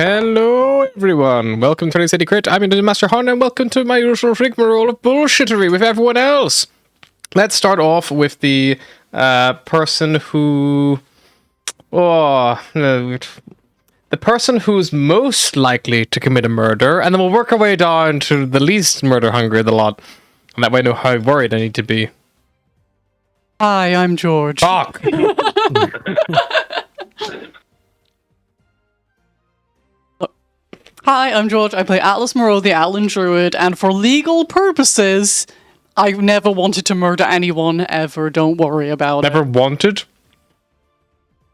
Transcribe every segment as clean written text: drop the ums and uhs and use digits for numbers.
Hello, everyone. Welcome to the City Crit. I'm the Master Han, and welcome to my usual rigmarole of bullshittery with everyone else. Let's start off with the person who... the person who's most likely to commit a murder, and then we'll work our way down to the least murder-hungry of the lot. And that way I know how worried I need to be. Hi, I'm George. Fuck! Hi, I'm George. I play Atlas Moreau, the Atlan Druid, and for legal purposes, I've never wanted to murder anyone ever. Don't worry about Never it. wanted?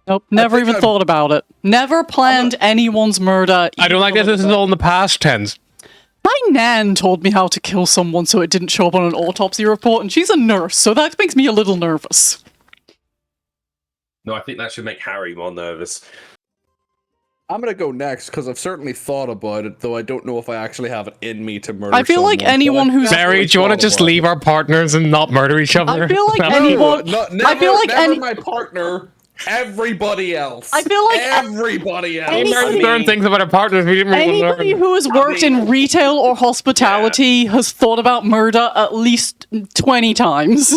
Nope, never even thought about it. Never planned anyone's murder. I don't like that this is all in the past tense. My nan told me how to kill someone so it didn't show up on an autopsy report, and she's a nurse, so that makes me a little nervous. No, I think that should make Harry more nervous. I'm gonna go next because I've certainly thought about it, though I don't know if I actually have it in me to murder. I feel like someone, anyone who's Barry, do you want to just leave our partners and not murder each other? I feel like No. anyone. I feel like never any. my partner. Everybody else. I feel like everybody else. We learn things about our partners we didn't really Anybody learn. who has worked in retail or hospitality has thought about murder at least 20 times.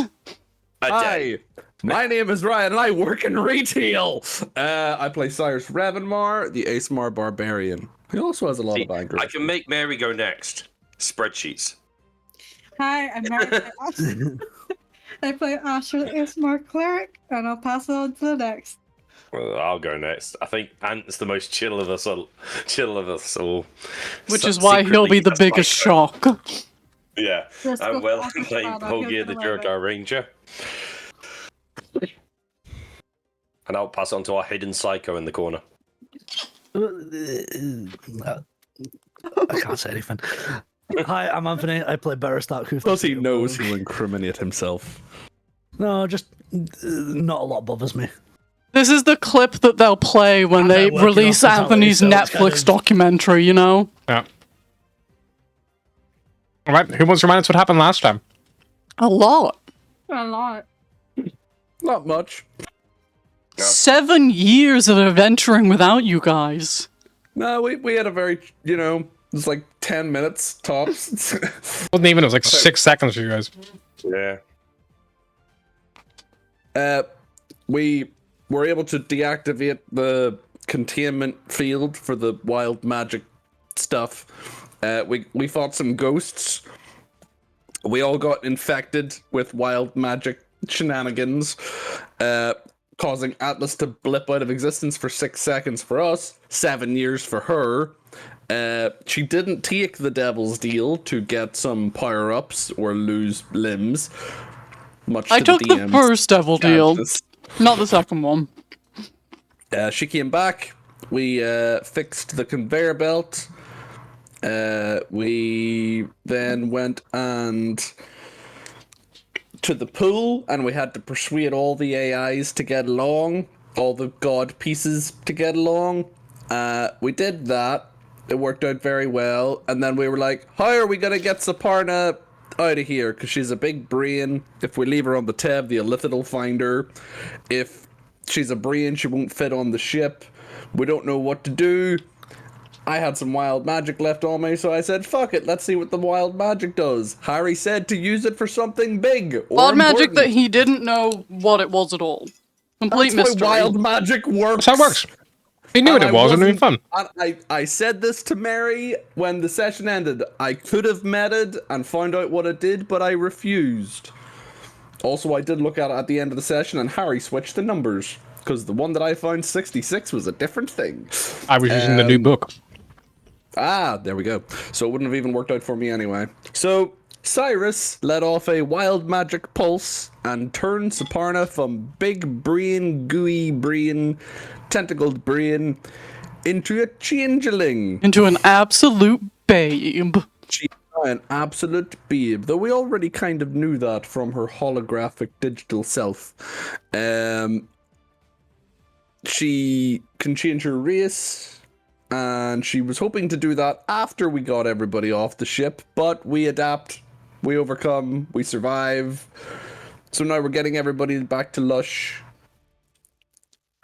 Hi, my name is Ryan, and I work in retail. I play Cyrus Revenmar, the Acemar Barbarian. He also has a lot of anger. I can make Mary go next. Spreadsheets. Hi, I'm Mary. I play Asher the Ismar Cleric, and I'll pass it on to the next. Well, I'll go next. I think Ant's the most chill of us all. Which is why he'll be the biggest shock. Yeah. Let's go Well, for I'm playing Asher, Volgear the Jordar Ranger. And I'll pass it on to our hidden psycho in the corner. I can't say anything. Hi, I'm Anthony. I play Barristark. Because he knows he'll incriminate himself. No, just not a lot bothers me. This is the clip that they'll play when I'm they not working release off totality, Anthony's so it's Netflix kind of- documentary, you know? Yeah. Alright, who wants to remind us what happened last time? A lot. A lot. Not much. Yeah. 7 years of adventuring without you guys. No, we had a very, it was like 10 minutes tops. Wasn't even, it was like 6 seconds for you guys. Yeah. We were able to deactivate the containment field for the wild magic stuff. We fought some ghosts. We all got infected with wild magic shenanigans, causing Atlas to blip out of existence for 6 seconds for us, 7 years for her. She didn't take the devil's deal to get some power-ups or lose limbs. Much I to took the DM's first devil deal, chances. not the second one. She came back. We fixed the conveyor belt. We then went to the pool, and we had to persuade all the AIs to get along, all the god pieces to get along. We did that. It worked out very well. And then we were like, how are we going to get Saparna out of here? Because she's a big brain. If we leave her on the Teb, the Illithid will find her. If she's a brain, she won't fit on the ship. We don't know what to do. I had some wild magic left on me, so I said, fuck it, let's see what the wild magic does. Harry said to use it for something big or Wild magic that important. he didn't know what it was at all. Complete That's mystery. why wild magic works. That's how it works. He knew what And it was, and it was fun. I said this to Mary when the session ended. I could have meted and found out what it did, but I refused. Also, I did look at it at the end of the session, and Harry switched the numbers, because the one that I found, 66, was a different thing. I was using the new book. There we go. So it wouldn't have even worked out for me anyway. So Cyrus let off a wild magic pulse and turned Saparna from big brain, gooey brain, tentacled brain into a changeling. Into an absolute babe. She's an absolute babe, though we already kind of knew that from her holographic digital self. She can change her race, and she was hoping to do that after we got everybody off the ship, but we adapt, we overcome, we survive. So now we're getting everybody back to Lush.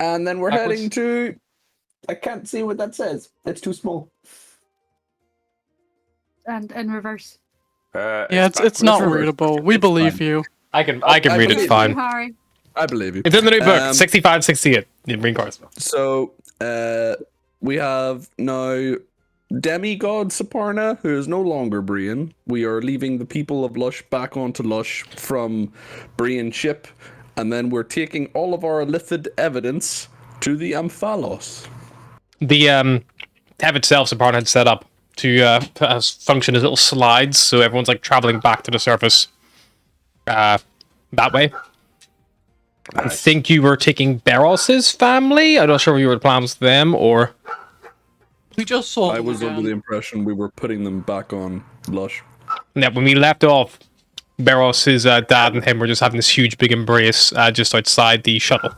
And then we're heading to I can't see what that says. It's too small. And in reverse. Yeah, it's backwards. not reverse. readable. We It's believe fine. you. I can I read it believe fine. You, Harry. I believe you. It's in the new book, Um, 65, 68. The green cards. So, we have now demigod Saparna, who is no longer Brian. We are leaving the people of Lush back onto Lush from Brian's ship, and then we're taking all of our illithid evidence to the Amphalos. The tab itself, Saparna had set up to function as little slides, so everyone's like traveling back to the surface that way. I think you were taking Baros's family. I'm not sure if you were plans with them or. We just saw I them was under again. the impression we were putting them back on Lush. Yeah, when we left off, Baros's dad and him were just having this huge big embrace just outside the shuttle.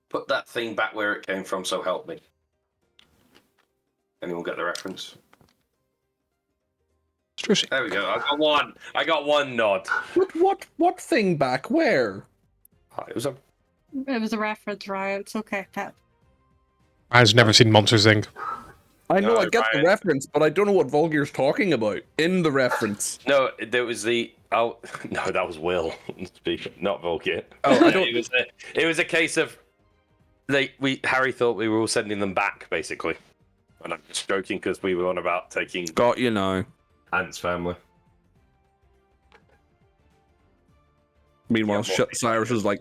Put that thing back where it came from, so help me. Anyone get the reference? There we go. I got one nod. What thing back? Where? It was a It was a reference, right? It's okay, Pep. I've never seen Monsters Inc. I know No, I get the Ryan. reference, but I don't know what Volgir's talking about in the reference. no. There was the no. That was Will speaking, not Volkit. Oh, I don't. It was a case of Harry thought we were all sending them back basically, and I'm just joking because we were on about taking Got you now. Ant's family. Meanwhile, Yeah, Cyrus is like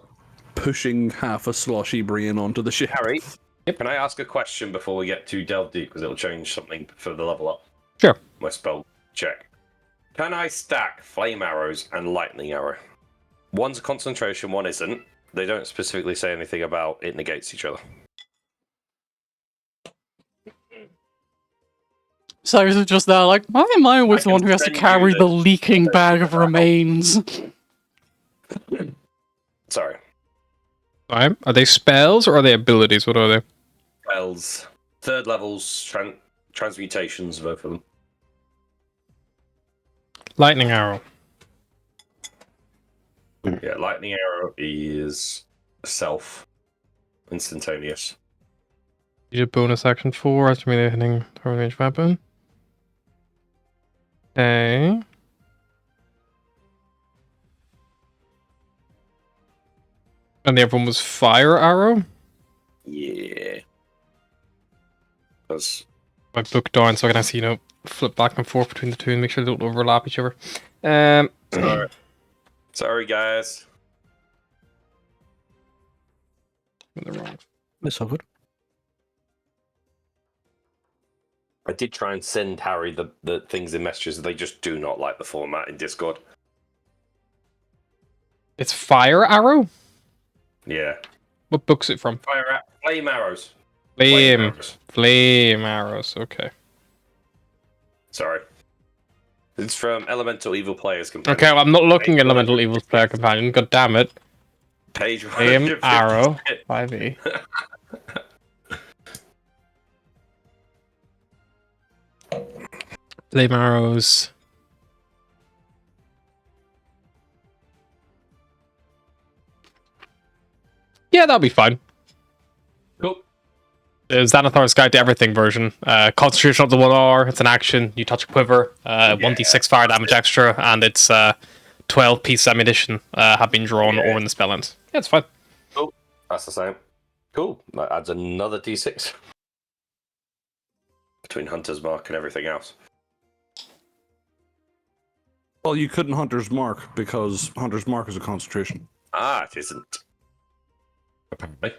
pushing half a sloshy Brian onto the ship. Harry, can I ask a question before we get too delve deep because it'll change something for the level up? Sure. My spell check. Can I stack flame arrows and lightning arrow? One's a concentration, one isn't. They don't specifically say anything about it negates each other. Cyrus is just there, like, why am I always the can one who has to send you carry the- the leaking bag of remains? Sorry. Alright. Are they spells or are they abilities? What are they? Spells. Third levels, transmutations, both of them. Lightning arrow. Yeah, lightning arrow is self. Instantaneous. You did bonus action 4 after melee hitting target range weapon. Okay. And the other one was fire arrow. Yeah. Because My book down so I can actually, flip back and forth between the two and make sure they don't overlap each other. sorry guys. They're wrong. It's all good. I did try and send Harry the things in messages. They just do not like the format in Discord. It's fire arrow? Yeah. What book's it from? Flame arrows. Flame. arrows. Flame arrows, okay. Sorry. It's from Elemental Evil Players Companion. Okay, well, I'm not looking at Elemental Evil's Player Companion, god damn it. Page Flame 156. arrow, 5e. Flame arrows. Yeah, that'll be fine. Cool. There's Xanathar's Guide to Everything version. Concentration up to 1 hour, it's an action, you touch a quiver, 1d6 fire damage extra, and it's 12 pieces of ammunition have been drawn or in the spell ends. Yeah, it's fine. Cool. That's the same. Cool. That adds another d6. Between Hunter's Mark and everything else. Well, you couldn't Hunter's Mark because Hunter's Mark is a concentration. Ah, it isn't. Apparently.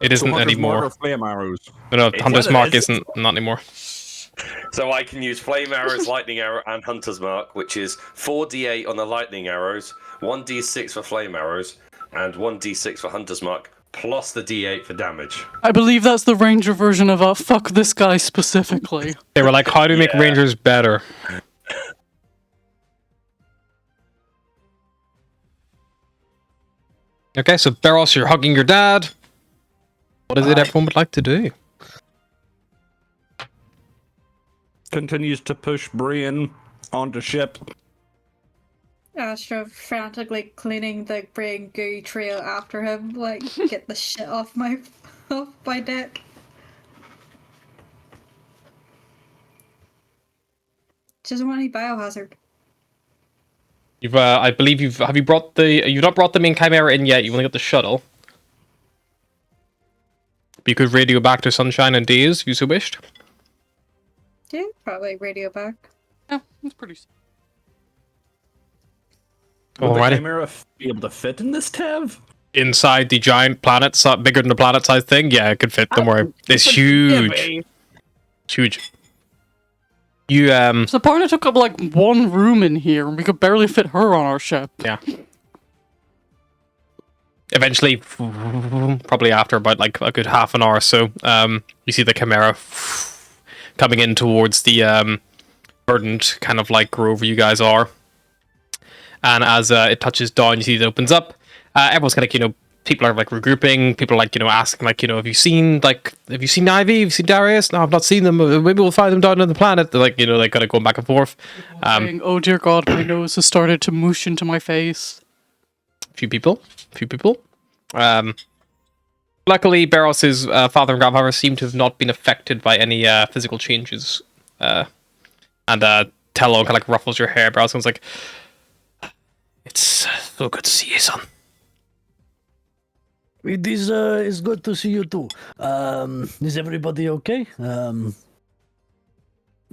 It isn't so Hunter's Mark anymore. or flame arrows. No, It's Hunter's what it Mark is. isn't, not anymore. So I can use Flame Arrows, Lightning Arrow, and Hunter's Mark, which is 4d8 on the Lightning Arrows, 1d6 for Flame Arrows, and 1d6 for Hunter's Mark, plus the d8 for damage. I believe that's the Ranger version of fuck this guy specifically. They were like, how do we make Yeah. Rangers better? Okay, so Barros, you're hugging your dad. What is it everyone would like to do? Continues to push Brian onto ship. Astra frantically cleaning the brain goo trail after him, like, get the shit off my deck. She doesn't want any biohazard. You've, I believe you've you've not brought the main chimera in yet. You've only got the shuttle. You could radio back to Sunshine and Days if you so wished. Yeah, probably radio back. Yeah, it's pretty. Will the Alrighty. Chimera be able to fit in this Tev? Inside the giant planet, bigger than the planet-sized thing, yeah, it could fit. Don't worry, it's huge. It's huge. You So Parna took up like one room in here, and we could barely fit her on our ship. yeah. Eventually, probably after about like a good half an hour or so, you see the Chimera coming in towards the verdant kind of like grove where you guys are. And as it touches down, you see it opens up. Everyone's kind of, people are like regrouping. People are like, asking like, have you seen Ivy? Have you seen Darius? No, I've not seen them. Maybe we'll find them down on the planet. They're like, like kind of going back and forth. Saying, oh dear God, my nose has started to moosh into my face. Few people. Luckily, Barros's father and grandfather seem to have not been affected by any physical changes. And Tello kind of like ruffles your hair. Barros comes like, it's so good to see you, son. It is good to see you too. Is everybody okay?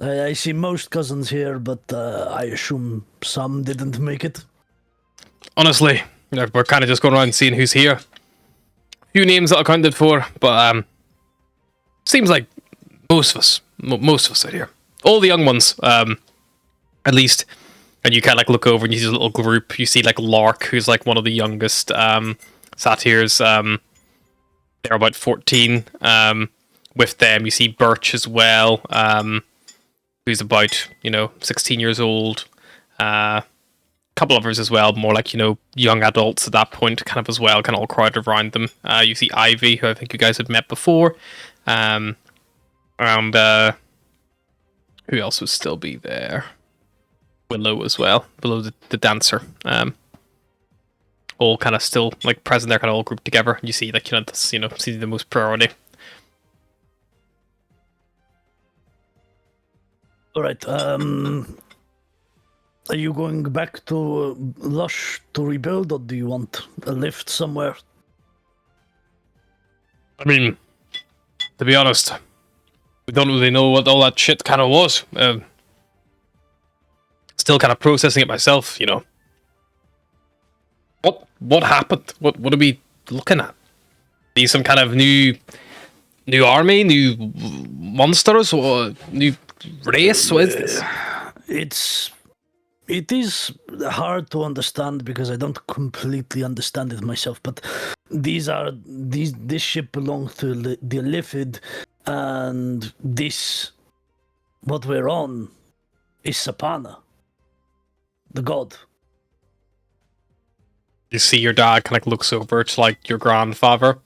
I see most cousins here, but I assume some didn't make it. Honestly, we're kind of just going around seeing who's here. Few names that are accounted for, but seems like most of us are here. All the young ones, at least. And you kind of like look over and you see a little group. You see like Lark, who's like one of the youngest satyrs. They're about 14. With them, you see Birch as well, who's about 16 years old. A couple others as well, more like young adults at that point, kind of as well, kind of all crowded around them. You see Ivy, who I think you guys had met before, and who else would still be there? Willow as well, Willow the dancer. All kind of still like present there, kind of all grouped together. You see like this, see the most priority. All right. Are you going back to Lush to rebuild, or do you want a lift somewhere? I mean, to be honest, we don't really know what all that shit kind of was. Still kind of processing it myself, What happened? What are we looking at? These some kind of new army, new monsters, or new race? What is this? It is hard to understand because I don't completely understand it myself. But this ship belongs to the Liffid, and what we're on is Sapana, the god. You see your dad kind of looks over to like your grandfather,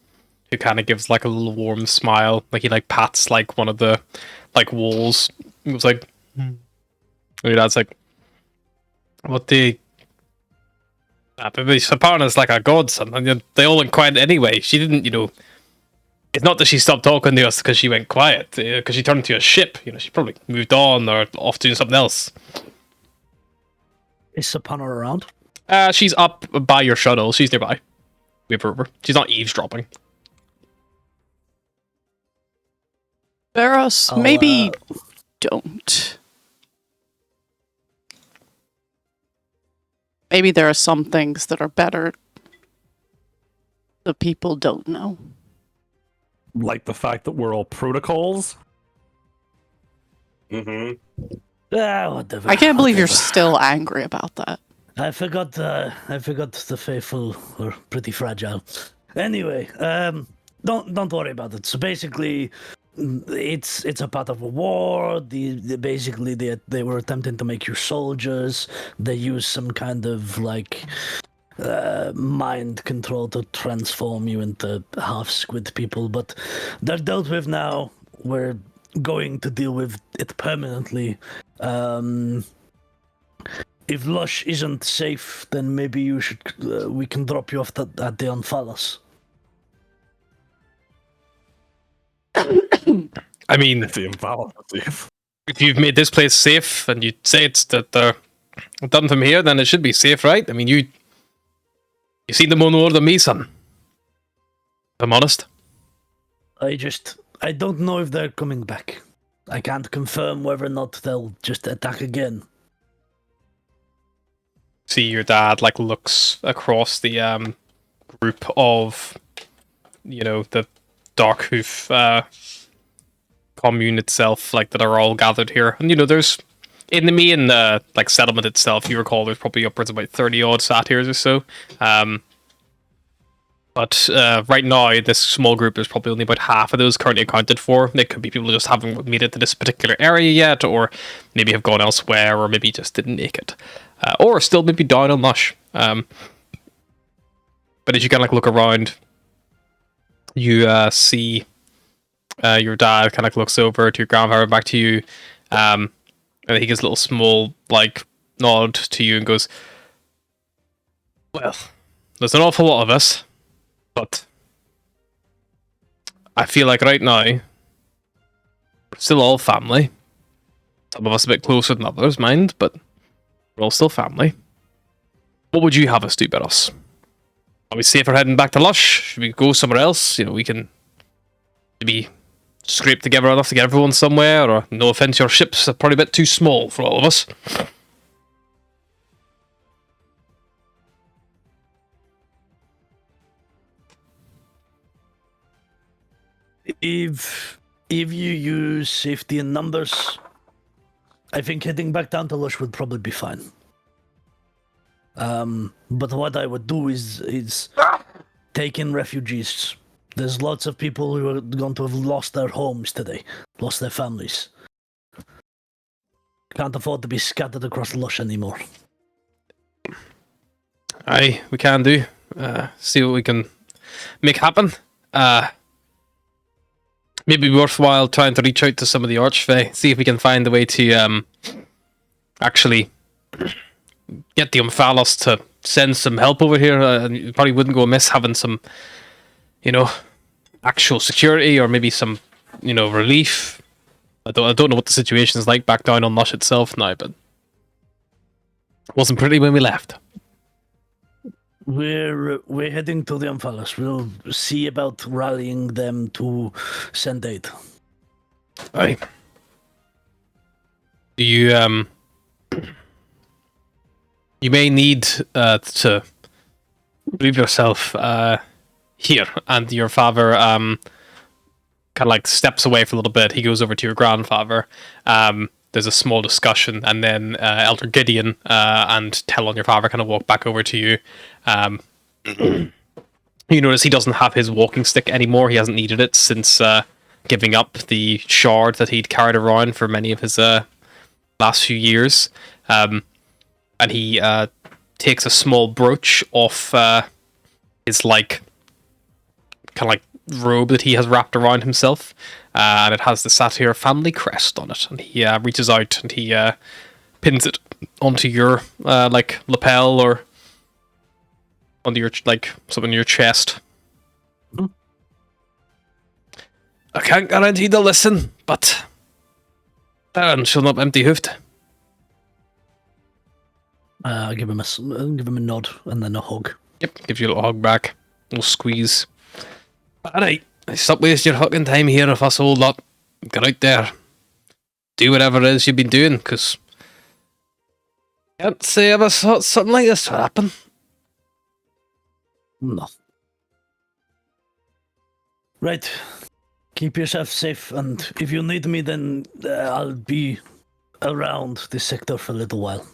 who kind of gives like a little warm smile, like he like pats like one of the like walls. It was like, and your dad's like, what the? Maybe Sapana's like a godson, and they all went quiet anyway. She didn't, It's not that she stopped talking to us because she went quiet, because she turned into a ship. She probably moved on or off doing something else. Is Sapana around? She's up by your shuttle. She's nearby. We have her over. She's not eavesdropping. Barros, maybe don't. Maybe there are some things that are better that people don't know. Like the fact that we're all protocols? Mm-hmm. Whatever. I can't believe you're still angry about that. I forgot the faithful were pretty fragile. Anyway, don't worry about it. So basically, it's a part of a war. They were attempting to make you soldiers. They use some kind of like mind control to transform you into half squid people, but they're dealt with now. We're going to deal with it permanently. If Lush isn't safe, then maybe we can drop you off at the Unfalas. I mean, The invalid. if you've made this place safe and you say it's that they're done from here, then it should be safe, right? I mean, you seen them more than me, son. If I'm honest. I don't know if they're coming back. I can't confirm whether or not they'll just attack again. See your dad like looks across the group of, you know, the Darkhoof commune itself, like that are all gathered here, and you know, there's in the main like settlement itself. You recall there's probably upwards of about 30 odd satyrs or so. But right now, this small group is probably only about half of those currently accounted for. It could be people just haven't made it to this particular area yet, or maybe have gone elsewhere, or maybe just didn't make it. Or still maybe down on Lush. But as you kind of like look around, you see your dad kind of looks over to your grandfather, back to you, and he gives a little small like nod to you and goes, "Well, there's an awful lot of us. But I feel like right now, we're still all family. Some of us a bit closer than others, mind, but we're all still family. What would you have us do, Beros? Are we safer heading back to Lush? Should we go somewhere else? You know, we can maybe scrape together enough to get everyone somewhere, or no offense, your ships are probably a bit too small for all of us." If you use safety in numbers, I think heading back down to Lush would probably be fine. But what I would do is take in refugees. There's lots of people who are going to have lost their homes today, lost their families. Can't afford to be scattered across Lush anymore. Aye, we can do. See what we can make happen. Maybe worthwhile trying to reach out to some of the Archfey, see if we can find a way to actually get the Umphalos to send some help over here. It probably wouldn't go amiss having some, you know, actual security, or maybe some, you know, relief. I don't know what the situation is like back down on Lush itself now, but it wasn't pretty when we left. We're heading to the Umphalos. We'll see about rallying them to send aid. Aye. Do you you may need to leave yourself here, and your father kind of like steps away for a little bit. He goes over to your grandfather. There's a small discussion, and then Elder Gideon and Tell your father kind of walk back over to you. You notice he doesn't have his walking stick anymore. He hasn't needed it since giving up the shard that he'd carried around for many of his last few years. And he takes a small brooch off his like kind of like robe that he has wrapped around himself, and it has the Satyr family crest on it. And he reaches out and he pins it onto your like lapel, or onto your like something in your chest. Mm-hmm. I can't guarantee they'll listen, but Baron shall not be empty-hoofed. Give him a nod and then a hug. Yep, gives you a little hug back, a little squeeze. Alright, stop wasting your fucking time here with us whole lot. Get out there. Do whatever it is you've been doing, because can't say I ever thought something like this would happen. No. Right. Keep yourself safe, and if you need me, then I'll be around this sector for a little while.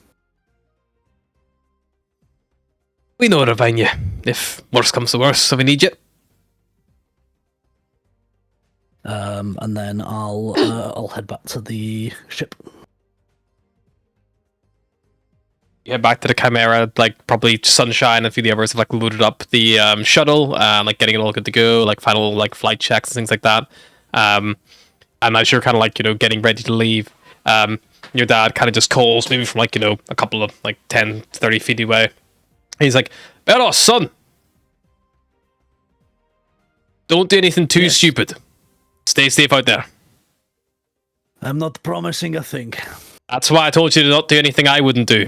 We know where to find you, if worse comes to worse, if we need you. And then I'll head back to the ship. Yeah, back to the Chimera, like probably Sunshine and a few of the others have like loaded up the shuttle, like getting it all good to go, like final like flight checks and things like that. And as you're kind of like, you know, getting ready to leave, your dad kind of just calls maybe from like, you know, a couple of like 10, 30 feet away. He's like, Beros, son! Don't do anything too stupid. Stay safe out there. I'm not promising a thing. That's why I told you to not do anything I wouldn't do.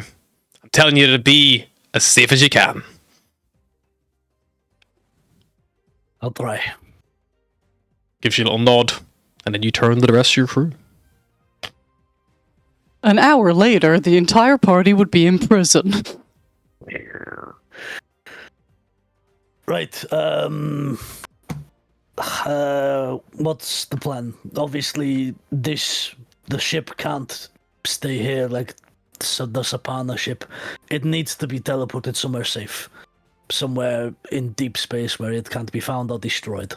I'm telling you to be as safe as you can. I'll try. Gives you a little nod, and then you turn to the rest of your crew. An hour later, the entire party would be in prison. Right, what's the plan? Obviously, the ship can't stay here like the Sapana ship. It needs to be teleported somewhere safe. Somewhere in deep space where it can't be found or destroyed.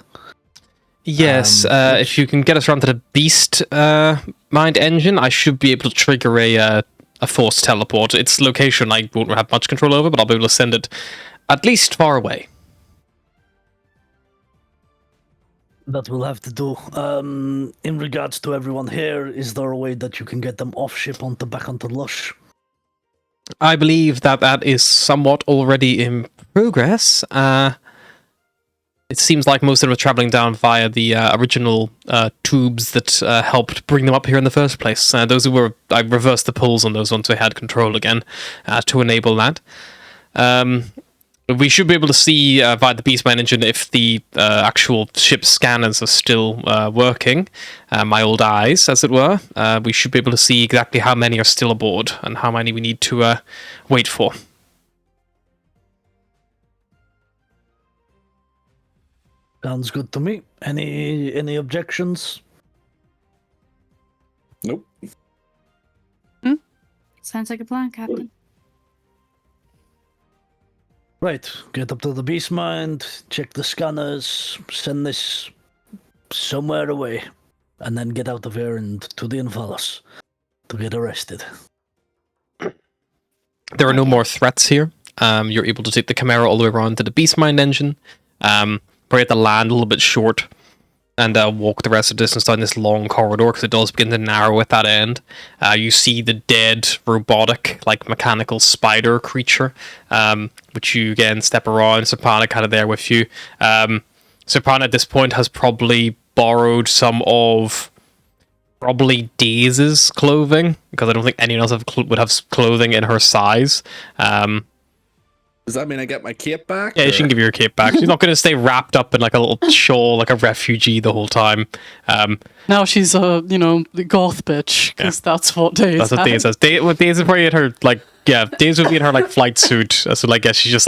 Yes, if you can get us around to the Beast Mind engine, I should be able to trigger a force teleport. Its location I won't have much control over, but I'll be able to send it at least far away. That we'll have to do. In regards to everyone here, is there a way that you can get them off ship back onto Lush? I believe that is somewhat already in progress. It seems like most of them are traveling down via the original tubes that helped bring them up here in the first place. Those who were, I reversed the pulls on those once we had control again to enable that. We should be able to see via the Beastman engine if the actual ship scanners are still working. My old eyes, as it were. We should be able to see exactly how many are still aboard and how many we need to wait for. Sounds good to me. Any objections? Nope. Sounds like a plan, Captain. Right, get up to the Beast Mind, check the scanners, send this somewhere away, and then get out of here and to the Invalos to get arrested. There are no more threats here. You're able to take the Chimera all the way around to the Beast Mind engine. Probably have to land a little bit short and walk the rest of the distance down this long corridor because it does begin to narrow at that end. You see the dead robotic, like mechanical spider creature, which you again step around. Sapana kind of there with you. Sapana at this point has probably borrowed some of Daze's clothing because I don't think anyone else would have clothing in her size. Does that mean I get my cape back? Yeah, she can give you your cape back. She's not going to stay wrapped up in like a little shawl, like a refugee the whole time. Now she's a, the goth bitch, because that's what Daze That's what Daze has. Daze is probably in her, Daze would be in her, flight suit. So, she's just,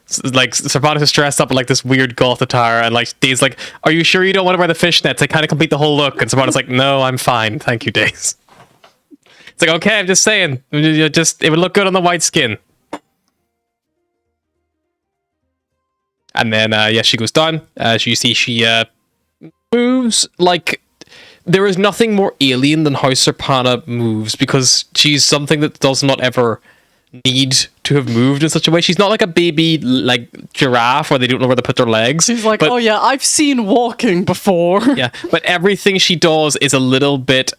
Servana is dressed up in, this weird goth attire, and, Daze are you sure you don't want to wear the fishnets? They kind of complete the whole look. And Servana's no, I'm fine. Thank you, Daze. It's okay, I'm just saying. It would look good on the white skin. And then, she goes down. As you see, she moves there is nothing more alien than how Serpana moves, because she's something that does not ever need to have moved in such a way. She's not like a baby, giraffe where they don't know where to put their legs. She's oh yeah, I've seen walking before. Yeah, but everything she does is a little bit,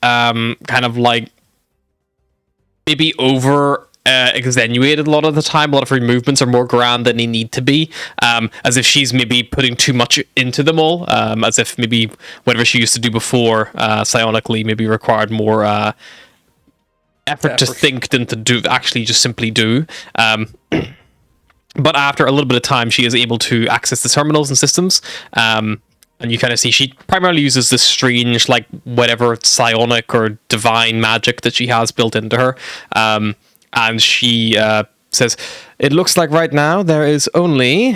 maybe over extenuated a lot of the time. A lot of her movements are more grand than they need to be, as if she's maybe putting too much into them all, as if maybe whatever she used to do before psionically maybe required more effort to think than to do actually just simply do. But after a little bit of time she is able to access the terminals and systems, and you kind of see she primarily uses this strange whatever psionic or divine magic that she has built into her. And she says, it looks like right now there is only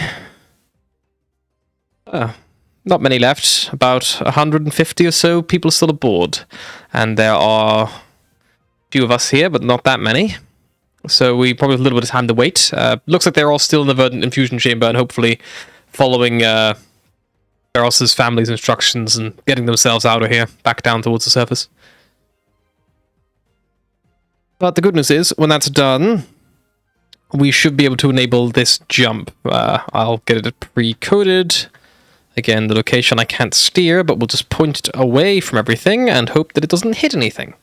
not many left, about 150 or so people still aboard. And there are a few of us here, but not that many. So we probably have a little bit of time to wait. Looks like they're all still in the verdant infusion chamber and hopefully following Baros's family's instructions and getting themselves out of here, back down towards the surface. But the good news is, when that's done, we should be able to enable this jump. I'll get it pre-coded. Again, the location I can't steer, but we'll just point it away from everything and hope that it doesn't hit anything.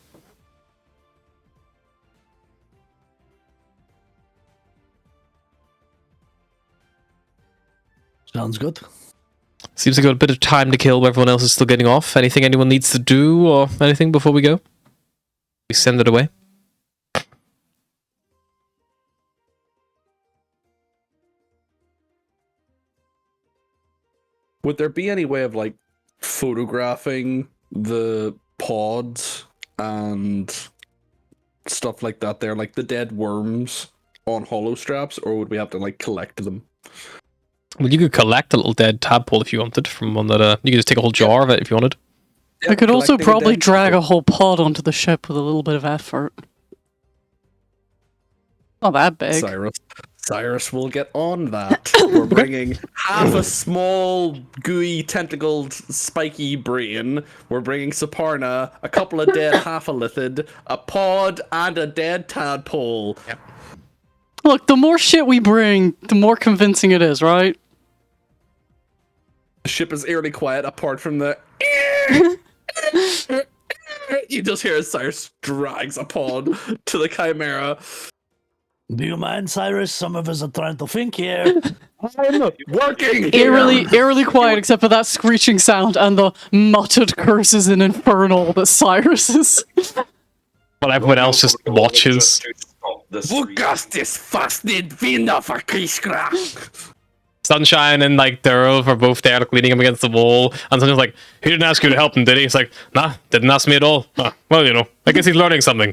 Sounds good. Seems like we've got a bit of time to kill while everyone else is still getting off. Anything anyone needs to do or anything before we go? We send it away. Would there be any way of like photographing the pods and stuff like that there, like the dead worms on hollow straps, or would we have to like collect them? Well, you could collect a little dead tadpole if you wanted from one that. You could just take a whole jar of it if you wanted. We could also collecting a probably dead drag tadpole. a whole pod onto the ship with a little bit of effort. Not that big. Cyrus will get on that. We're bringing half a small, gooey, tentacled, spiky brain. We're bringing Saparna, a couple of dead half-a-lithid, a pod, and a dead tadpole. Yep. Look, the more shit we bring, the more convincing it is, right? The ship is eerily quiet apart from the... You just hear as Cyrus drags a pod to the Chimera. Do you mind, Cyrus? Some of us are trying to think here. I'm working here. Eerily quiet, except for that screeching sound and the muttered curses in Infernal that Cyrus is. Well, everyone else just watches. Vugas is fasted vina for Krishkra. Sunshine and like Daryl are both there, like, leaning him against the wall, and Sunshine's like, "He didn't ask you to help him, did he?" He's like, "Nah, didn't ask me at all." Well, you know, I guess he's learning something.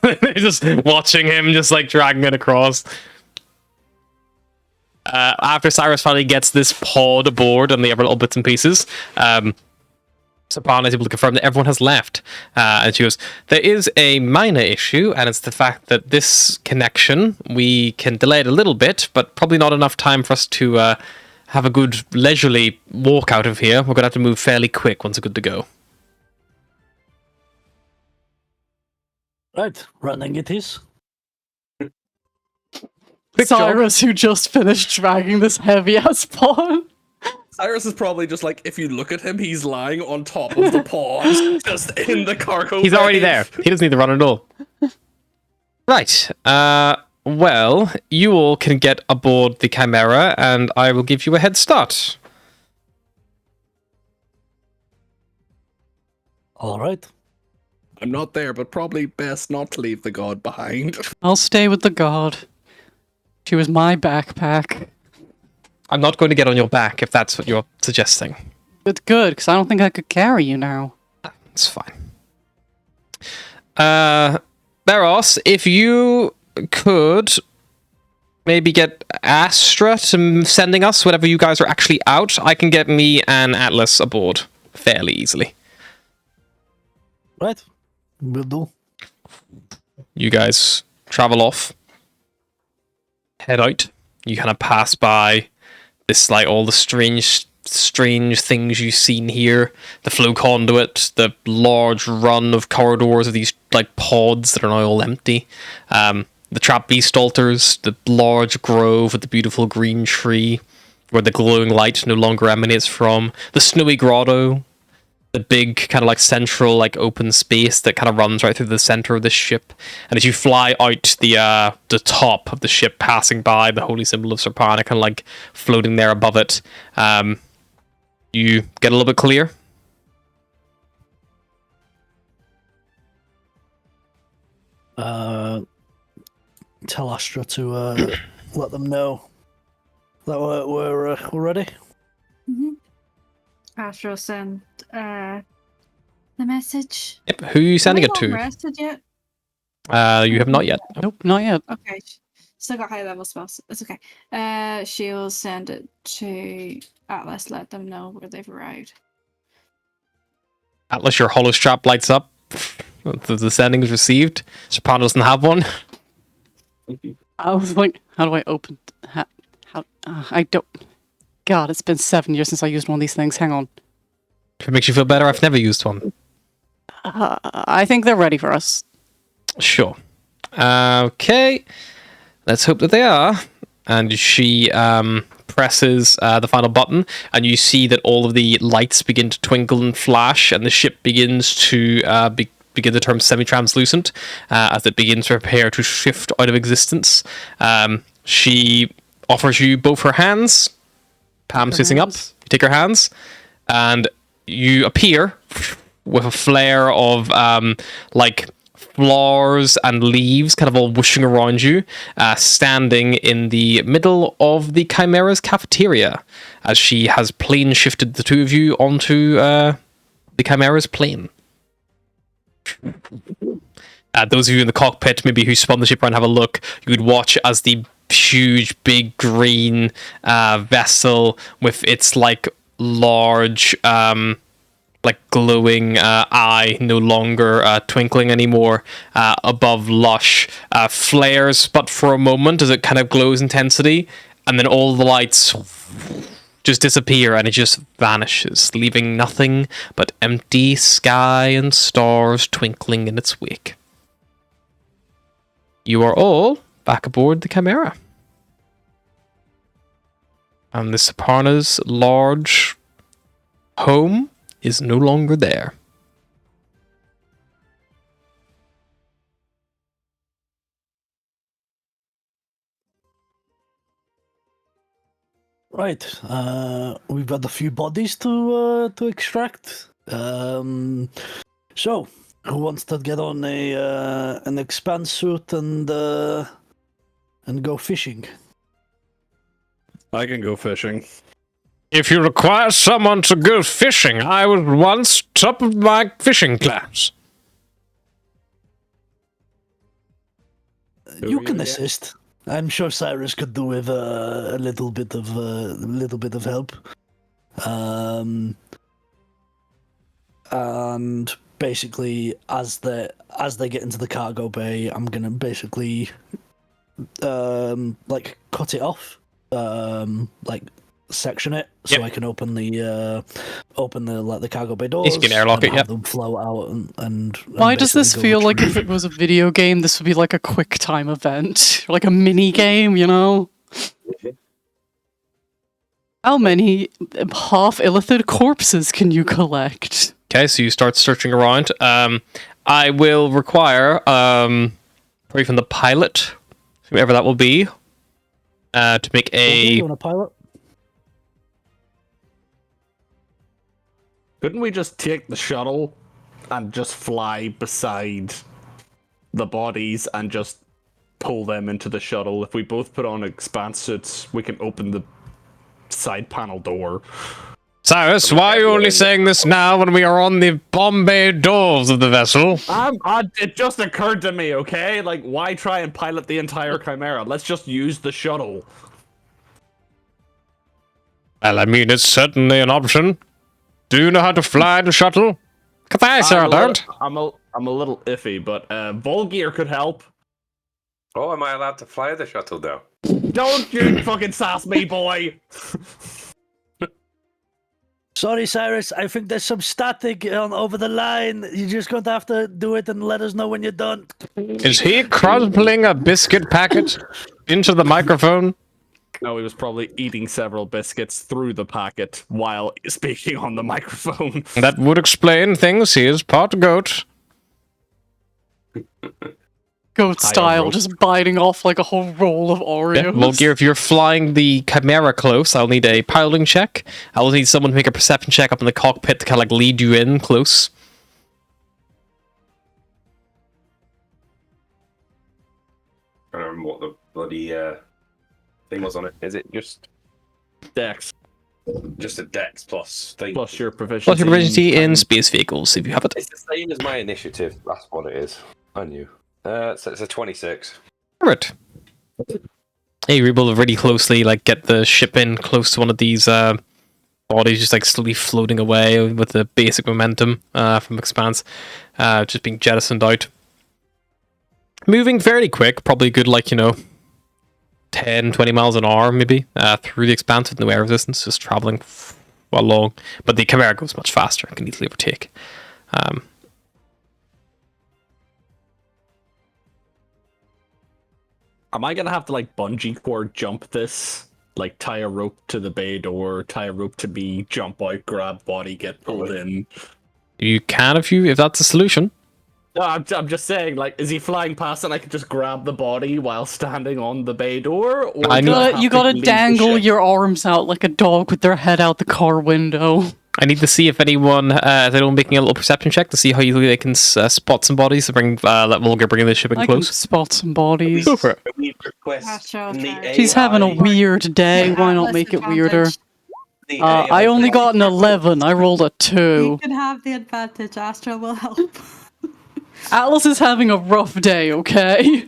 He's just watching him, just like dragging it across. After Cyrus finally gets this pod aboard and the other little bits and pieces, Saparna is able to confirm that everyone has left. And she goes, there is a minor issue, and it's the fact that this connection, we can delay it a little bit, but probably not enough time for us to have a good leisurely walk out of here. We're going to have to move fairly quick once we're good to go. Right, running it is. Cyrus, who just finished dragging this heavy-ass pod. Cyrus is probably just like, if you look at him, he's lying on top of the paws, just in the cargo He's already bay. there. He doesn't need to run at all. Right. Well, you all can get aboard the Chimera, and I will give you a head start. All right. I'm not there, but probably best not to leave the god behind. I'll stay with the god. She was my backpack. I'm not going to get on your back if that's what you're suggesting. It's good, because I don't think I could carry you now. It's fine. Beros, if you could maybe get Astra to sending us whenever you guys are actually out, I can get me and Atlas aboard fairly easily. Right. Will do. You guys travel off, head out. You kind of pass by this, like, all the strange things you've seen here. The flow conduit, the large run of corridors of these, like, pods that are now all empty. The trap beast altars, the large grove with the beautiful green tree where the glowing light no longer emanates from. The snowy grotto, the big kind of like central like open space that kind of runs right through the center of the ship. And as you fly out the top of the ship, passing by the holy symbol of Saparna, kind of like floating there above it, you get a little bit clear. Tell Astra to let them know that we're ready. Astro sent the message. Yep. Who are you sending Have it we to? not rested yet? You have not yet. Nope, not yet. Okay. Still got high level spells. It's okay. She'll send it to Atlas, let them know where they've arrived. Atlas, your hollow strap lights up. The sending is received. Saparna doesn't have one. I was like, how do I open? How I don't. God, it's been 7 years since I used one of these things. Hang on. If it makes you feel better, I've never used one. I think they're ready for us. Sure. Okay. Let's hope that they are. And she presses the final button, and you see that all of the lights begin to twinkle and flash, and the ship begins to begin to turn semi-translucent as it begins to prepare to shift out of existence. She offers you both her hands. Palms facing up. You take her hands, and you appear with a flare of like flowers and leaves kind of all whooshing around you, standing in the middle of the Chimera's cafeteria, as she has plane shifted the two of you onto the Chimera's plane. Those of you in the cockpit, maybe who spun the ship around, have a look. You would watch as the huge, big green vessel with its like large, like glowing eye, no longer twinkling anymore, above Lush, flares, but for a moment as it kind of glows intensity, and then all the lights just disappear and it just vanishes, leaving nothing but empty sky and stars twinkling in its wake. You are all back aboard the Chimera. And the Saparna's large home is no longer there. Right. We've got a few bodies to extract. So, who wants to get on an Expanse suit and go fishing? I can go fishing. If you require someone to go fishing, I was once top of my fishing class. You can assist. I'm sure Cyrus could do with a little bit of help. And basically, as they get into the cargo bay, I'm gonna basically like cut it off, like section it, so I can open the cargo bay doors. You can airlock it, have them flow out and Why does this basically go feel like retrieve- if it was a video game, this would be like a quick time event? Like a mini game, you know? How many half illithid corpses can you collect? Okay, so you start searching around. I will require, probably from the pilot, whoever that will be, to make You want a pilot? Couldn't we just take the shuttle and just fly beside the bodies and just pull them into the shuttle? If we both put on Expanse suits, we can open the side panel door. Cyrus, why are you only saying this now when we are on the Bombay doors of the vessel? It just occurred to me, okay? Like, why try and pilot the entire Chimera? Let's just use the shuttle. Well, I mean, it's certainly an option. Do you know how to fly the shuttle? Because I sure don't. I'm a little iffy, but Volgear could help. Oh, am I allowed to fly the shuttle now? Don't you fucking sass me, boy! Sorry, Cyrus. I think there's some static over the line. You're just going to have to do it and let us know when you're done. Is he crumpling a biscuit packet into the microphone? No, he was probably eating several biscuits through the packet while speaking on the microphone. That would explain things. He is part goat. Goat style, just biting off like a whole roll of Oreos. Yeah, Volgear, if you're flying the Chimera close, I'll need a piloting check. I'll need someone to make a perception check up in the cockpit to kind of like lead you in close. I don't remember what the bloody thing was on it. Is it just Dex. a dex plus thing? Plus your proficiency. Plus your proficiency in space vehicles, if you have it. It's the same as my initiative. That's what it is. I knew. So it's a 26. Right. Hey, you're able to really closely like get the ship in close to one of these bodies, just like slowly floating away with the basic momentum from Expanse, just being jettisoned out. Moving fairly quick, probably good, like, 10, 20 miles an hour, maybe, through the Expanse with no air resistance, just traveling along. But the Chimera goes much faster and can easily overtake. Am I gonna have to like bungee cord jump this? Like tie a rope to the bay door, tie a rope to me, jump out, grab body, get pulled in. You can if that's a solution. No, I'm just saying, like, is he flying past and I can just grab the body while standing on the bay door? Or I do need- have You to gotta leave the dangle ship? your arms out like a dog with their head out the car window. I need to see if anyone making a little perception check to see how easily they can spot some bodies to bring let Volga bring the ship in I can close. spot some bodies. Go for it. We request Astro, the okay. She's having a AI weird day. Why not Atlas make it advantage. weirder? the I AI only got an 11. I rolled a You 2. can have the advantage. Astro will help. Atlas is having a rough day, okay?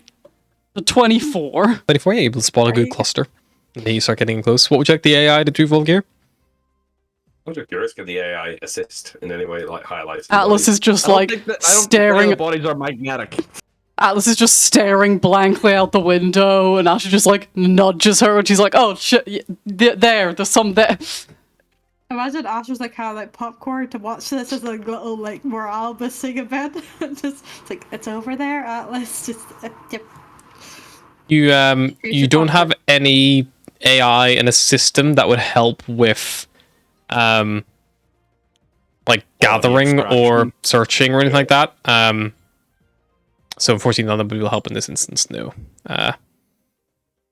The 24. 24, yeah, able to spot a good Right. cluster. And then you start getting close. What would you like the AI to do, Volgear? I'm just curious, can the AI assist in any way, like highlights? Atlas is just like I don't think staring. the bodies are magnetic. Atlas is just staring blankly out the window, and Ashley just like nudges her, and she's like, "Oh shit, there's some there." Imagine Astro's like kind of like popcorn to watch this as like little like morale boosting event. Just it's like it's over there, Atlas. Just yep. You don't have any AI in a system that would help with like gathering or extraction. searching or anything like that. So unfortunately none of them will help in this instance, no.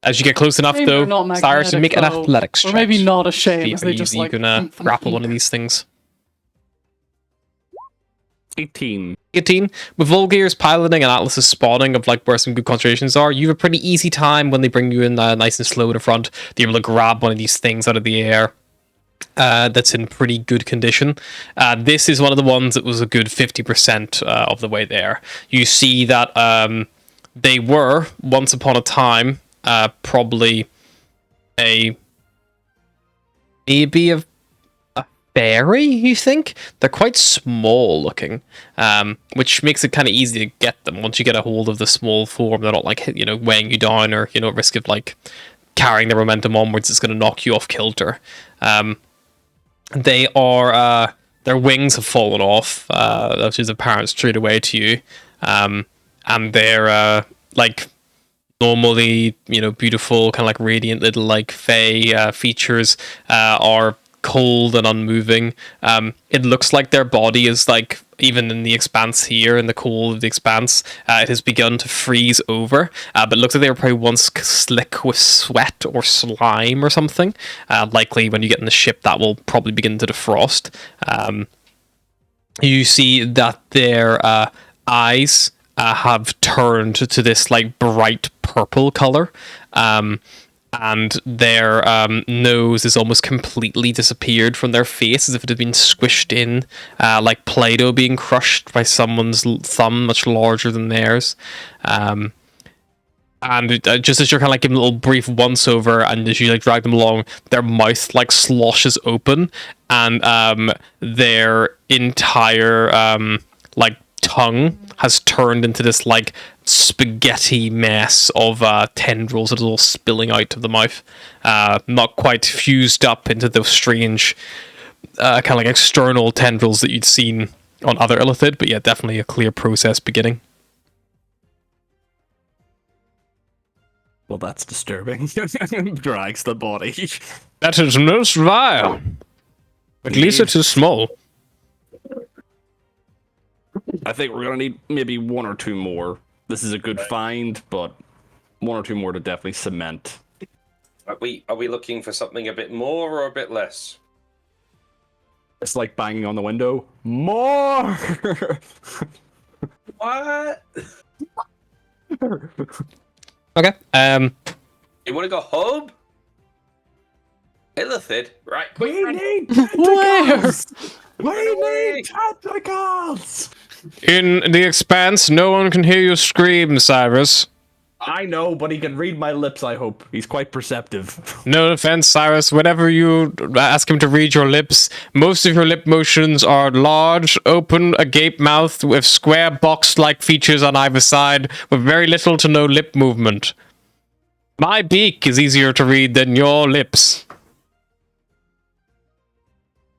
As you get close enough Maybe they're though, not Cyrus, you make an magnetic, though. athletics check. Or maybe not a See shame, as how they just easy like. you can grapple one of these things. 18. 18. With Volgear's piloting and Atlas's spotting of like where some good concentrations are, you have a pretty easy time when they bring you in nice and slow to the front. You're able to grab one of these things out of the air that's in pretty good condition. This is one of the ones that was a good 50% of the way there. You see that they were, once upon a time, probably maybe a berry, you think? They're quite small looking, which makes it kind of easy to get them. Once you get a hold of the small form, they're not like, weighing you down or, at risk of like carrying the momentum onwards. It's going to knock you off kilter. They are, their wings have fallen off, which is apparent straight away to you. And they're, like, normally, beautiful, kind of like radiant little like fey features are cold and unmoving. It looks like their body is like, even in the expanse here, in the cold of the expanse, it has begun to freeze over, but it looks like they were probably once slick with sweat or slime or something. Likely when you get in the ship that will probably begin to defrost. You see that their eyes have turned to this like bright purple color, and their nose is almost completely disappeared from their face, as if it had been squished in, like Play-Doh being crushed by someone's thumb much larger than theirs. And just as you're kind of like giving a little brief once over, and as you like drag them along, their mouth like sloshes open, and their entire like tongue has turned into this like spaghetti mess of tendrils that are all spilling out of the mouth, not quite fused up into those strange kind of like external tendrils that you'd seen on other illithid, but yeah, definitely a clear process beginning. Well, that's disturbing. Drags the body. That is most vile. At least it is small. I think we're gonna need maybe one or two more. This is a good find, but one or two more to definitely cement. Are we looking for something a bit more or a bit less? It's like banging on the window. More! What? Okay. You want to go home? Illithid? Right, quick. We need Where? tentacles! We need tentacles! In the expanse, no one can hear you scream, Cyrus. I know, but he can read my lips, I hope. He's quite perceptive. No offense, Cyrus. Whenever you ask him to read your lips, most of your lip motions are large, open, agape mouth with square box-like features on either side, with very little to no lip movement. My beak is easier to read than your lips.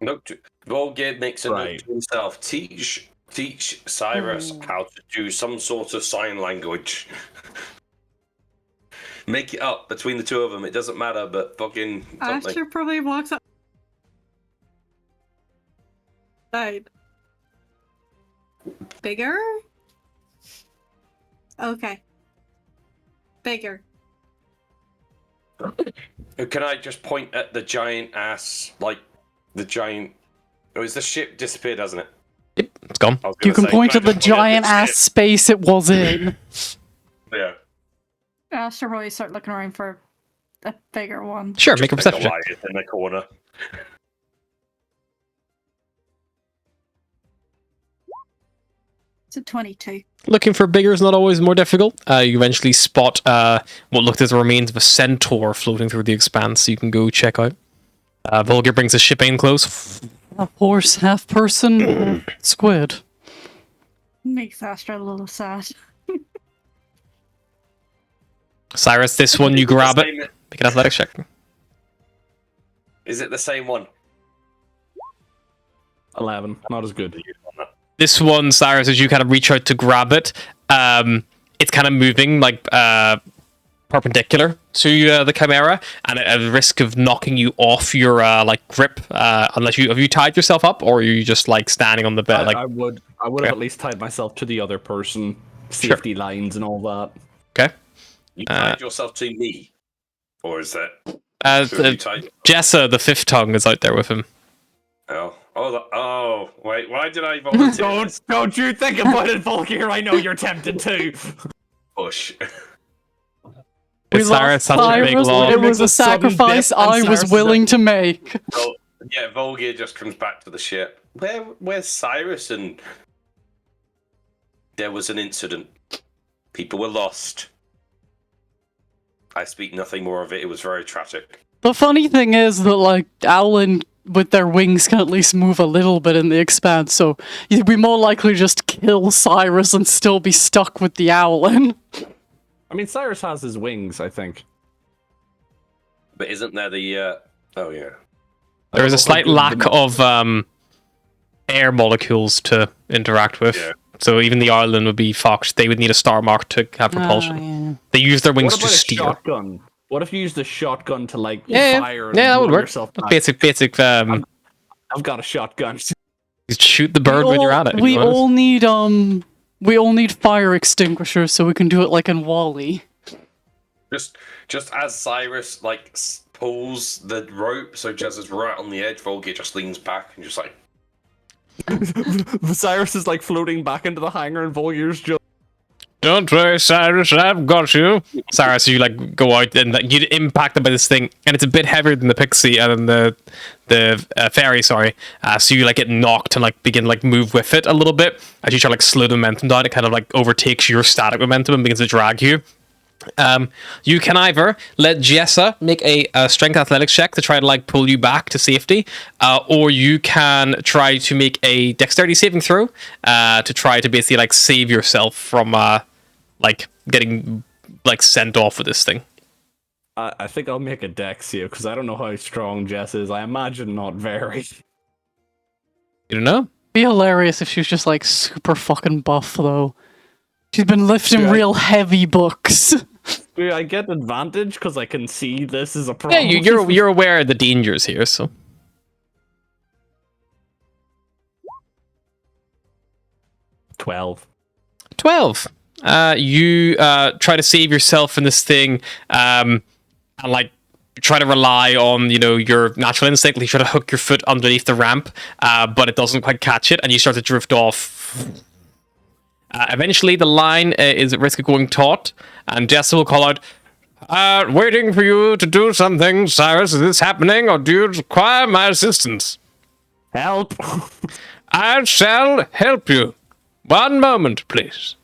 Note, Volgid makes a note Right. to himself. Teach Cyrus how to do some sort of sign language. Make it up between the two of them. It doesn't matter, but fucking something. Astro probably walks up. Side. Bigger? Okay. Bigger. Can I just point at the giant ass, like the giant? Oh, is the ship disappeared, hasn't it? Yep, it's gone. I was You gonna can say, point I at the just point giant ass ship? space it was in. Yeah. I should probably start looking around for a bigger one. Sure, make a Big perception check. Goliath in the corner. It's a 22. Looking for bigger is not always more difficult. You eventually spot what looked as the remains of a centaur floating through the expanse, so you can go check out. Volger brings his ship in close. Half horse, half person, squid. Makes Astra a little sad. Cyrus, this one, you grab it. Same- Make an athletics check. Is it the same one? 11. Not as good. This one, Cyrus, as you kind of reach out to grab it, it's kind of moving like perpendicular to the Chimera, and at a risk of knocking you off your like grip, unless have you tied yourself up, or are you just like standing on the bed? I would have at least tied myself to the other person, safety lines and all that. Okay. You tied yourself to me, or is that? Who have you tied? Jessa, the fifth tongue, is out there with him. Oh, wait, why did I volunteer? Don't you think about it, Volker. I know you're tempted to. Push. Cyrus has a big Cyrus, log. it was a sacrifice I was willing to make. Well, yeah, Volgir just comes back to the ship. Where's Cyrus? And there was an incident. People were lost. I speak nothing more of it. It was very tragic. The funny thing is that, like, Owlin with their wings can at least move a little bit in the expanse, so you'd be more likely to just kill Cyrus and still be stuck with the Owlin. I mean, Cyrus has his wings, I think. But isn't there the? Oh yeah. There is a slight lack of air molecules to interact with. Yeah. So even the island would be fucked. They would need a star mark to have propulsion. They use their wings What to about a steer. shotgun? What if you used a shotgun to like Yeah, fire? yeah, that and would blow work. yourself back? Basic. I've got a shotgun. Shoot the bird when you're at it. We all need fire extinguishers so we can do it like in Wall-E. Just as Cyrus like pulls the rope, so Jez is right on the edge. Volgir just leans back and just like. Cyrus is like floating back into the hangar, and Volger's just. Don't worry, Cyrus, I've got you. Cyrus, you like go out and like, you get impacted by this thing, and it's a bit heavier than the pixie and the fairy. Sorry, so you like get knocked and like begin like move with it a little bit as you try to like slow the momentum down. It kind of like overtakes your static momentum and begins to drag you. You can either let Jessa make a strength athletics check to try to like pull you back to safety, or you can try to make a dexterity saving throw to try to basically like save yourself from like getting like sent off with this thing. I think I'll make a dex here because I don't know how strong Jess is. I imagine not very. You don't know? Be hilarious if she was just like super fucking buff though. She's been lifting Yeah. real heavy books. Do I get advantage because I can see this is a Yeah, problem? you're aware of the dangers here, so. 12. 12. You try to save yourself from this thing, and like try to rely on your natural instinct. You try to hook your foot underneath the ramp, but it doesn't quite catch it, and you start to drift off. Eventually, the line is at risk of going taut, and Jessa will call out, "Waiting for you to do something, Cyrus. Is this happening, or do you require my assistance?" Help! I shall help you. One moment, please.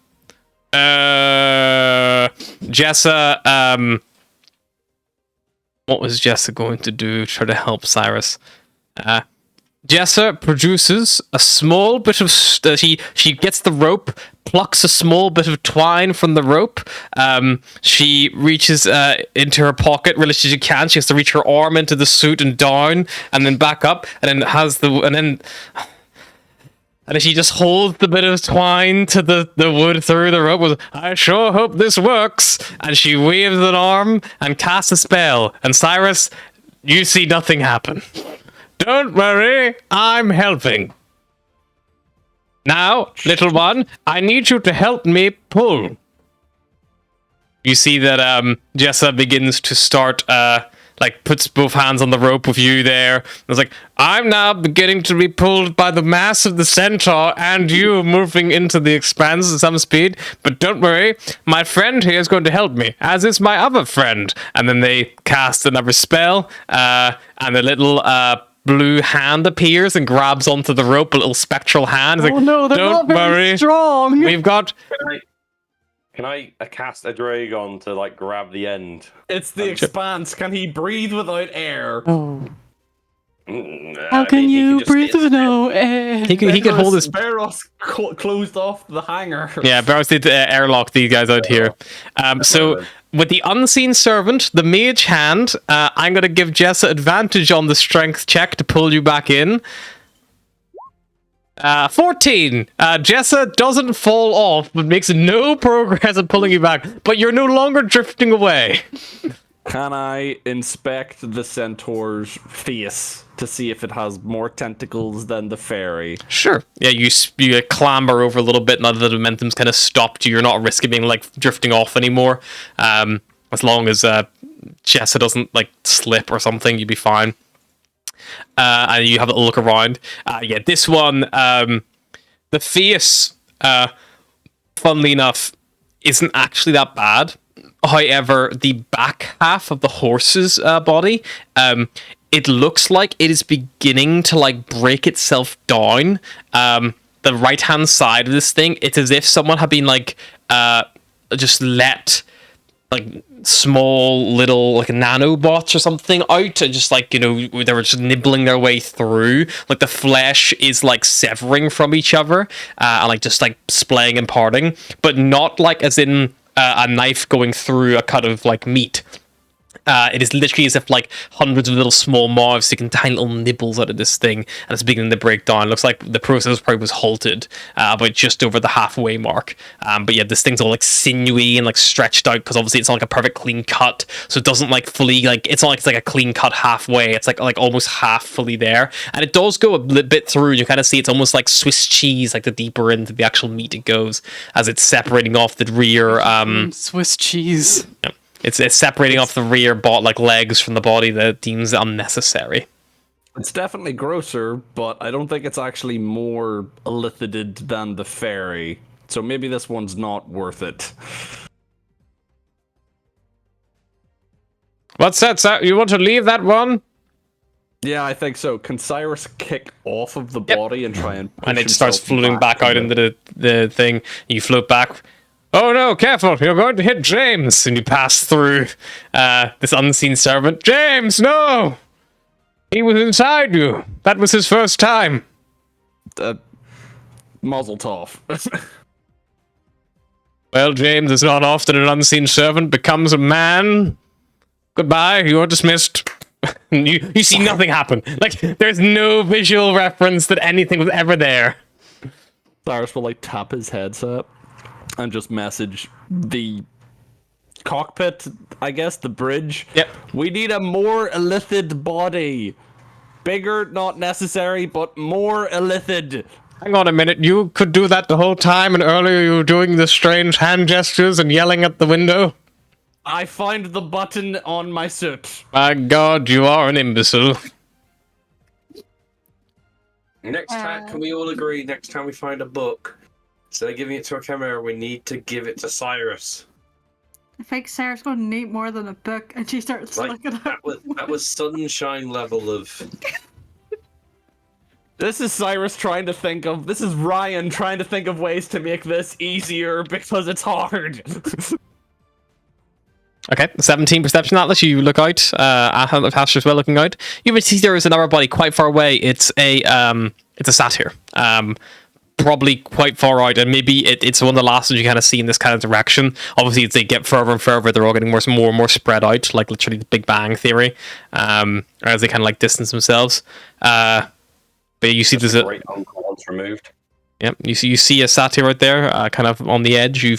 Jessa, what was Jessa going to do? Try to help Cyrus. Jessa produces a small bit of... she gets the rope, plucks a small bit of twine from the rope. She reaches into her pocket really as she can. She has to reach her arm into the suit and down, and then back up, and then and she just holds the bit of twine to the wood through the rope with, "I sure hope this works." And she waves an arm and casts a spell. And Cyrus, you see nothing happen. "Don't worry, I'm helping. Now, little one, I need you to help me pull." You see that Jessa begins to start like puts both hands on the rope with you there. It's like, I'm now beginning to be pulled by the mass of the centaur and you moving into the expanse at some speed. But don't worry, my friend here is going to help me, as is my other friend. And then they cast another spell, and a little blue hand appears and grabs onto the rope, a little spectral hand. It's Oh like, no, they're don't not very worry, strong. we've got... Can I cast a Dragon to like grab the end? It's the expanse. Can he breathe without air? Oh. I How can mean, he you just breathe stay- with no air? He could hold his... Barros closed off the hanger. Yeah, Barrows did airlock these guys out here. So, with the Unseen Servant, the Mage Hand, I'm going to give Jessa advantage on the strength check to pull you back in. 14. Jessa doesn't fall off, but makes no progress at pulling you back. But you're no longer drifting away. Can I inspect the centaur's face to see if it has more tentacles than the fairy? Sure. Yeah, you clamber over a little bit now that the momentum's kind of stopped you. You're not risking being, like, drifting off anymore. As long as Jessa doesn't, like, slip or something, you'd be fine. And you have a look around. Yeah, this one, the face, funnily enough, isn't actually that bad. However, the back half of the horse's body, it looks like it is beginning to like break itself down. The right hand side of this thing, it's as if someone had been like just let like small little like nanobots or something out, and just like, you know, they were just nibbling their way through. Like the flesh is like severing from each other, and like just like splaying and parting, but not like as in a knife going through a cut of like meat. It is literally as if like hundreds of little small mouths taking tiny little nibbles out of this thing, and it's beginning to break down. Looks like the process probably was halted about just over the halfway mark. But yeah, this thing's all like sinewy and like stretched out, because obviously it's not like a perfect clean cut, so it doesn't like fully like, it's not like it's like a clean cut halfway. It's like almost half fully there, and it does go a bit through. And you kind of see it's almost like Swiss cheese, like the deeper into the actual meat it goes, as it's separating off the rear. Swiss cheese. Yeah. It's separating off the rear like legs from the body that it deems unnecessary. It's definitely grosser, but I don't think it's actually more elithided than the fairy. So maybe this one's not worth it. What's that, sir? You want to leave that one? Yeah, I think so. Can Cyrus kick off of the Yep. body and try and push And it starts himself floating back out into into the thing. You float back. Oh no, careful, you're going to hit James. And you pass through this unseen servant. James, no! He was inside you. That was his first time. Mazel tov. Well, James, it's not often an unseen servant becomes a man. Goodbye, you're dismissed. you see nothing happen. Like, there's no visual reference that anything was ever there. Cyrus will like tap his headset and just message the cockpit, I guess, the bridge. Yep. We need a more elithid body. Bigger, not necessary, but more elithid. Hang on a minute, you could do that the whole time, and earlier you were doing the strange hand gestures and yelling at the window? I find the button on my suit. My god, you are an imbecile. Next time, can we all agree? Next time we find a book, instead of giving it to a chimera, we need to give it to Cyrus. I think Sarah's going to need more than a book, and she starts Like looking at that was sunshine level of. This is Cyrus trying to think of. This is Ryan trying to think of ways to make this easier because it's hard. Okay, 17 perception atlas. You look out. Pastor as well looking out. You even see there is another body quite far away. It's a satyr. Probably quite far out, and maybe it's one of the last ones you kind of see in this kind of direction. Obviously, as they get further and further, they're all getting more and more spread out, like literally the Big Bang Theory. As they kind of like distance themselves. But you see there's a great uncle once removed. Yep, you see a satyr right there, kind of on the edge. You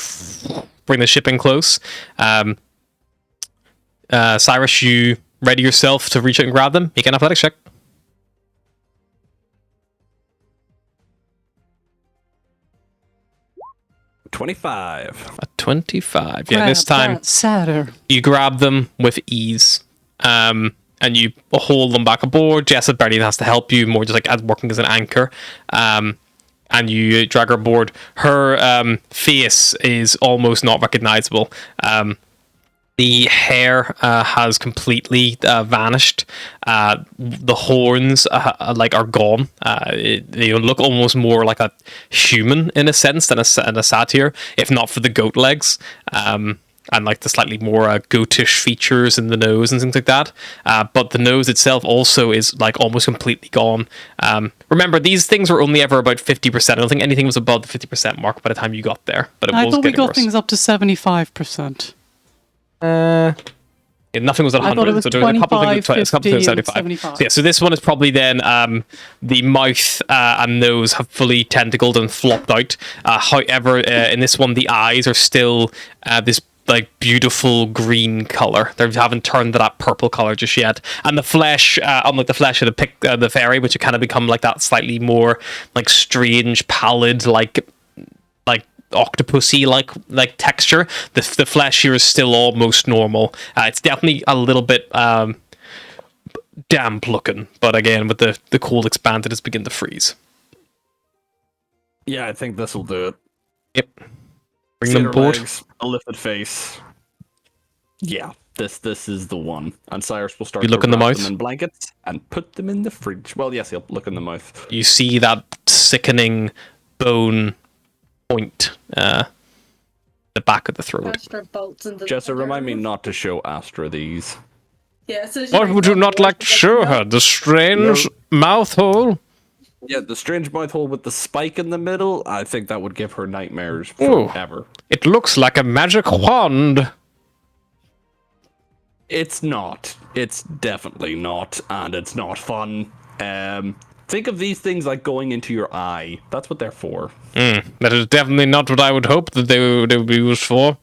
bring the ship in close. Cyrus, you ready yourself to reach out and grab them? Make an athletics check. 25. A 25. Yeah, this time sadder. you grab them with ease. And you hold them back aboard. Jessa barely has to help you, more just like as working as an anchor. And you drag her aboard. Her face is almost not recognizable. The hair has completely vanished. The horns are gone. They look almost more like a human in a sense than a satyr, if not for the goat legs. And like the slightly more goatish features in the nose and things like that. But the nose itself also is like almost completely gone. Remember, these things were only ever about 50%. I don't think anything was above the 50% mark by the time you got there. But it I was thought we getting got worse. things up to 75%. Yeah, nothing was at I thought 100, it was so there was a couple of things 25, at 50 and 50, 75. and 75. So, yeah, so this one is probably then the mouth and nose have fully tentacled and flopped out. However, in this one, the eyes are still this like beautiful green color. They haven't turned to that purple color just yet. And the flesh, unlike the flesh of the fairy, which had kind of become like that slightly more like strange, pallid, like octopusy like texture. The flesh here is still almost normal. It's definitely a little bit damp looking, but again, with the cold expanded, it's beginning to freeze. Yeah, I think this will do it. Yep. Bring them aboard. Legs, a lifted face. Yeah, this is the one. And Cyrus will start You look to in the wrap mouth? them in blankets and put them in the fridge. Well, yes, he'll look in the mouth. You see that sickening bone point, the back of the throat. Astra bolts into Jessa, remind me not to show Astra these. Yeah, so What would you not like to show her? The strange mouth hole? Yeah, the strange mouth hole with the spike in the middle, I think that would give her nightmares Ooh. forever. It looks like a magic wand. It's not. It's definitely not, and it's not fun. Think of these things like going into your eye. That's what they're for. That is definitely not what I would hope that they would be used for.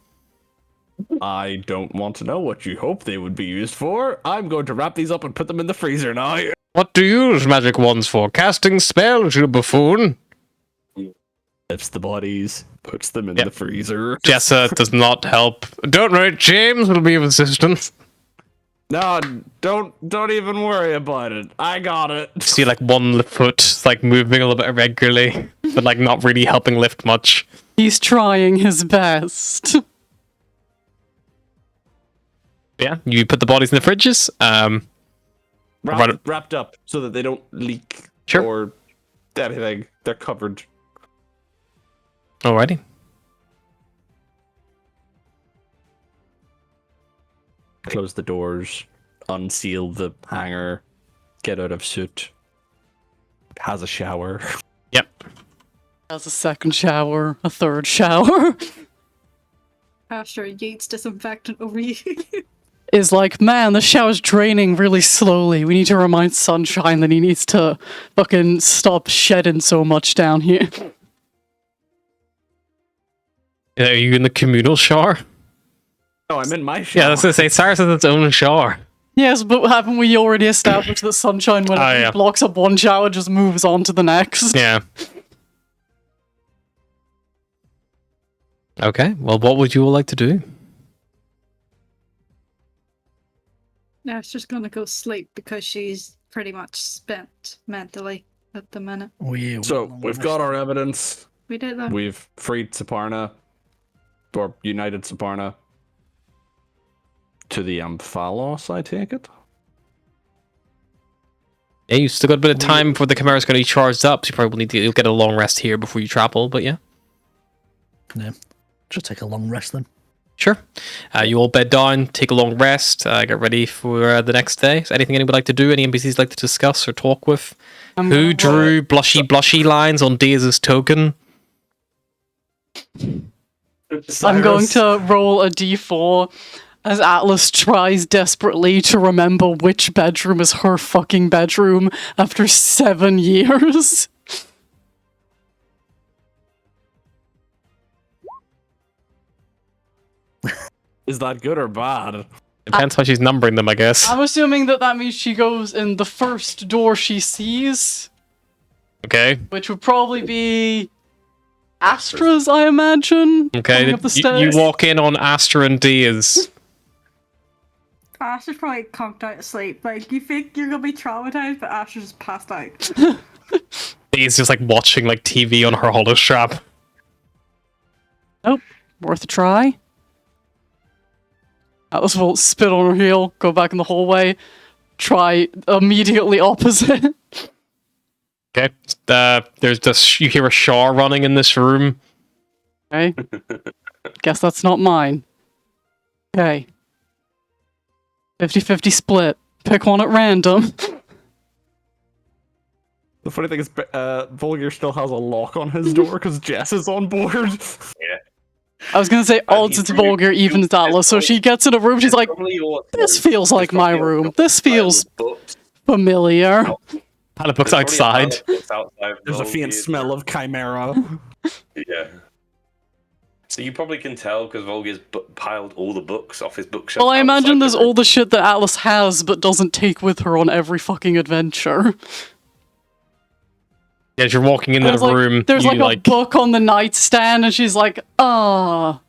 I don't want to know what you hope they would be used for. I'm going to wrap these up and put them in the freezer now. What do you use magic wands for? Casting spells, you buffoon. Lifts the bodies, puts them in Yep. the freezer. Jessa does not help. Don't worry, James will be of assistance. No, don't even worry about it. I got it. See, like one foot, like moving a little bit irregularly, but like not really helping lift much. He's trying his best. Yeah, you put the bodies in the fridges. Wrapped up so that they don't leak Sure. or anything. They're covered. Alrighty. Close the doors, unseal the hanger, get out of suit. Has a shower. Yep. Has a second shower, a third shower. Astra yeets disinfectant over you. Is like, man, the shower's draining really slowly. We need to remind Sunshine that he needs to fucking stop shedding so much down here. Are you in the communal shower? Oh, I'm in my shower. Yeah, that's gonna say Cyrus has its own shower. Yes, but haven't we already established that Sunshine, when Oh, he yeah. blocks up one shower, just moves on to the next? Yeah. Okay, well, what would you all like to do? Astra's gonna go sleep because she's pretty much spent mentally at the minute. Oh yeah. So we've got our evidence. We did that. We've freed Saparna, or united Saparna to the Amphalos, I take it. Yeah, you still got a bit of time before the Chimera's going to be charged up, so you probably will need to you'll get a long rest here before you travel, but yeah. Yeah. Just take a long rest then. Sure. You all bed down, take a long rest, get ready for the next day. Is anything anyone would like to do? Any NPCs like to discuss or talk with? Who drew blushy lines on Daze's token? I'm going to roll a d4 as Atlas tries desperately to remember which bedroom is her fucking bedroom after 7 years. Is that good or bad? Depends how she's numbering them, I guess. I'm assuming that that means she goes in the first door she sees, Okay. which would probably be Astra's, I imagine. Okay, coming up the you stairs. walk in on Astra and Diaz. Ash is probably conked out of sleep. Like, you think you're gonna be traumatized, but Ash is just passed out. Diaz just like watching like TV on her holostrap. Nope. Worth a try. Atlas will spit on her heel, go back in the hallway, try immediately opposite. Okay, there's just you hear a shower running in this room. Okay. Guess that's not mine. Okay. 50-50 split. Pick one at random. The funny thing is, Volgir still has a lock on his door because Jess is on board. I was gonna say odds he's it's probably- Vulgar, even it's Atlas, so she gets in a room, she's like, Probably also- this feels like my probably room. also This a pile feels of books. familiar. Pile of books There's probably a outside. pile of books outside There's a faint Volgir's smell room. of chimera. Yeah. So you probably can tell because Volgir's piled all the books off his bookshelf. Well, I imagine outside there's the room. all the shit that Atlas has but doesn't take with her on every fucking adventure. As you're walking into There's the like, room, there's you like a book on the nightstand, and she's like, I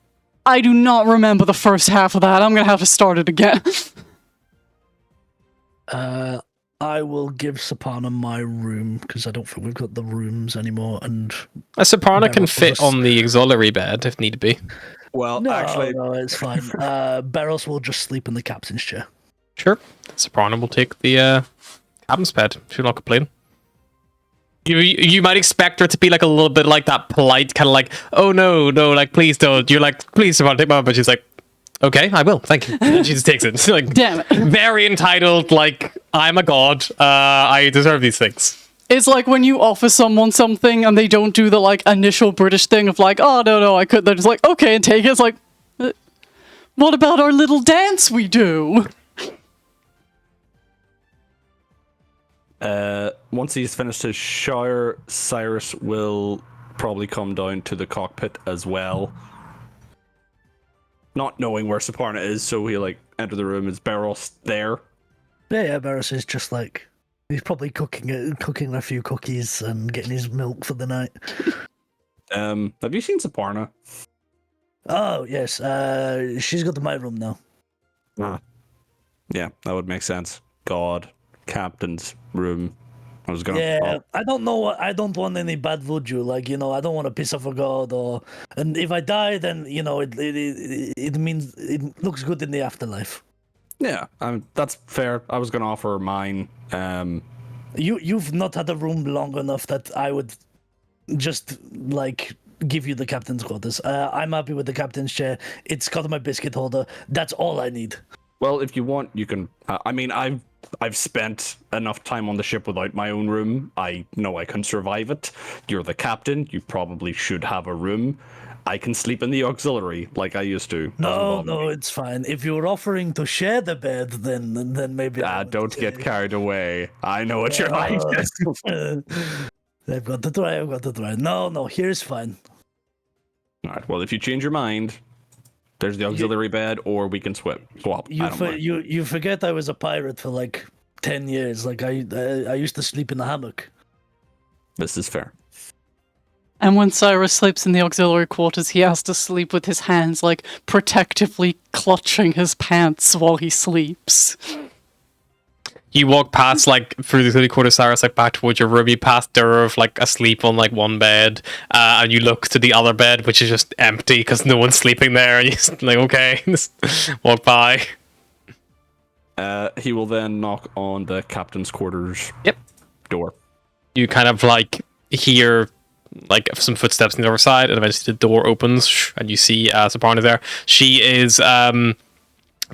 do not remember the first half of that. I'm gonna have to start it again. I will give Sapana my room because I don't think we've got the rooms anymore. And a Soprano can Barros fit will on the auxiliary bed if need be. Well, no, actually, no, it's fine. Barros will just sleep in the captain's chair. Sure, Soprano will take the captain's bed. She'll not complain. You might expect her to be like a little bit like that polite kind of like, oh no, like please don't. You're like, please Soprano, take my bed. But she's like, okay, I will, thank you. And she just takes it. Like, Damn it. very entitled, like, I'm a god, I deserve these things. It's like when you offer someone something and they don't do the like initial British thing of like, oh no, I could. They're just like, okay, and take it. It's like, what about our little dance we do? Once he's finished his shower, Cyrus will probably come down to the cockpit as well. Not knowing where Saparna is, so he'll like enter the room. Is Barros there? Yeah, Barros is just like he's probably cooking a few cookies and getting his milk for the night. Have you seen Saparna? Oh yes, she's got to my room now. Yeah, that would make sense. God, captain's room. I was gonna. Yeah, I don't know. I don't want any bad voodoo. Like I don't want to piss off a god. And if I die, then it means it looks good in the afterlife. Yeah, that's fair. I was gonna offer mine. You've not had a room long enough that I would just like give you the captain's quarters. I'm happy with the captain's chair. It's got my biscuit holder. That's all I need. Well, if you want, you can. I mean, I've spent enough time on the ship without my own room. I know I can survive it. You're the captain. You probably should have a room. I can sleep in the auxiliary like I used to. No, it's fine. If you're offering to share the bed, then maybe. Don't get carried away. I know what you're like. I've got to try. No, here's fine. All right. Well, if you change your mind, there's the auxiliary bed, or we can swap. You forget I was a pirate for like 10 years. Like I used to sleep in the hammock. This is fair. And when Cyrus sleeps in the auxiliary quarters, he has to sleep with his hands like protectively clutching his pants while he sleeps. You walk past, like, through the 3/4 Cyrus, like, back towards your room. You pass Durv, like, asleep on, like, one bed. And you look to the other bed, which is just empty because no one's sleeping there. And you're just like, okay, just walk by. He will then knock on the captain's quarters door. You kind of, like, hear, like, some footsteps on the other side. And eventually the door opens and you see Saparna there. She is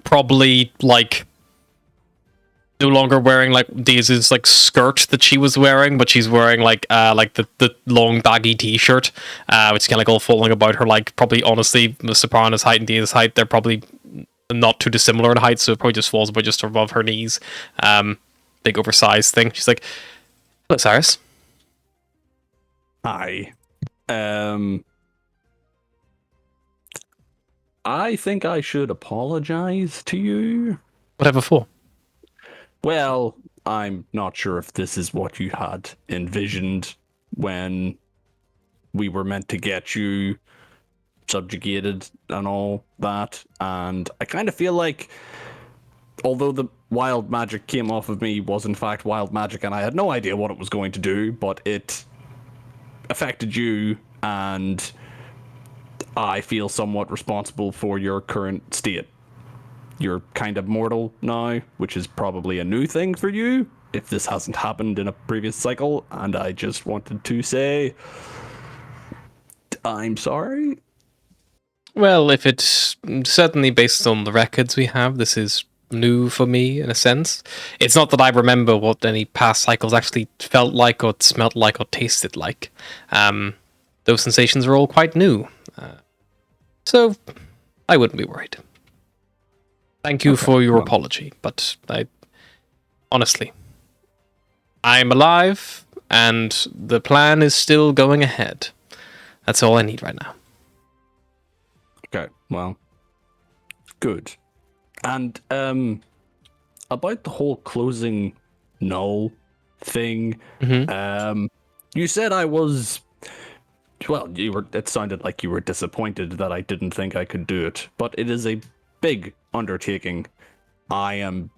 probably, like, no longer wearing like Daisy's like skirt that she was wearing, but she's wearing like the long baggy t-shirt, which is kind of like all falling about her. Like probably honestly, Soprano's height and Daisy's height, they're probably not too dissimilar in height, so it probably just falls about just above her knees. Big oversized thing. She's like, "Hello, Cyrus." Hi. I think I should apologize to you. Whatever for? Well, I'm not sure if this is what you had envisioned when we were meant to get you subjugated and all that. And I kind of feel like, although the wild magic came off of me was in fact wild magic and I had no idea what it was going to do, but it affected you, and I feel somewhat responsible for your current state. You're kind of mortal now, which is probably a new thing for you if this hasn't happened in a previous cycle, and I just wanted to say I'm sorry. Well, if it's certainly based on the records we have, this is new for me in a sense. It's not that I remember what any past cycles actually felt like or smelt like or tasted like. Those sensations are all quite new. So I wouldn't be worried. Thank you for your apology, but honestly, I'm alive and the plan is still going ahead. That's all I need right now. Okay, well, good. And about the whole closing null thing, you said I was, well, it sounded like you were disappointed that I didn't think I could do it, but it is a big undertaking. I am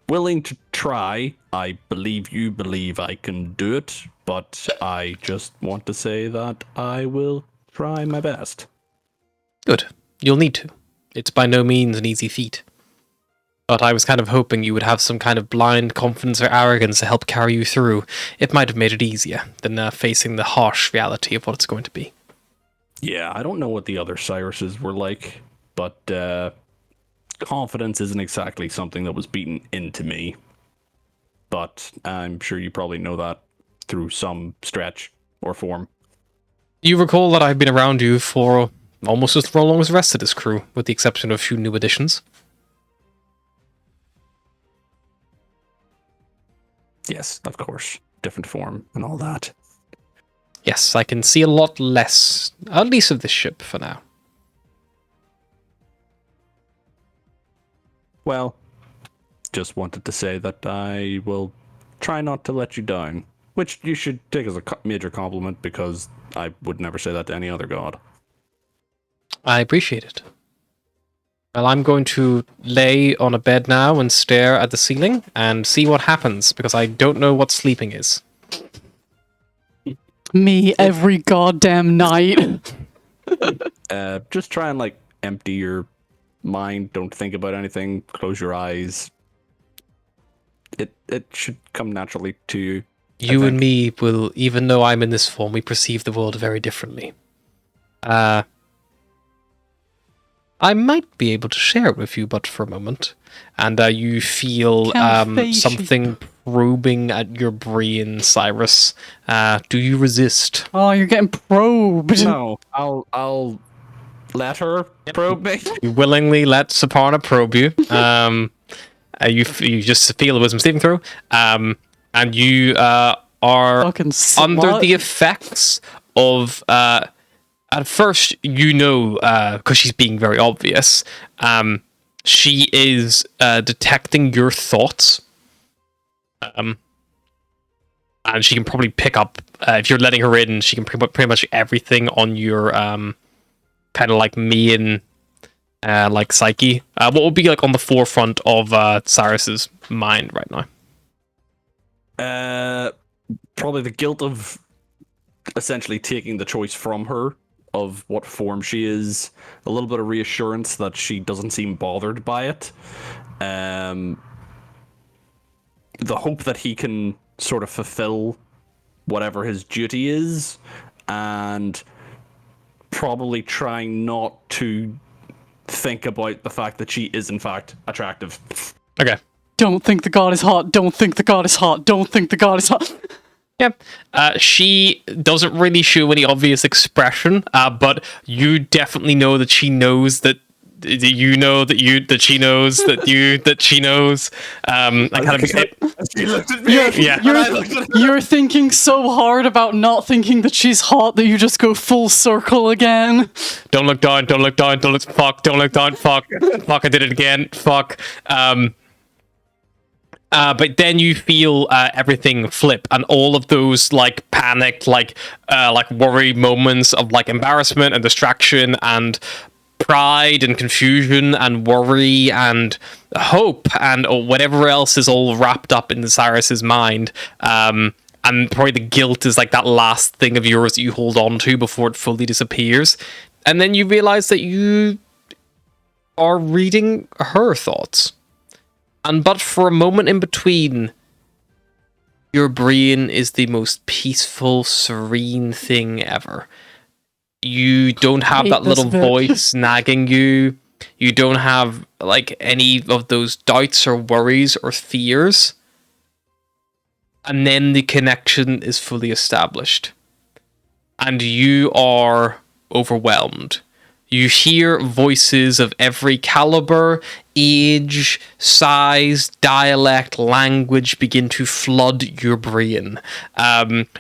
willing to try. I believe you believe I can do it, but I just want to say that I will try my best. Good. You'll need to. It's by no means an easy feat. But I was kind of hoping you would have some kind of blind confidence or arrogance to help carry you through. It might have made it easier than facing the harsh reality of what it's going to be. Yeah, I don't know what the other Cyruses were like, but confidence isn't exactly something that was beaten into me. But I'm sure you probably know that through some stretch or form. You recall that I've been around you for almost as long as the rest of this crew, with the exception of a few new additions. Yes, of course. Different form and all that. Yes, I can see a lot less, at least of this ship for now. Well, just wanted to say that I will try not to let you down, which you should take as a major compliment because I would never say that to any other god. I appreciate it. Well, I'm going to lay on a bed now and stare at the ceiling and see what happens, because I don't know what sleeping is. Me every goddamn night. Just try and, like, empty your mind. Don't think about anything. Close your eyes. It should come naturally to you. You and me will, even though I'm in this form, we perceive the world very differently. I might be able to share it with you, but for a moment. And you feel something probing at your brain, Cyrus. Do you resist? Oh, you're getting probed. No, I'll let her probe me. You willingly let Saparna probe you. You just feel a wisdom saving throw. And you are Fucking under slut. the effects of... at first, you know, because she's being very obvious, she is detecting your thoughts. And she can probably pick up, if you're letting her in, she can pretty much everything on your kind of like me and like psyche. What would be like on the forefront of Cyrus's mind right now? Probably the guilt of essentially taking the choice from her of what form she is, a little bit of reassurance that she doesn't seem bothered by it, the hope that he can sort of fulfill whatever his duty is, and probably trying not to think about the fact that she is in fact attractive. Okay. Don't think the god is hot. Don't think the god is hot. Don't think the god is hot. Yeah, she doesn't really show any obvious expression, but you definitely know that she knows that you know that she knows that she knows. I kind of She looked at me. yeah. You're thinking so hard about not thinking that she's hot that you just go full circle again. Don't look down. Don't look down. Don't look. Fuck. Don't look down. Fuck. Fuck. I did it again. Fuck. But then you feel everything flip, and all of those like panicked, like worry moments of like embarrassment and distraction and pride and confusion and worry and hope and whatever else is all wrapped up in Cyrus's mind. And probably the guilt is like that last thing of yours that you hold on to before it fully disappears. And then you realize that you are reading her thoughts. And but for a moment in between, your brain is the most peaceful, serene thing ever. You don't have that little voice nagging you. You don't have like any of those doubts or worries or fears. And then the connection is fully established. And you are overwhelmed. You hear voices of every caliber, age, size, dialect, language begin to flood your brain.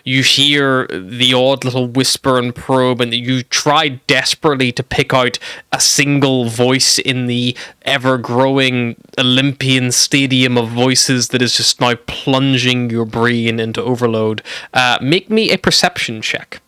You hear the odd little whisper and probe, and you try desperately to pick out a single voice in the ever-growing Olympian stadium of voices that is just now plunging your brain into overload. Make me a perception check.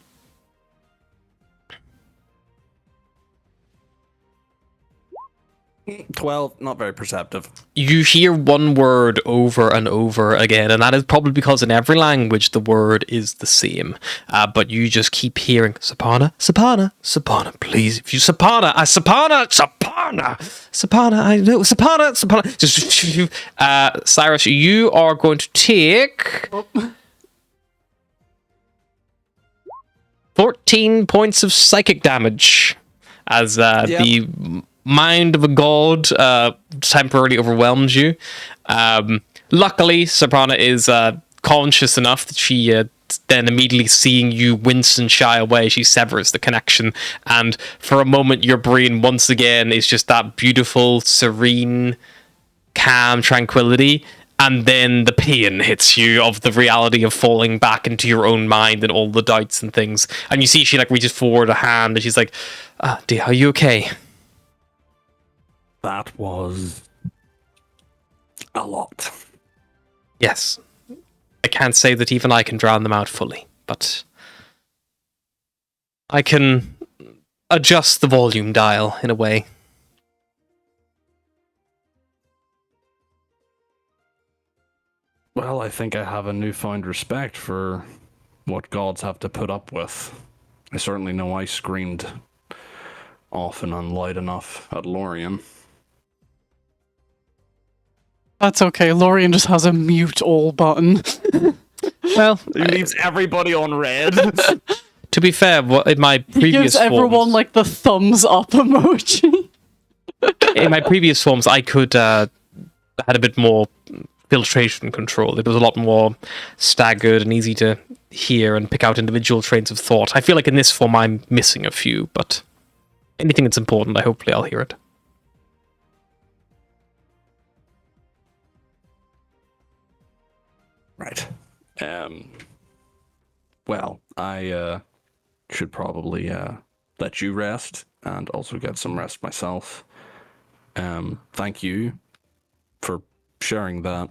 12, not very perceptive. You hear one word over and over again, and that is probably because in every language the word is the same. But you just keep hearing Sapana, Sapana, Sapana, please. If you Sapana, Sapana, Sapana, Sapana, I know, Sapana, Sapana. Just, Cyrus, you are going to take 14 points of psychic damage as the mind of a god temporarily overwhelms you. Luckily, Soprana is conscious enough that she then immediately seeing you wince and shy away, she severs the connection, and for a moment your brain once again is just that beautiful, serene, calm tranquility, and then the pain hits you of the reality of falling back into your own mind and all the doubts and things, and you see she like reaches forward a hand and she's like, dear, are you okay? That was a lot. Yes. I can't say that even I can drown them out fully, but I can adjust the volume dial in a way. Well, I think I have a newfound respect for what gods have to put up with. I certainly know I screamed often and loud enough at Lorien. That's okay. Lorien just has a mute all button. Well, He leaves everybody on red. to be fair, in my He previous gives everyone forms, like the thumbs up emoji. in my previous forms, I could had a bit more filtration control. It was a lot more staggered and easy to hear and pick out individual trains of thought. I feel like in this form, I'm missing a few, but anything that's important, hopefully I'll hear it. Right. Well, I should probably let you rest and also get some rest myself. Thank you for sharing that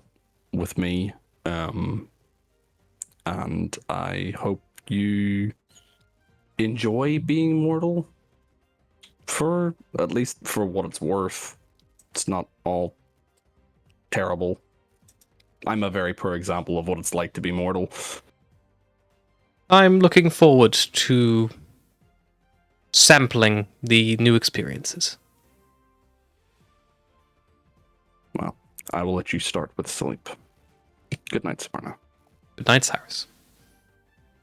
with me. And I hope you enjoy being mortal for at least for what it's worth. It's not all terrible. I'm a very poor example of what it's like to be mortal. I'm looking forward to sampling the new experiences. Well, I will let you start with sleep. Good night, Sparna. Good night, Cyrus.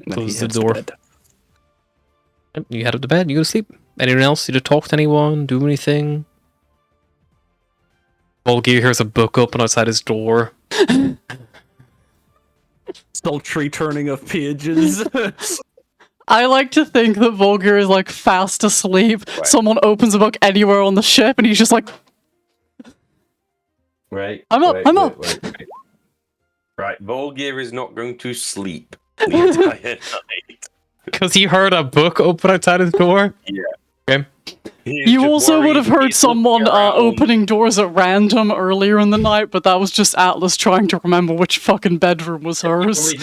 And then he Close the heads to door. bed. Yep, you head up to bed, you go to sleep. Anyone else need to talk to anyone, do anything? Volgear hears a book open outside his door. Sultry turning of pages. I like to think that Volger is like fast asleep. Someone opens a book anywhere on the ship and he's just like, Right. I'm up. Right, Volgear is not going to sleep the entire night. Because he heard a book open outside his door? Yeah. Okay. You also would have heard someone opening doors at random earlier in the night, but that was just Atlas trying to remember which fucking bedroom was hers.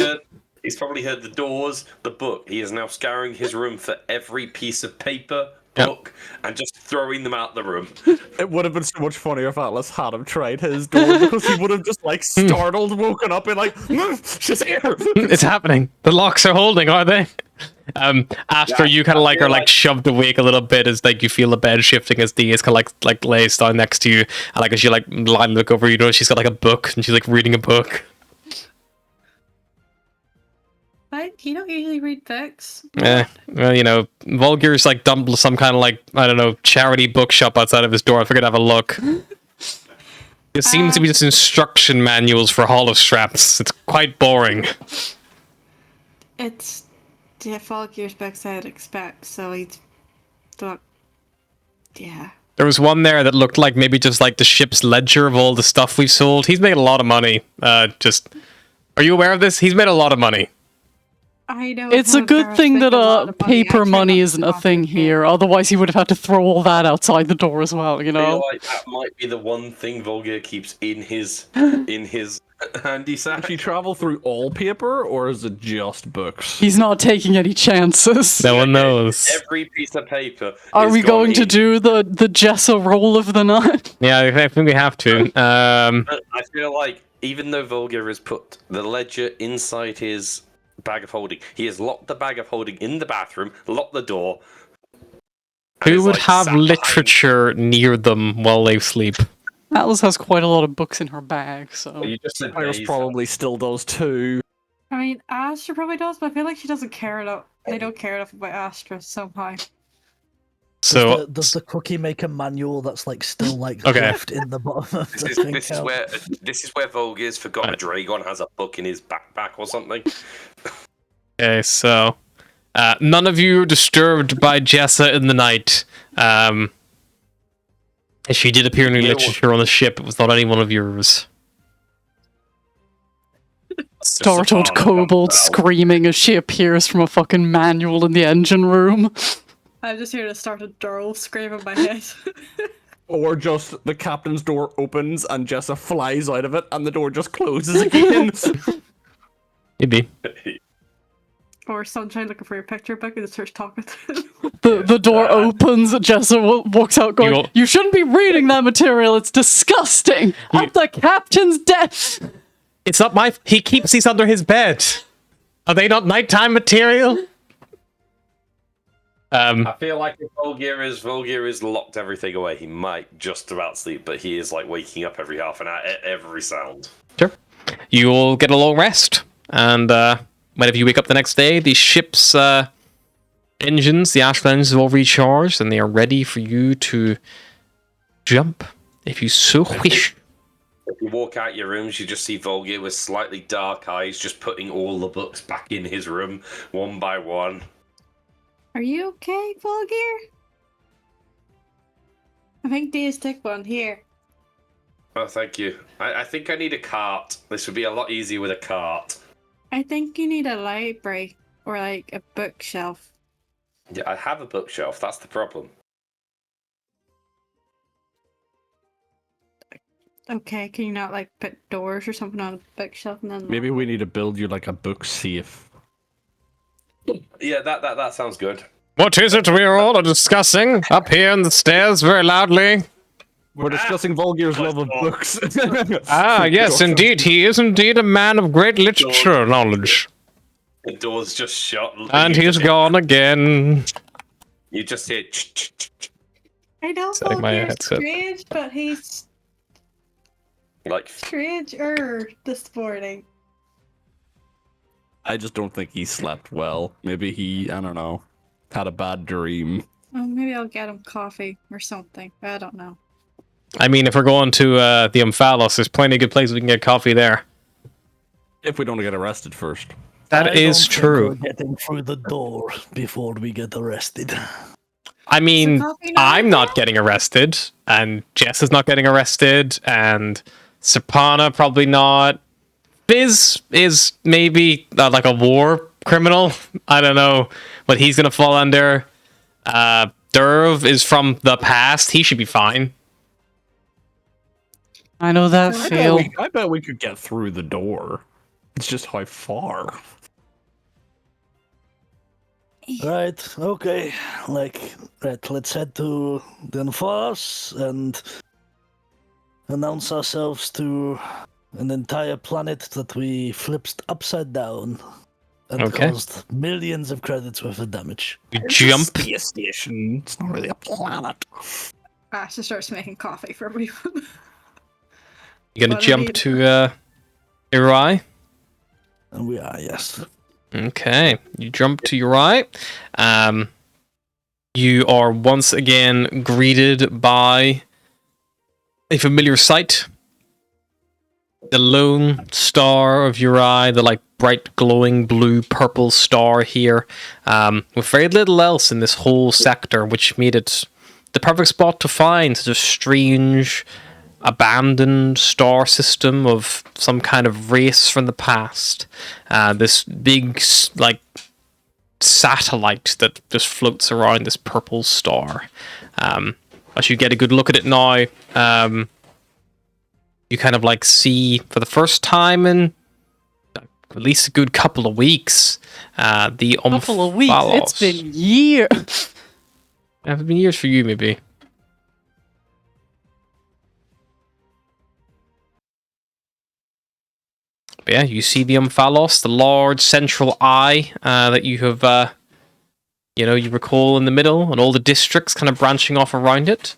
He's probably heard the doors, the book. He is now scouring his room for every piece of paper, book, and just throwing them out the room. It would have been so much funnier if Atlas had him tried his door, because he would have just like startled, woken up, and like, she's here. It's happening. The locks are holding, are they? After you kind of like are like shoved awake a little bit as like you feel the bed shifting as Dee is kind of like lays down next to you, and like as you like line look over, you know she's got like a book and she's like reading a book. You don't usually read books. Well, you know, Vulgar's like dumped some kind of like, I don't know, charity bookshop outside of his door. I figured I'd have a look. It seems to be just instruction manuals for hollow straps. It's quite boring. It's Vulgar's books I'd expect, so he's thought, yeah. There was one there that looked like maybe just like the ship's ledger of all the stuff we've sold. He's made a lot of money. Are you aware of this? He's made a lot of money. I know. It's a good thing that paper money isn't a thing here, otherwise he would have had to throw all that outside the door as well, you I know? feel like that might be the one thing Vulgar keeps in his handy sack. Does he travel through all paper, or is it just books? He's not taking any chances. No one knows. Every piece of paper. Are we going to do the Jessa roll of the night? Yeah, I think we have to. I feel like even though Vulgar has put the ledger inside his bag of holding, he has locked the bag of holding in the bathroom, locked the door. Who would have literature near them while they sleep? Atlas has quite a lot of books in her bag, so... You just said Iris probably still does too. I mean, Astra probably does, but I feel like she doesn't care enough. They don't care enough about Astra somehow. So Does the cookie maker manual that's like still like Okay. left in the bottom of the thing this is where Vulgar's forgotten Dragon has a book in his backpack or something. Okay, so none of you are disturbed by Jessa in the night. She did appear in the literature on the ship. It was not any one of yours. Startled kobold screaming as she appears from a fucking manual in the engine room. I'm just here to start a Durl scream in my head. Or just the captain's door opens and Jessa flies out of it and the door just closes again. Maybe. Or Sunshine looking for your picture book and just starts talking to him. The door opens, Jessa walks out going, you shouldn't be reading that material, it's disgusting! At the captain's desk! It's not my... He keeps these under his bed. Are they not nighttime material? I feel like if Vulgar is locked everything away, he might just about sleep, but he is like waking up every half an hour at every sound. Sure. You'll get a long rest, and whenever you wake up the next day, the ship's engines, the astral engines, are all recharged, and they are ready for you to jump, if you so wish. If you walk out your rooms, you just see Vulgar with slightly dark eyes, just putting all the books back in his room, one by one. Are you okay, Vulgar? I think Dee's took one here. Oh, thank you. I think I need a cart. This would be a lot easier with a cart. I think you need a library or like a bookshelf. Yeah, I have a bookshelf. That's the problem. Okay, can you not like put doors or something on a bookshelf and then Maybe we need to build you like a book safe. Yeah, that sounds good. What is it we are all discussing up here in the stairs very loudly? We're discussing Vulgar's love of books. Ah, yes, indeed. He is indeed a man of great literature knowledge. The door's just shut. And he's gone again. You just hear... I know It's like my Vulgar's headset. strange, but he's like... stranger this morning. I just don't think he slept well. Maybe he, I don't know, had a bad dream. Well, maybe I'll get him coffee or something. I don't know. I mean, if we're going to the Omphalos, there's plenty of good places we can get coffee there. If we don't get arrested first. That is true. We're getting through the door before we get arrested. I mean, coffee not I'm not getting arrested, and Jess is not getting arrested, and Sapana probably not. Fizz is maybe like a war criminal. I don't know what he's gonna fall under. Derv is from the past. He should be fine. I know that feel. I bet we could get through the door. It's just how far. Right, okay. Right, let's head to the Enforce and announce ourselves to an entire planet that we flipped upside down and Okay. caused millions of credits worth of damage. You jump. Space station. It's not really a planet. Ash just starts making coffee for everyone. You're gonna What I jump need- to Uri. And we are, yes. Okay, you jump to Uri. You are once again greeted by a familiar sight. The lone star of Uri, the like bright glowing blue purple star here, with very little else in this whole sector, which made it the perfect spot to find such a strange, abandoned star system of some kind of race from the past. This big like satellite that just floats around this purple star. As you get a good look at it now, you kind of like see for the first time in at least a good couple of weeks, the Couple of weeks. Omphalos. It's been years. It's been years for you, maybe. But yeah, you see the Omphalos, the large central eye that you have, you recall in the middle, and all the districts kind of branching off around it.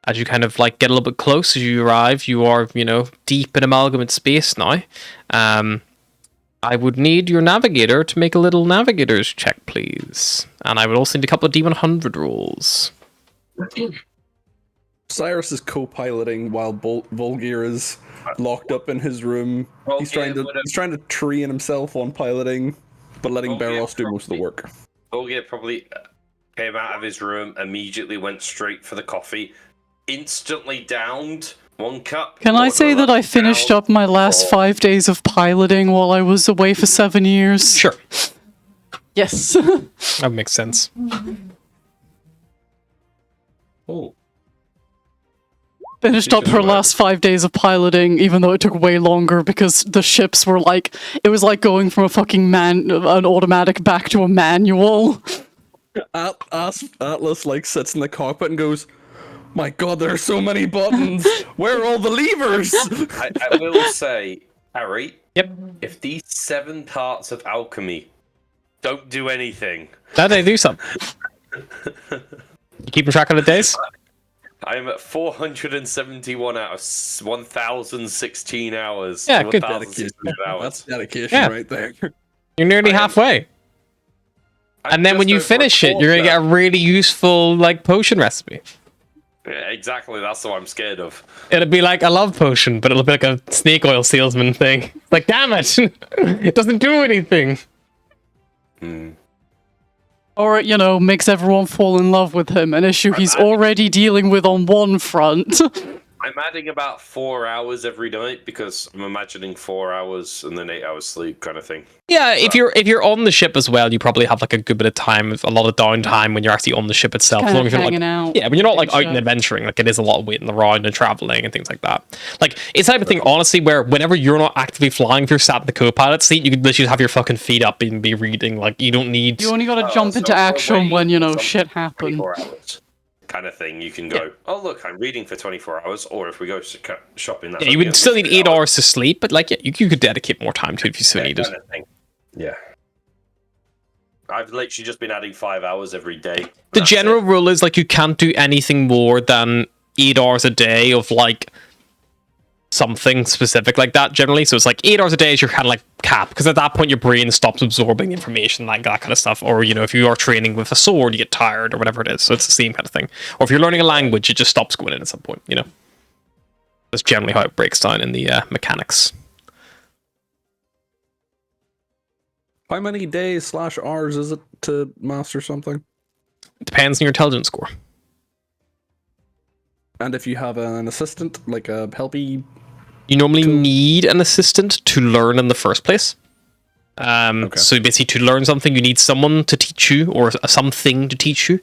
As you kind of like get a little bit close as you arrive, you are, deep in amalgamate space now. I would need your navigator to make a little navigator's check, please. And I would also need a couple of D100 rolls. Cyrus is co-piloting while Volgir is locked up in his room. He's trying to train himself on piloting, but letting Barros do most of the work. Volgir probably came out of his room, immediately went straight for the coffee, instantly downed one cup. Can I say that I finished up my last 5 days of piloting while I was away for 7 years? Sure, Yes. that makes sense. Oh. Finished up her last 5 days of piloting, even though it took way longer because the ships were like, it was like going from a fucking an automatic back to a manual. Atlas like sits in the cockpit and goes, "My God, there are so many buttons. Where are all the levers?" I will say, Harry. Yep. If these 7 parts of alchemy don't do anything, Now they do something. You keeping track of the days? I am at 471 out of 1,016 hours. Yeah, good 1,600 hours. That's dedication Yeah. right there. You're nearly halfway. And then when you finish it, you're gonna get a really useful like potion recipe. Yeah, exactly, that's what I'm scared of. It'll be like a love potion, but it'll be like a snake oil salesman thing. Like, damn it! It doesn't do anything. Or it, makes everyone fall in love with him, an issue he's already dealing with on one front. I'm adding about 4 hours every night because I'm imagining 4 hours and then 8 hours sleep kind of thing. Yeah, if you're on the ship as well, you probably have like a good bit of time, a lot of downtime when you're actually on the ship itself. Kind As long of as you're hanging not, out. yeah, when you're not like out Shut. and adventuring, like it is a lot of waiting around and traveling and things like that. Like it's the type of thing, honestly, where whenever you're not actively flying, if you're sat in the co-pilot seat, you could literally have your fucking feet up and be reading. Like you don't need. You only gotta jump So into for action waiting when, for shit 24 happens. hours kind of thing. You can go, oh look, I'm reading for 24 hours, or if we go shopping, that's Yeah, you only would still need 3 8 hours to sleep, but like yeah, you could dedicate more time to it if you so needed. kind of thing. Yeah. I've literally just been adding 5 hours every day. The That's general it. rule is like you can't do anything more than 8 hours a day of like something specific like that generally. So it's like 8 hours a day is your kind of like cap, because at that point your brain stops absorbing information, like that kind of stuff. Or if you are training with a sword, you get tired or whatever it is. So it's the same kind of thing. Or if you're learning a language, it just stops going in at some point. That's generally how it breaks down in the mechanics. How many days / hours is it to master something? It depends on your intelligence score. And if you have an assistant, like a helpy, You normally need an assistant to learn in the first place. So basically, to learn something, you need someone to teach you, or something to teach you.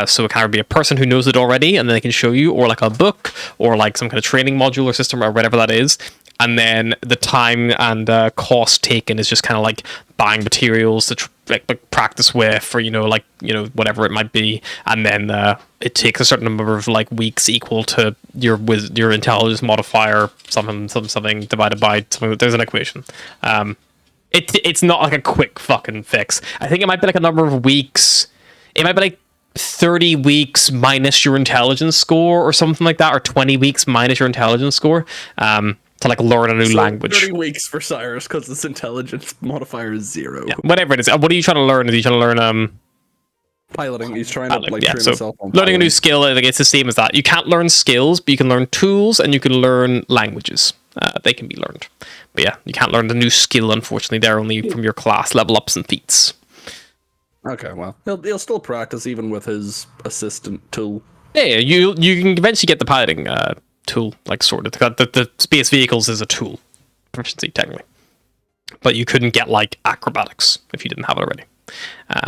So it can either be a person who knows it already, and then they can show you, or like a book, or like some kind of training module or system, or whatever that is. And then the time and cost taken is just kind of like buying materials to like practice with, or whatever it might be. And then it takes a certain number of like weeks equal to your intelligence modifier, something divided by something. There's an equation. It's not like a quick fucking fix. I think it might be like a number of weeks. It might be like 30 weeks minus your intelligence score or something like that, or 20 weeks minus your intelligence score. To like learn a new language. 30 weeks for Cyrus because this intelligence modifier is 0. Yeah, whatever it is. What are you trying to learn? Are you trying to learn piloting? He's trying to like train so himself on learning piloting. a new skill. Like, it's the same as that. You can't learn skills, but you can learn tools and you can learn languages. They can be learned. But yeah, you can't learn the new skill, unfortunately. They're only from your class level ups and feats. Okay, well, he'll still practice even with his assistant tool. Yeah, you can eventually get the piloting tool like sorted. The space vehicles is a tool proficiency technically, but you couldn't get like acrobatics if you didn't have it already,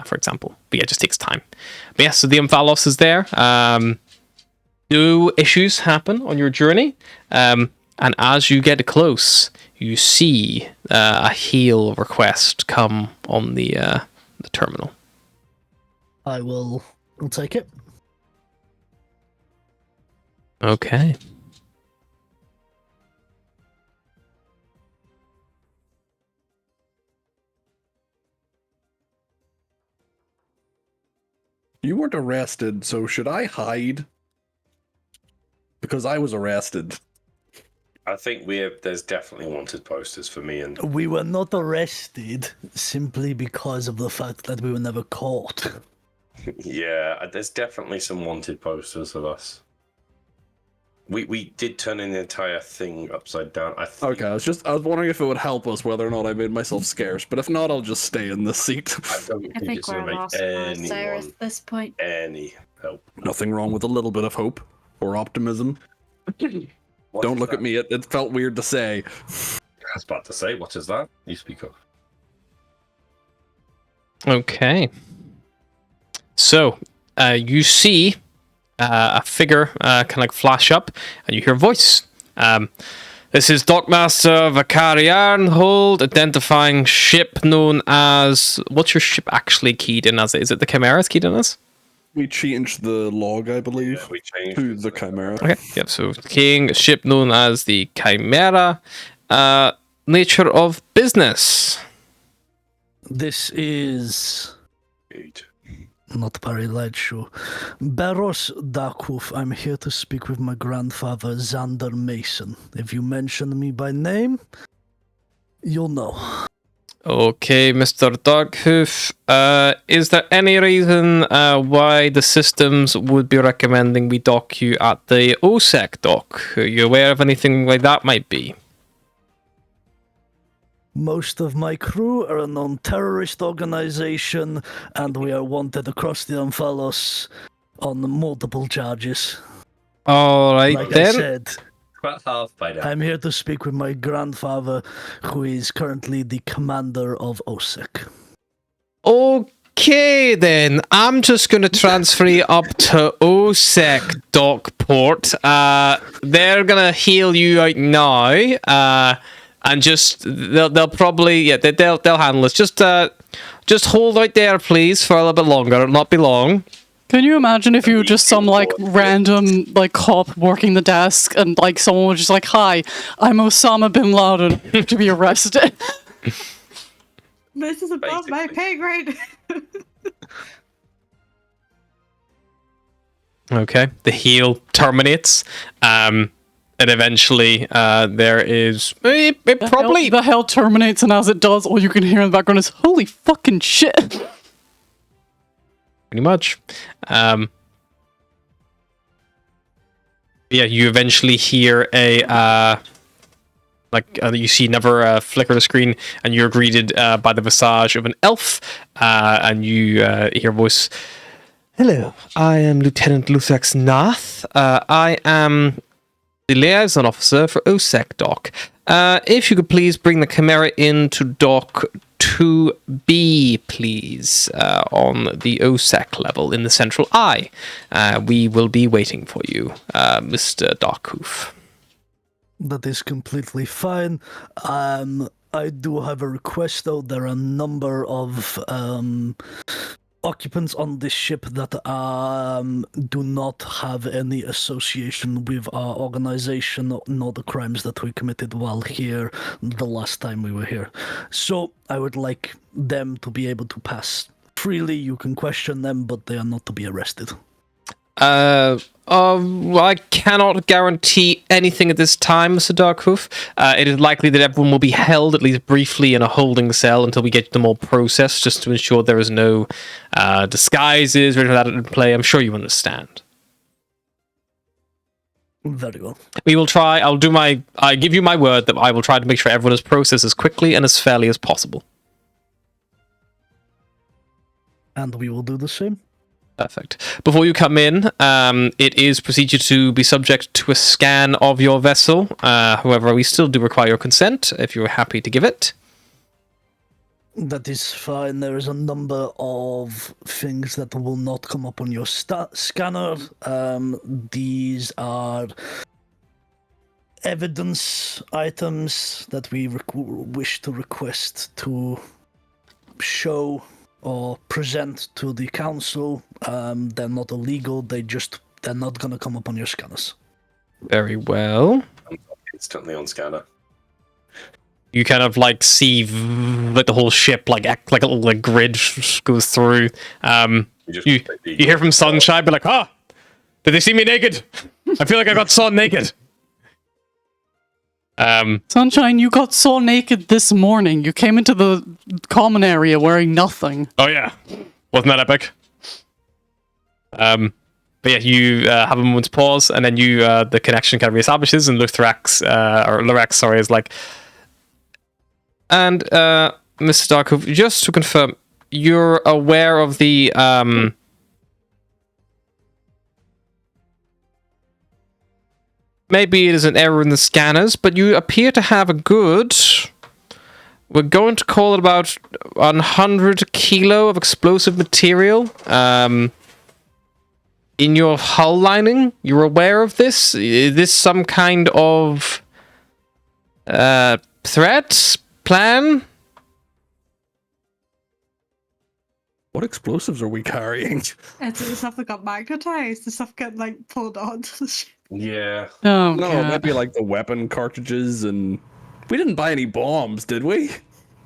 for example. But yeah, it just takes time. But yeah, so the Umphalos is there. No issues happen on your journey, and as you get close, you see a heal request come on the terminal. I'll take it. Okay. You weren't arrested, so should I hide? Because I was arrested. I think there's definitely wanted posters for me and We were not arrested simply because of the fact that we were never caught. yeah, there's definitely some wanted posters of us. We did turn in the entire thing upside down. Okay, I was wondering if it would help us whether or not I made myself scarce, but if not, I'll just stay in this seat. I don't I think think it's going we're to lost make without Cyrus anyone at this point. any help. Nothing wrong with a little bit of hope or optimism. What Don't is look that? at me, it felt weird to say. I was about to say, what is that? You speak of. Okay. So, you see a figure kind of like flash up, and you hear a voice. This is Dockmaster Vakari Arnhold, identifying ship known as... What's your ship actually keyed in as? Is it the Chimera's keyed in as? We changed the log, I believe, Yeah, we changed to it the to Chimera. Okay, yep, so king, a ship known as the Chimera. Nature of business. This is Eight. not very light show. Baros Darkwolf, I'm here to speak with my grandfather, Xander Mason. If you mention me by name, you'll know. Okay, Mr. Darkhoof. Is there any reason why the systems would be recommending we dock you at the OSEC dock? Are you aware of anything like that might be? Most of my crew are a non-terrorist organization, and we are wanted across the Umphalos on multiple charges. Alright Like I then. said, About half by now. I'm here to speak with my grandfather, who is currently the commander of OSEC. Okay then. I'm just going to transfer you up to OSEC Dockport. They're going to heal you out now. And just they'll probably they'll handle this. Just hold out there, please, for a little bit longer. It'll not be long. Can you imagine if you were just some like random like cop working the desk and like someone was just like, "Hi, I'm Osama bin Laden," to be arrested? This is above my pay grade. Okay. The heal terminates. And eventually there is it probably The hell terminates, and as it does, all you can hear in the background is "Holy fucking shit!" pretty much. Yeah, you eventually hear a you see another flicker of the screen, and you're greeted by the visage of an elf, and you hear a voice. Hello, I am Lieutenant Luthex Nath. I am the liaison officer for OSEC Dock. If you could please bring the Chimera into Dock 2B, please, on the OSEC level in the central eye. We will be waiting for you, Mr. Darkhoof. That is completely fine. I do have a request, though. There are a number of occupants on this ship that do not have any association with our organization, nor the crimes that we committed while here the last time we were here. So I would like them to be able to pass freely. You can question them, but they are not to be arrested. I cannot guarantee anything at this time, Mr. Darkhoof. It is likely that everyone will be held, at least briefly, in a holding cell until we get them all processed, just to ensure there is no disguises or anything like that in play. I'm sure you understand. Very well. We will try. I give you my word that I will try to make sure everyone is processed as quickly and as fairly as possible. And we will do the same. Perfect. Before you come in, it is procedure to be subject to a scan of your vessel. However, we still do require your consent if you're happy to give it. That is fine. There is a number of things that will not come up on your scanner. These are evidence items that we wish to request to show or present to the council. They're not illegal. They're not gonna come up on your scanners. Very well. Instantly on scanner. You kind of like see like the whole ship like act like a little like grid goes through. You hear from Sunshine, be like, did they see me naked? I feel like I got saw naked. Sunshine, you got so naked this morning. You came into the common area wearing nothing. Oh yeah, wasn't that epic? But yeah, you have a moment's pause, and then the connection kind of reestablishes, and Lorax, sorry, is like, and Mr. Darkhoof, just to confirm, you're aware of the maybe it is an error in the scanners, but you appear to have a good, we're going to call it about 100 kilo of explosive material in your hull lining. You're aware of this? Is this some kind of threat? Plan? What explosives are we carrying? It's the stuff that got magnetized. The stuff got like pulled onto the ship. Yeah. Oh, No, it God. might be like the weapon cartridges, and we didn't buy any bombs, did we?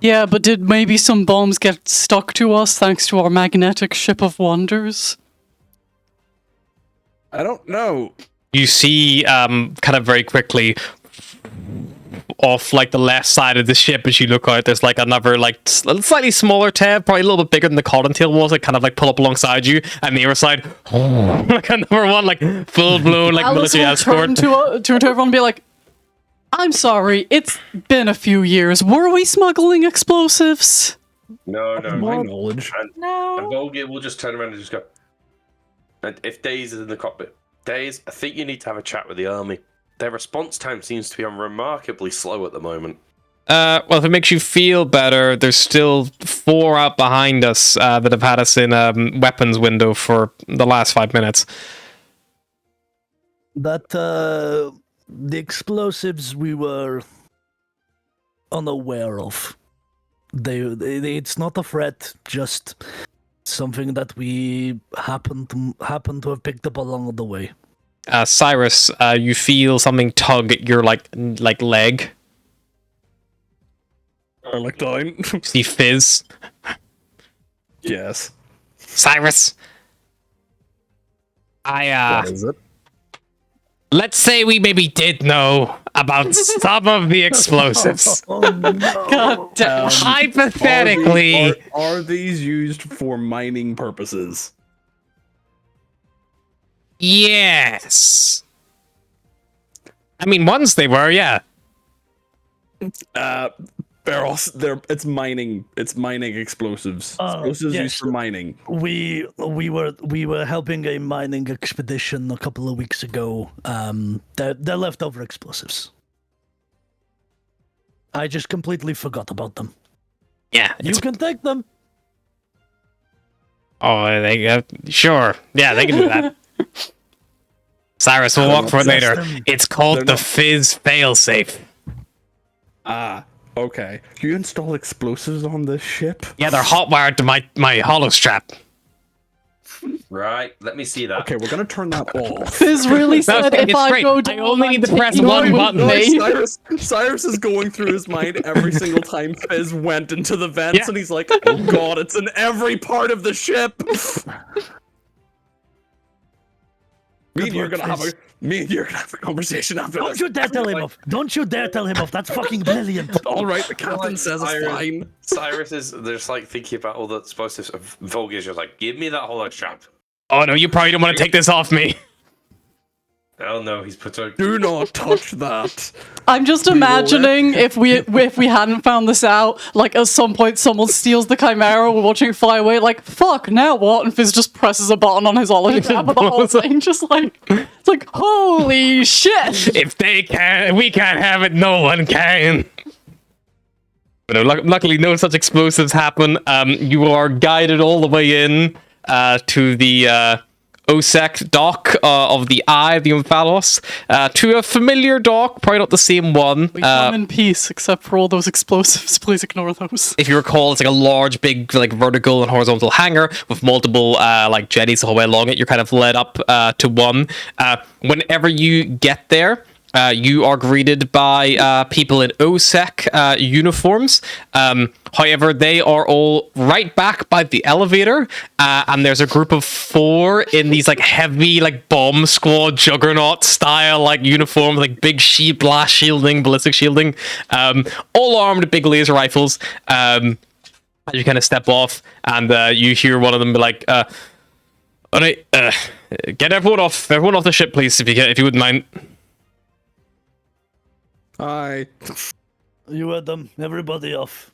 Yeah, but did maybe some bombs get stuck to us thanks to our magnetic ship of wonders? I don't know. You see, kind of very quickly, off like the left side of the ship as you look out, there's like another like slightly smaller tab, probably a little bit bigger than the cottontail was, like kind of like pull up alongside you, and the other side, like another one, like full blown like Alice military will escort. turn to everyone and be like, I'm sorry, it's been a few years. Were we smuggling explosives? No. My knowledge. And No. Volgir will just turn around and just go. And if Daze is in the cockpit, Daze, I think you need to have a chat with the army. Their response time seems to be remarkably slow at the moment. Well, if it makes you feel better, there's still 4 out behind us that have had us in a weapons window for the last 5 minutes. That the explosives we were unaware of. It's not a threat, just something that we happen to have picked up along the way. Cyrus, you feel something tug at your like leg. I look down. You see Fizz. Yes. Cyrus, What is it? let's say we maybe did know about some of the explosives. Oh no! God damn. Hypothetically, Are these used for mining purposes? yes. I mean, once they were, yeah. Barrels. It's mining. It's mining explosives. Explosives yes. used for mining. We were helping a mining expedition a couple of weeks ago. They're leftover explosives. I just completely forgot about them. Yeah. You can take them. Oh, sure. Yeah, they can do that. Cyrus, we'll walk for it later. System. It's called They're the not- Fizz failsafe. Ah, okay. You install explosives on this ship? Yeah, they're hot-wired to my hollow strap. Right, let me see that. Okay, we're gonna turn that off. Fizz really said it's if I great. go I down, only need I'm to press taking one you with button. me. Cyrus is going through his mind every single time Fizz went into the vents, Yeah. and he's like, "Oh God, it's in every part of the ship." Me and you're gonna have a conversation after Don't this. you dare tell him off. Don't you dare tell him off. That's fucking brilliant. All right, the captain says it's fine. Cyrus is just like thinking about all the explosives. Volga's just like, give me that hollow strap. Oh no, you probably don't want to take this off me. Oh no, he's put a. Do not touch that. I'm just imagining if we hadn't found this out, like at some point someone steals the Chimera, we're watching it fly away, like fuck, now what? And Fizz just presses a button on his hologram with the whole thing, just like it's like holy shit. If they can, we can't have it. No one can. But no, luckily, no such explosives happen. You are guided all the way in to the OSEC dock of the Eye of the Omphalos, to a familiar dock, probably not the same one. We come in peace, except for all those explosives. Please ignore those. If you recall, it's like a large, big, like vertical and horizontal hangar with multiple like jetties the whole way along it. You're kind of led up to one. Whenever you get there, you are greeted by people in OSEC uniforms. However, they are all right back by the elevator, and there's a group of 4 in these like heavy, like bomb squad juggernaut style like uniforms, like big blast shielding, ballistic shielding, all armed with big laser rifles. As you kind of step off, and you hear one of them be like, "All right, get everyone off the ship, please, if you wouldn't mind." Hi. You had them. Everybody off.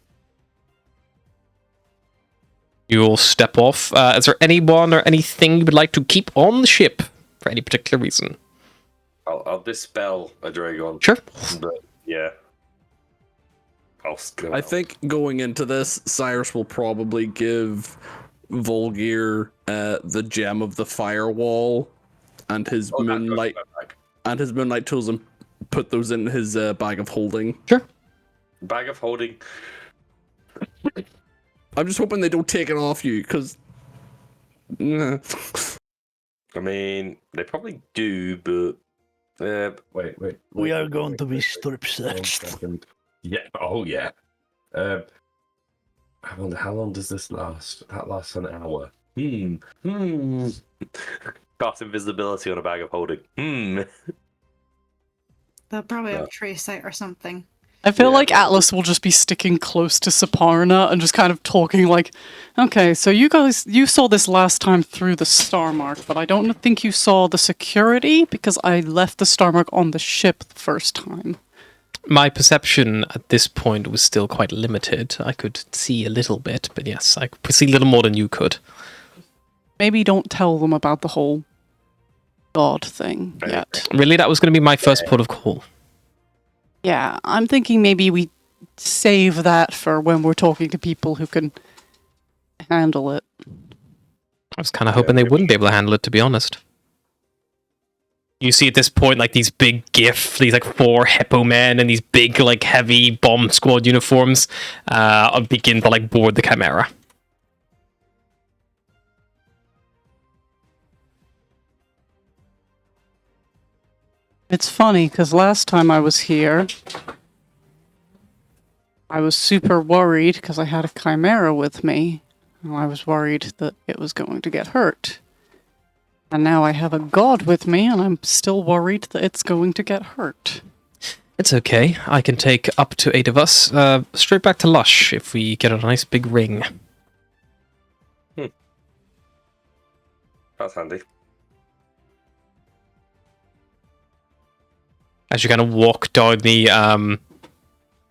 You all step off. Is there anyone or anything you would like to keep on the ship for any particular reason? I'll dispel a Dragon. Sure. But yeah. I think going into this, Cyrus will probably give Volgir the gem of the firewall and his moonlight tools, and put those in his bag of holding. Sure. Bag of holding. I'm just hoping they don't take it off you, because... I mean, they probably do, but... wait. We are going to be strip 1 searched. second. Yeah, oh yeah. I wonder, how long does this last? That lasts an hour. Cast invisibility on a bag of holding. They'll probably have trace sight or something. I feel Yeah. like Atlas will just be sticking close to Saparna and just kind of talking like, okay, so you saw this last time through the star mark, but I don't think you saw the security because I left the star mark on the ship the first time. My perception at this point was still quite limited. I could see a little bit, but yes, I could see a little more than you could. Maybe don't tell them about the whole god thing yet. Really, that was going to be my first port of call. Yeah, I'm thinking maybe we save that for when we're talking to people who can handle it. I was kind of hoping they wouldn't be able to handle it, to be honest. You see at this point, like, these big GIF, these, like, 4 hippo men in these big, like, heavy bomb squad uniforms begin to, like, board the Chimera. It's funny, because last time I was here, I was super worried because I had a Chimera with me, and I was worried that it was going to get hurt. And now I have a god with me, and I'm still worried that it's going to get hurt. It's okay. I can take up to 8 of us straight back to Lush if we get a nice big ring. That's handy. As you kind of walk down the kind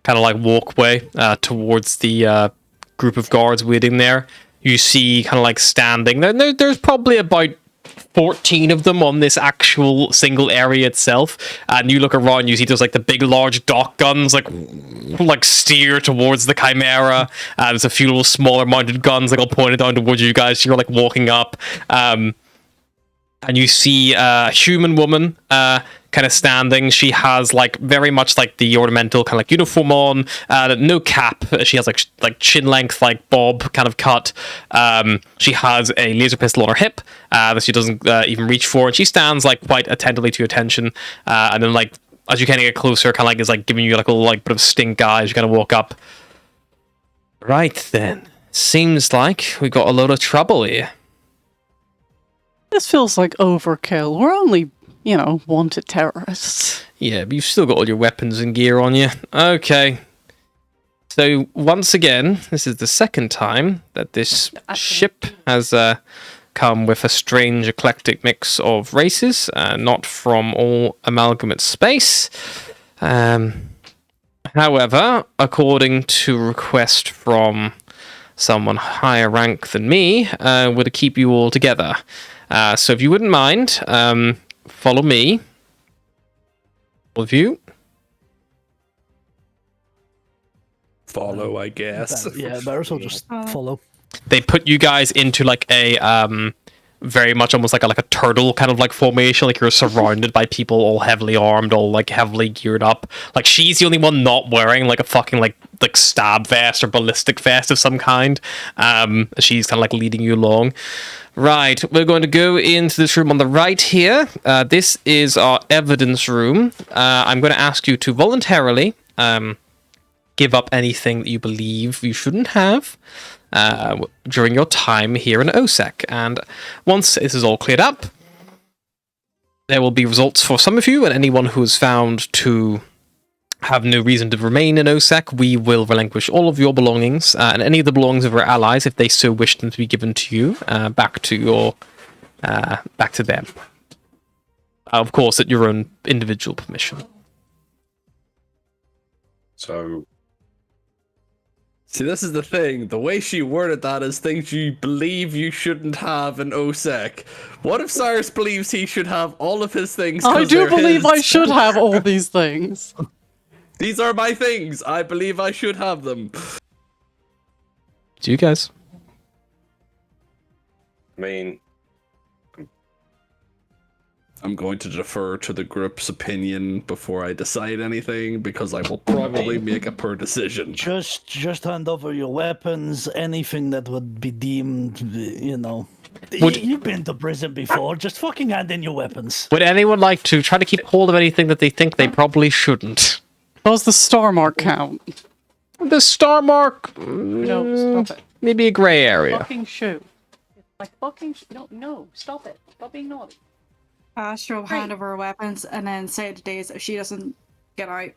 of like walkway towards the group of guards waiting there, you see kind of like standing there. There's probably about 14 of them on this actual single area itself. And you look around, you see there's like the big, large dock guns like steer towards the Chimera. There's a few little smaller mounted guns like all pointed down towards you guys. You're like walking up. And you see a human woman kind of standing. She has like very much like the ornamental kind of like uniform on, no cap. She has like chin length, like bob kind of cut. She has a laser pistol on her hip that she doesn't even reach for, and she stands like quite attentively to your attention. And then like as you kind of get closer, kind of like is like giving you like a little like bit of stink eye as you kind of walk up. Right then, seems like we got a load of trouble here. This feels like overkill. We're only, wanted terrorists. Yeah, but you've still got all your weapons and gear on you. Okay. So, once again, this is the second time that this ship has come with a strange, eclectic mix of races, not from all amalgamate space. However, according to request from someone higher rank than me, would keep you all together. So if you wouldn't mind, follow me. All of you. Follow, I guess. Yeah, Barris will just follow. They put you guys into like a very much almost like a turtle kind of like formation. Like you're surrounded by people all heavily armed, all like heavily geared up. Like she's the only one not wearing like a fucking like stab vest or ballistic vest of some kind. She's kind of like leading you along. Right, we're going to go into this room on the right here. This is our evidence room. I'm going to ask you to voluntarily give up anything that you believe you shouldn't have during your time here in OSEC. And once this is all cleared up, there will be results for some of you, and anyone who is found to have no reason to remain in OSEC, we will relinquish all of your belongings, and any of the belongings of our allies, if they so wish them to be given to you, back to them. Of course, at your own individual permission. So, See, this is the thing. The way she worded that is things you believe you shouldn't have in OSEC. What if Cyrus believes he should have all of his things? I 'cause do they're believe his? I should have all these things. These are my things. I believe I should have them. Do you guys? I mean, I'm going to defer to the group's opinion before I decide anything because I will probably make a poor decision. Just hand over your weapons, anything that would be deemed, You've been to prison before, just fucking hand in your weapons. Would anyone like to try to keep hold of anything that they think they probably shouldn't? Does the star mark count? The star mark, No, stop it. maybe a grey area. Fucking shoe. Like fucking no, stop it. Stop being naughty. Astro will hand over her weapons and then say to Days if she doesn't get out,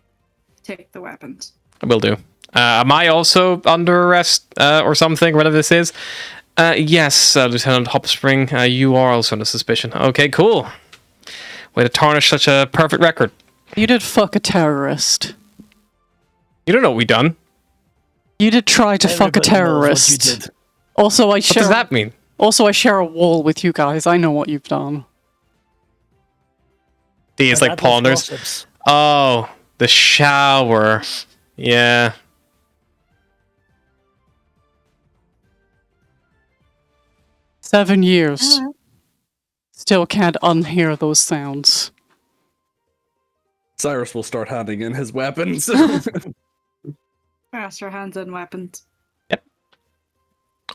take the weapons. Will do. Am I also under arrest or something, whatever this is? Yes, Lieutenant Hopspring, you are also under suspicion. Okay, cool. Way to tarnish such a perfect record. You did fuck a terrorist. You don't know what we done. You did try to fuck a Everybody knows what you terrorist. did. Also, What does that mean? Also, I share a wall with you guys. I know what you've done. These And like that was ponders. gossips. Oh, the shower. Yeah. Seven years. Still can't unhear those sounds. Cyrus will start handing in his weapons. Astro hands in weapons.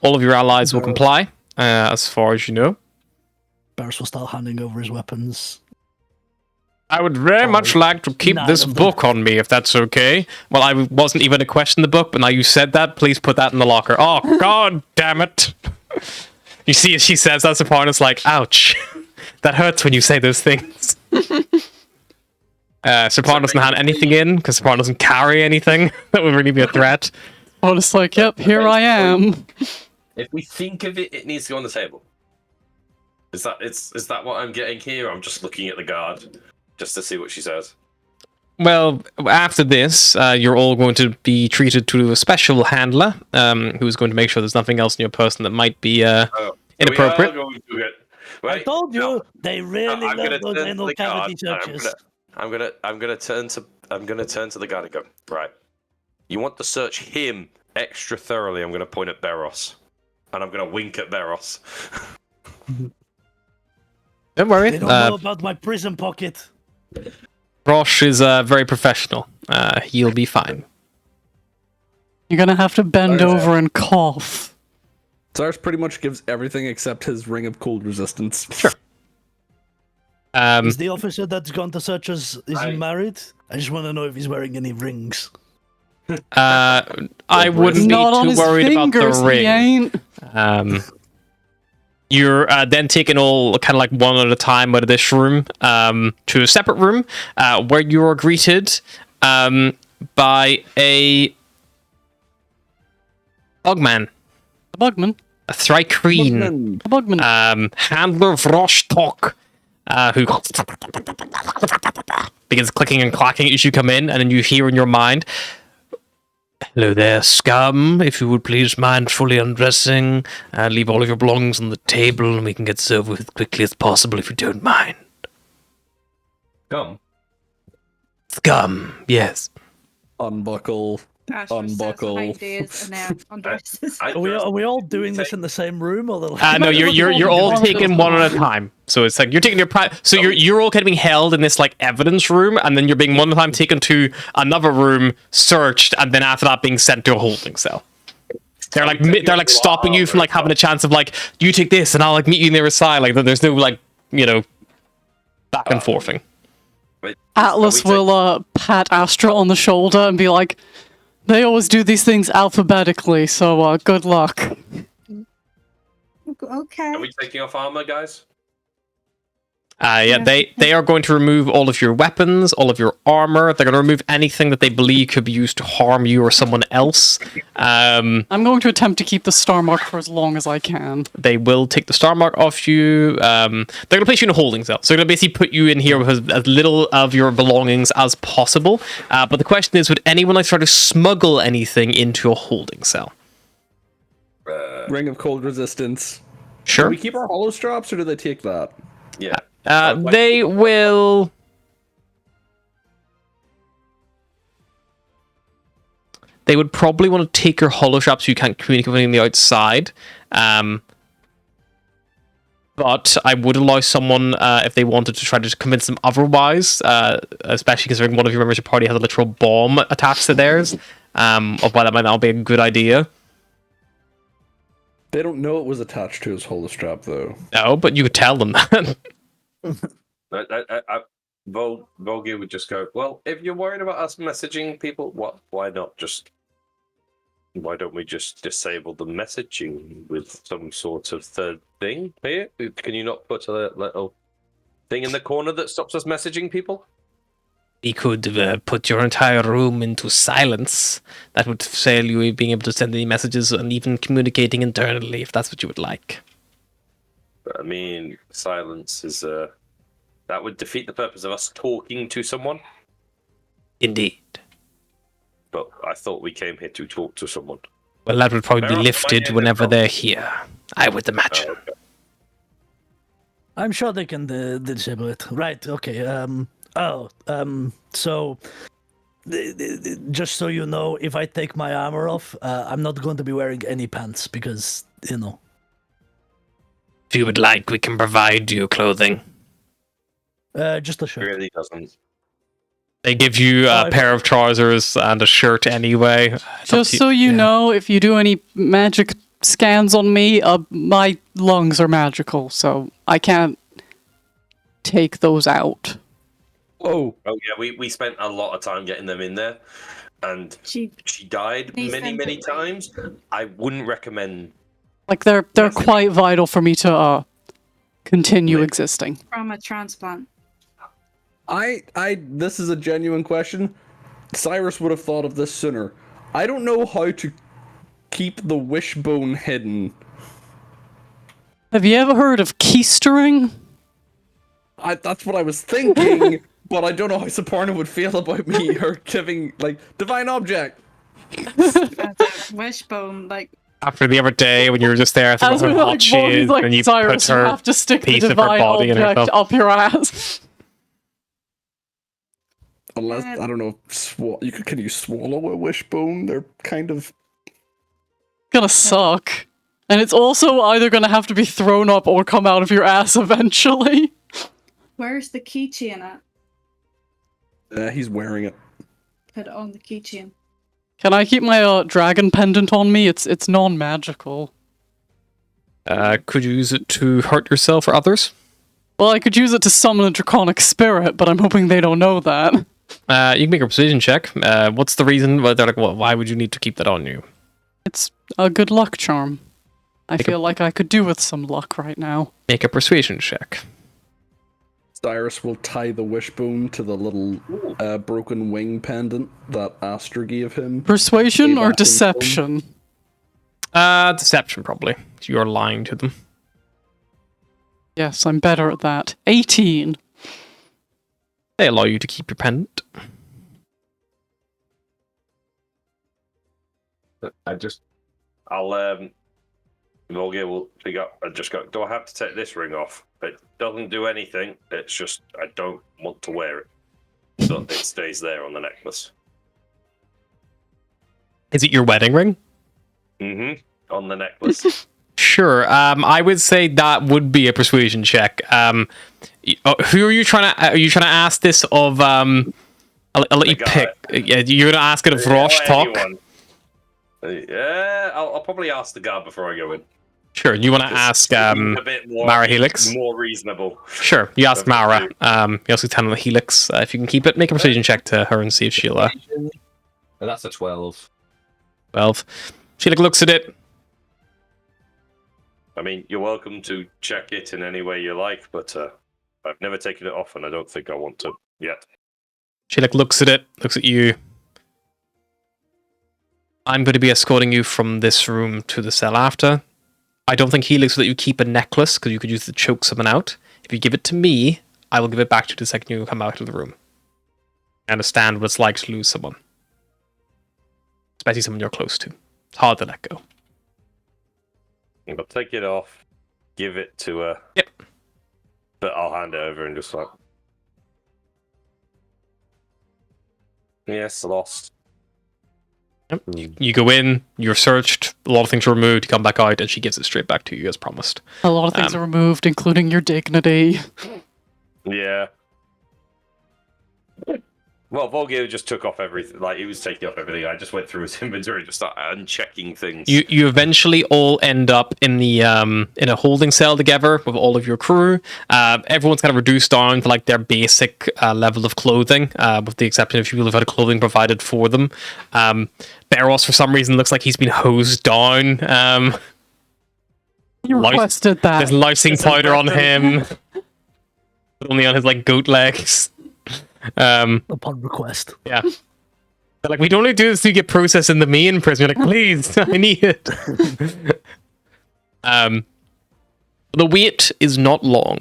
All of your allies will comply, as far as you know. Barris will start handing over his weapons. I would very much like to keep none this of them. book on me, if that's okay. Well, I wasn't even to question the book, but now you said that, please put that in the locker. Oh, god damn it. You see, she says that's upon it's like, ouch. That hurts when you say those things. Serpan doesn't hand anything in, because Serpan doesn't carry anything that would really be a threat. I was like, yep, here I am. if we think of it, it needs to go on the table. Is that what I'm getting here? I'm just looking at the guard, just to see what she says. Well, after this, you're all going to be treated to a special handler, who's going to make sure there's nothing else in your person that might be inappropriate. We are going to get Wait, told you no. they really I'm gonna love those turn to anal the cavity guard. searches. I'm gonna turn to the guard and go, right. You want to search him extra thoroughly. I'm gonna point at Beros. And I'm gonna wink at Beros. Don't worry. They don't know about my prison pocket. Rosh is very professional. He'll be fine. You're gonna have to bend over and cough. Cyrus pretty much gives everything except his ring of cold resistance. Sure. Is the officer that's gone to search us, is he married? I just want to know if he's wearing any rings. I wouldn't be Not on too his worried fingers, about the he ring. ain't. You're then taken all kind of like one at a time out of this room to a separate room where you are greeted by a bugman, A bugman. a Thrycreen, A bugman. handler of Roshtok, who begins clicking and clacking as you come in, and then you hear in your mind, "Hello there, scum. If you would please mind fully undressing, leave all of your belongings on the table, and we can get this over with as quickly as possible if you don't mind." Come. Scum, yes. Unbuckle. Ash Unbuckle. ideas and then undresses. Are we all doing this in the same room, or No, you're all taken one at a time. So it's like you're taking your so you're all kind of being held in this like evidence room, and then you're being one at a time taken to another room, searched, and then after that being sent to a holding cell. They're like stopping you from like having a chance of like you take this and I'll like meet you on the other side. Like there's no like back and forthing. Atlas will pat Astra on the shoulder and be like, "They always do these things alphabetically, so good luck." Okay. Are we taking off armor, guys? They are going to remove all of your weapons, all of your armor. They're going to remove anything that they believe could be used to harm you or someone else. I'm going to attempt to keep the star mark for as long as I can. They will take the star mark off you. They're going to place you in a holding cell. So they're going to basically put you in here with as little of your belongings as possible. But the question is, would anyone like to try to smuggle anything into a holding cell? Ring of cold resistance. Sure. Do we keep our hollow straps or do they take that? Yeah. They will... They would probably want to take your hollow strap so you can't communicate with anyone on the outside. But I would allow someone, if they wanted to try to convince them otherwise, especially considering one of your members of your party has a literal bomb attached to theirs, of why that might not be a good idea. They don't know it was attached to his hollow strap, though. No, but you could tell them that. Volgi would just go, well, if you're worried about us messaging people, why don't we just disable the messaging with some sort of third thing here? Can you not put a little thing in the corner that stops us messaging people? We could put your entire room into silence. That would fail you being able to send any messages and even communicating internally, if that's what you would like. But, I mean, silence is that would defeat the purpose of us talking to someone. Indeed. But I thought we came here to talk to someone. Well, that would probably be Fair lifted enough. whenever they're here, I would imagine. Oh, okay. I'm sure they can disable it. Right, okay. So, just so you know, if I take my armor off, I'm not going to be wearing any pants because, If you would like, we can provide you clothing. just a It shirt. really doesn't. They give you a pair of trousers and a shirt anyway. Just so you know, if you do any magic scans on me, my lungs are magical, so I can't take those out. Oh, Yeah, we spent a lot of time getting them in there, and she died He many sent it, right? times. I wouldn't recommend. Like they're quite vital for me to continue existing. From a transplant. this is a genuine question. Cyrus would have thought of this sooner. I don't know how to keep the wishbone hidden. Have you ever heard of keistering? That's what I was thinking, but I don't know how Saparna would feel about me her giving, like, divine object. As a wishbone, like, After the other day when you were just there, As we how like, hot she Morgan's is, like, and you Cyrus, put you her have to stick the piece of her divine body in her object cup. up your ass. Unless I don't know, can you swallow a wishbone? They're kind of. Gonna suck. And it's also either gonna have to be thrown up or come out of your ass eventually. Where's the keychain at? He's wearing it. Put it on the keychain. Can I keep my dragon pendant on me? It's non-magical. Could you use it to hurt yourself or others? Well, I could use it to summon a draconic spirit, but I'm hoping they don't know that. You can make a precision check. What's the reason? Well, they're like, well, why would you need to keep that on you? It's a good luck charm. I feel like I could do with some luck right now. Make a persuasion check. Cyrus will tie the wishbone to the little broken wing pendant that Astra gave him. Persuasion Way or back in deception? Deception, probably. You're lying to them. Yes, I'm better at that. 18. They allow you to keep your pendant. Volga will figure out, do I have to take this ring off? It doesn't do anything, it's just, I don't want to wear it. So it stays there on the necklace. Is it your wedding ring? Mm-hmm, on the necklace. Sure. I would say that would be a persuasion check. Who are you trying to? Are you trying to ask this of? I'll let you pick. Yeah, you're gonna ask it of Rosh Talk. Yeah, I'll probably ask the guard before I go in. Sure. You want to ask a bit more, Mara Helix? More reasonable. Sure. You ask Mara. You also tell her Helix if you can keep it. Make a persuasion check to her and see if she'll. That's a 12. 12. She looks at it. I mean, you're welcome to check it in any way you like, but I've never taken it off, and I don't think I want to yet. She looks at it, looks at you. I'm going to be escorting you from this room to the cell after. I don't think Helix will let you keep a necklace, because you could use it to choke someone out. If you give it to me, I will give it back to you the second you come out of the room. I understand what it's like to lose someone. Especially someone you're close to. It's hard to let go. I'll take it off, give it to her. Yep. But I'll hand it over and just like... Yes, lost. Yep. You go in, you're searched, a lot of things are removed, you come back out, and she gives it straight back to you as promised. A lot of things are removed, including your dignity. Yeah. Well, Volgir just took off everything. Like, he was taking off everything. I just went through his inventory and just started unchecking things. You eventually all end up in the in a holding cell together with all of your crew. Everyone's kind of reduced down to like their basic level of clothing, with the exception of people who've had clothing provided for them. Beros, for some reason, looks like he's been hosed down. You requested that. There's lousing powder on him, but only on his like goat legs. Upon request. Yeah. They're like, we don't only do this to get processed in the main prison. You're like, please, I need it. The wait is not long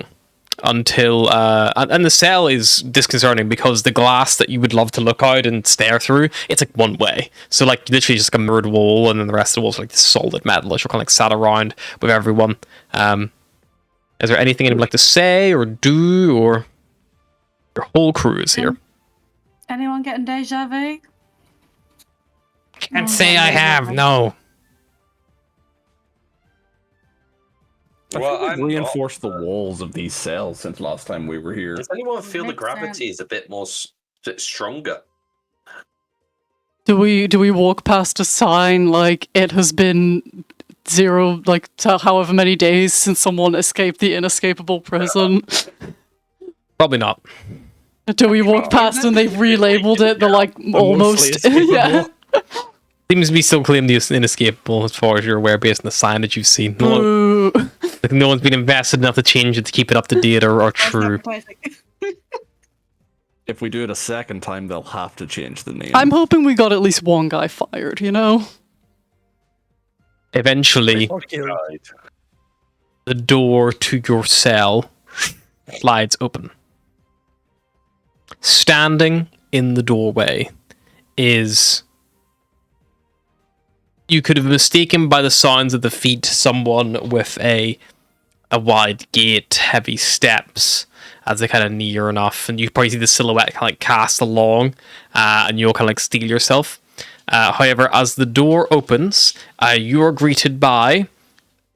until and the cell is disconcerting because the glass that you would love to look out and stare through, it's like one way. So like literally just like a mirrored wall, and then the rest of the walls are like this solid metal. You're kind of like sat around with everyone. Is there anything anyone would like to say or do, or your whole crew is here? Anyone getting deja vu? Can't say I have, no. Well, I've reinforced the walls of these cells since last time we were here. Does anyone feel the Makes gravity sense. is a bit more bit stronger? Do we walk past a sign like it has been 0, like however many days since someone escaped the inescapable prison? Probably not. Do we walk past and they've relabeled it the like almost yeah? Seems to be still claimed the inescapable as far as you're aware based on the sign that you've seen. Boo. No one's been invested enough to change it to keep it up to date or true. If we do it a second time, they'll have to change the name. I'm hoping we got at least one guy fired, you know? Eventually, the door to your cell slides open. Standing in the doorway is you could have mistaken by the sounds of the feet someone with a wide gait, heavy steps as they kind of near enough, and you probably see the silhouette kind of like cast along, and you'll kind of like steel yourself. However, as the door opens, you are greeted by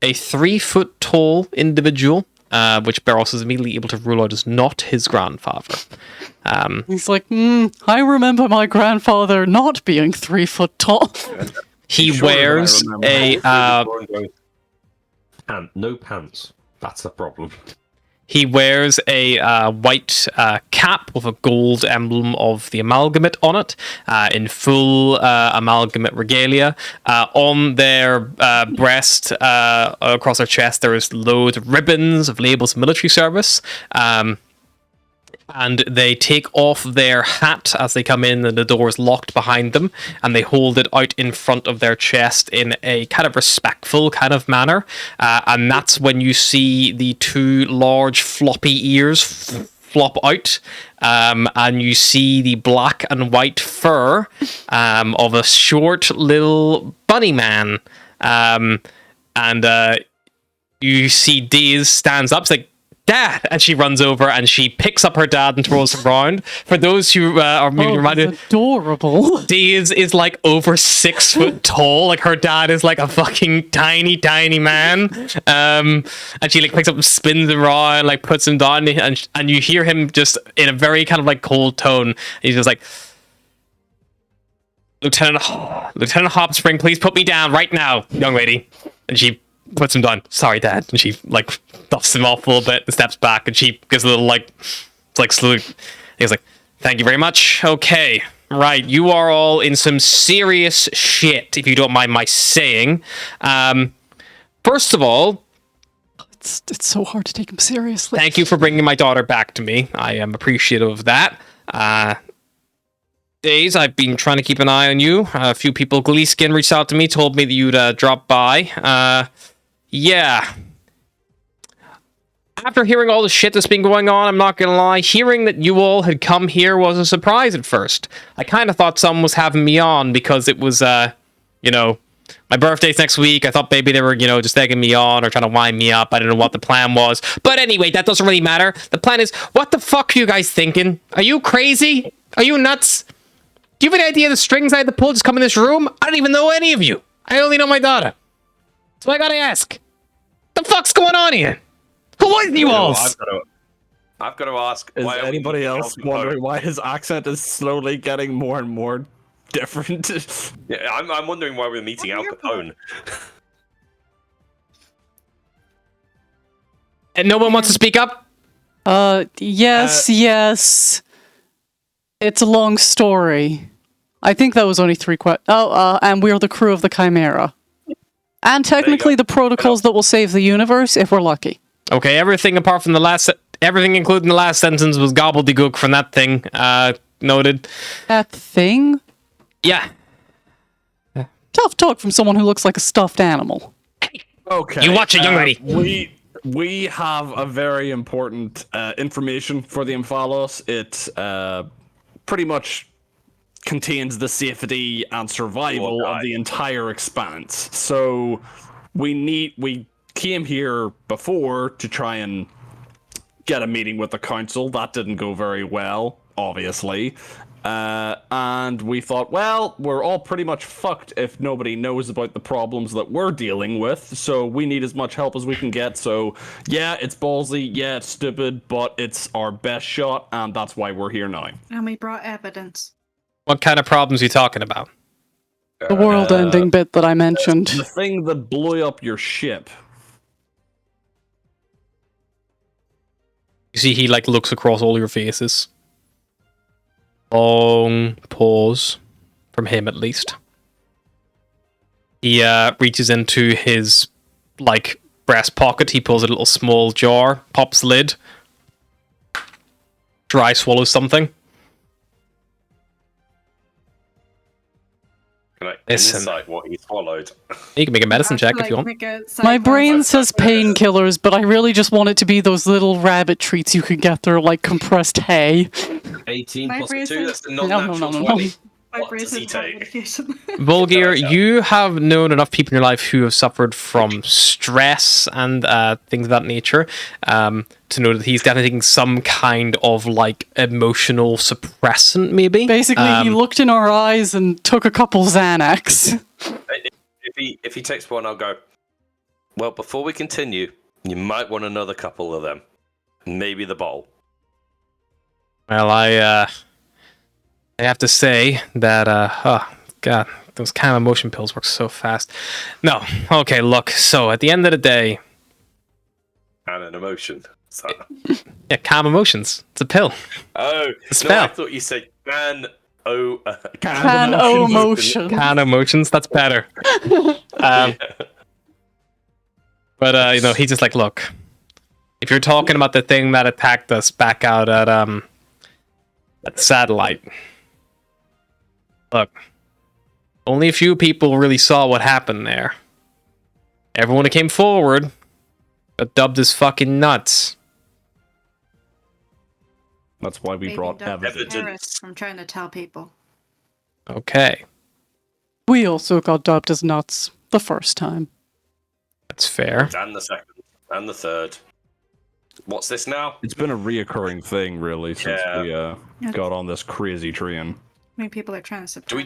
a 3-foot tall individual, which Barros is immediately able to rule out as not his grandfather. He's like, I remember my grandfather not being 3 foot tall. He Sure, wears I a No pants. That's the problem. He wears a white cap with a gold emblem of the amalgamate on it, in full amalgamate regalia. On their breast, across their chest, there is loads of ribbons of labels of military service. And they take off their hat as they come in, and the door is locked behind them, and they hold it out in front of their chest in a kind of respectful kind of manner. And that's when you see the 2 large floppy ears flop out, and you see the black and white fur of a short little bunny man. And you see Daze stands up, it's like, Dad! And she runs over and she picks up her dad and throws him around. For those who are maybe reminded, He's adorable. Daze is like over 6 foot tall. Like her dad is like a fucking tiny man. And she like picks up and spins him around, like puts him down, and you hear him just in a very kind of like cold tone. He's just like, Lieutenant Hopspring, please put me down right now, young lady. And she puts him down. Sorry, Dad. And she like dusts him off a little bit and steps back, and she gives a little like, it's like salute. He's like, thank you very much. Okay, right, you are all in some serious shit, if you don't mind my saying. First of all, It's so hard to take him seriously. thank you for bringing my daughter back to me. I am appreciative of that. Days I've been trying to keep an eye on you. A few people, Gleeskin reached out to me, told me that you'd drop by. Yeah. After hearing all the shit that's been going on, I'm not gonna lie, hearing that you all had come here was a surprise at first. I kind of thought someone was having me on because it was, my birthday's next week. I thought maybe they were, just egging me on or trying to wind me up. I don't know what the plan was. But anyway, that doesn't really matter. The plan is, what the fuck are you guys thinking? Are you crazy? Are you nuts? Do you have any idea the strings I had to pull to come in this room? I don't even know any of you. I only know my daughter. So I gotta ask, the fuck's going on here? Who are you all? I've got to ask. Is why are we anybody meeting else Al Capone? wondering why his accent is slowly getting more and more different? Yeah, I'm wondering why we're meeting Al Capone. And no one wants to speak up? Yes. It's a long story. I think that was only 3 questions. And we're the crew of the Chimera. And technically the protocols that will save the universe, if we're lucky. Okay, everything apart from everything including the last sentence was gobbledygook from that thing, noted. That thing? Yeah. Tough talk from someone who looks like a stuffed animal. Okay. You watch it, young lady. We have a very important information for the Emphalos. It pretty much contains the safety and survival of the entire Expanse. So we came here before to try and get a meeting with the council. That didn't go very well, obviously. And we thought, well, we're all pretty much fucked if nobody knows about the problems that we're dealing with, so we need as much help as we can get. So, yeah, it's ballsy, yeah, it's stupid, but it's our best shot, and that's why we're here now. And we brought evidence. What kind of problems are you talking about? The world-ending bit that I mentioned. The thing that blew up your ship. You see, he looks across all your faces. Long pause from him, at least. He reaches into his breast pocket. He pulls a little small jar, pops lid, dry swallows something. Can I Listen. insight what he swallowed? You can make a medicine check if you want. My brain says painkillers, but I really just want it to be those little rabbit treats you could get. They're like compressed hay. 18 My plus brain 2, says- that's a No. non-natural 20. My What brace does he is part take? medication. Volgir, Nice, yeah. you have known enough people in your life who have suffered from stress and things of that nature to know that he's definitely taking some kind of like emotional suppressant, maybe. Basically, he looked in our eyes and took a couple Xanax. If he takes one, I'll go. Well, before we continue, you might want another couple of them, maybe the bowl. Well, I have to say that oh god, those kind of emotion pills work so fast. No, okay, look. So at the end of the day, And an emotion. So. yeah, calm emotions. It's a pill. Oh, no, spell. I thought you said can Can o motion. Calm emotions. That's better. But you know, he's just like, look. If you're talking about the thing that attacked us back out at the satellite, look. Only a few people really saw what happened there. Everyone who came forward got dubbed as fucking nuts. That's why we Maybe brought Doug evidence. terrorists from trying to tell people. Okay, We also got dubbed as nuts the first time. that's fair. and the second and the third. What's this now? It's been a reoccurring thing, really, since we got on this crazy train. Many people are trying to suppress. Do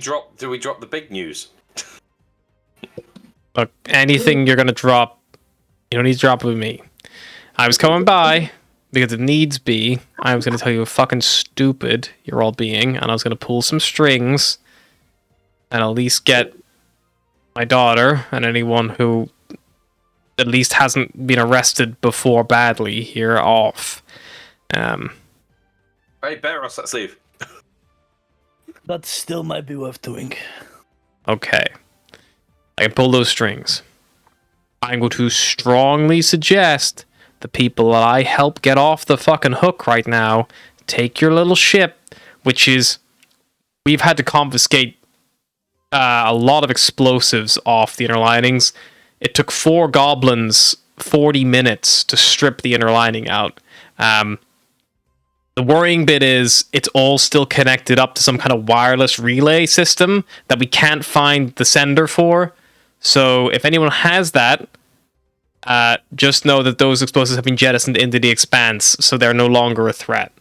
we drop the big news? Look, anything you're gonna drop, you don't need to drop it with me. I was coming by because it needs be. I was gonna tell you how fucking stupid you're all being, and I was gonna pull some strings and at least get my daughter and anyone who at least hasn't been arrested before badly here off. Hey, Beros, let's leave. That still might be worth doing. Okay. I can pull those strings. I'm going to strongly suggest the people that I help get off the fucking hook right now take your little ship, which is... We've had to confiscate a lot of explosives off the inner linings. It took 4 goblins 40 minutes to strip the inner lining out. The worrying bit is it's all still connected up to some kind of wireless relay system that we can't find the sender for. So if anyone has that, just know that those explosives have been jettisoned into the Expanse, so they're no longer a threat.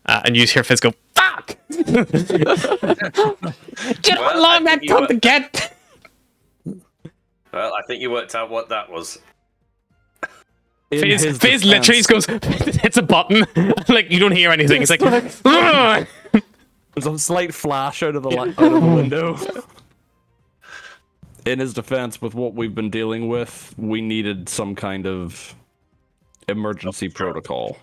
And you hear Fizz go, fuck! Do you know how long that took to get? Well, I think you worked out what that was. Fizz literally just goes, hits a button. Like, you don't hear anything. It's like, "Ugh." There's a slight flash out of the out of the window. In his defense, with what we've been dealing with, we needed some kind of emergency protocol.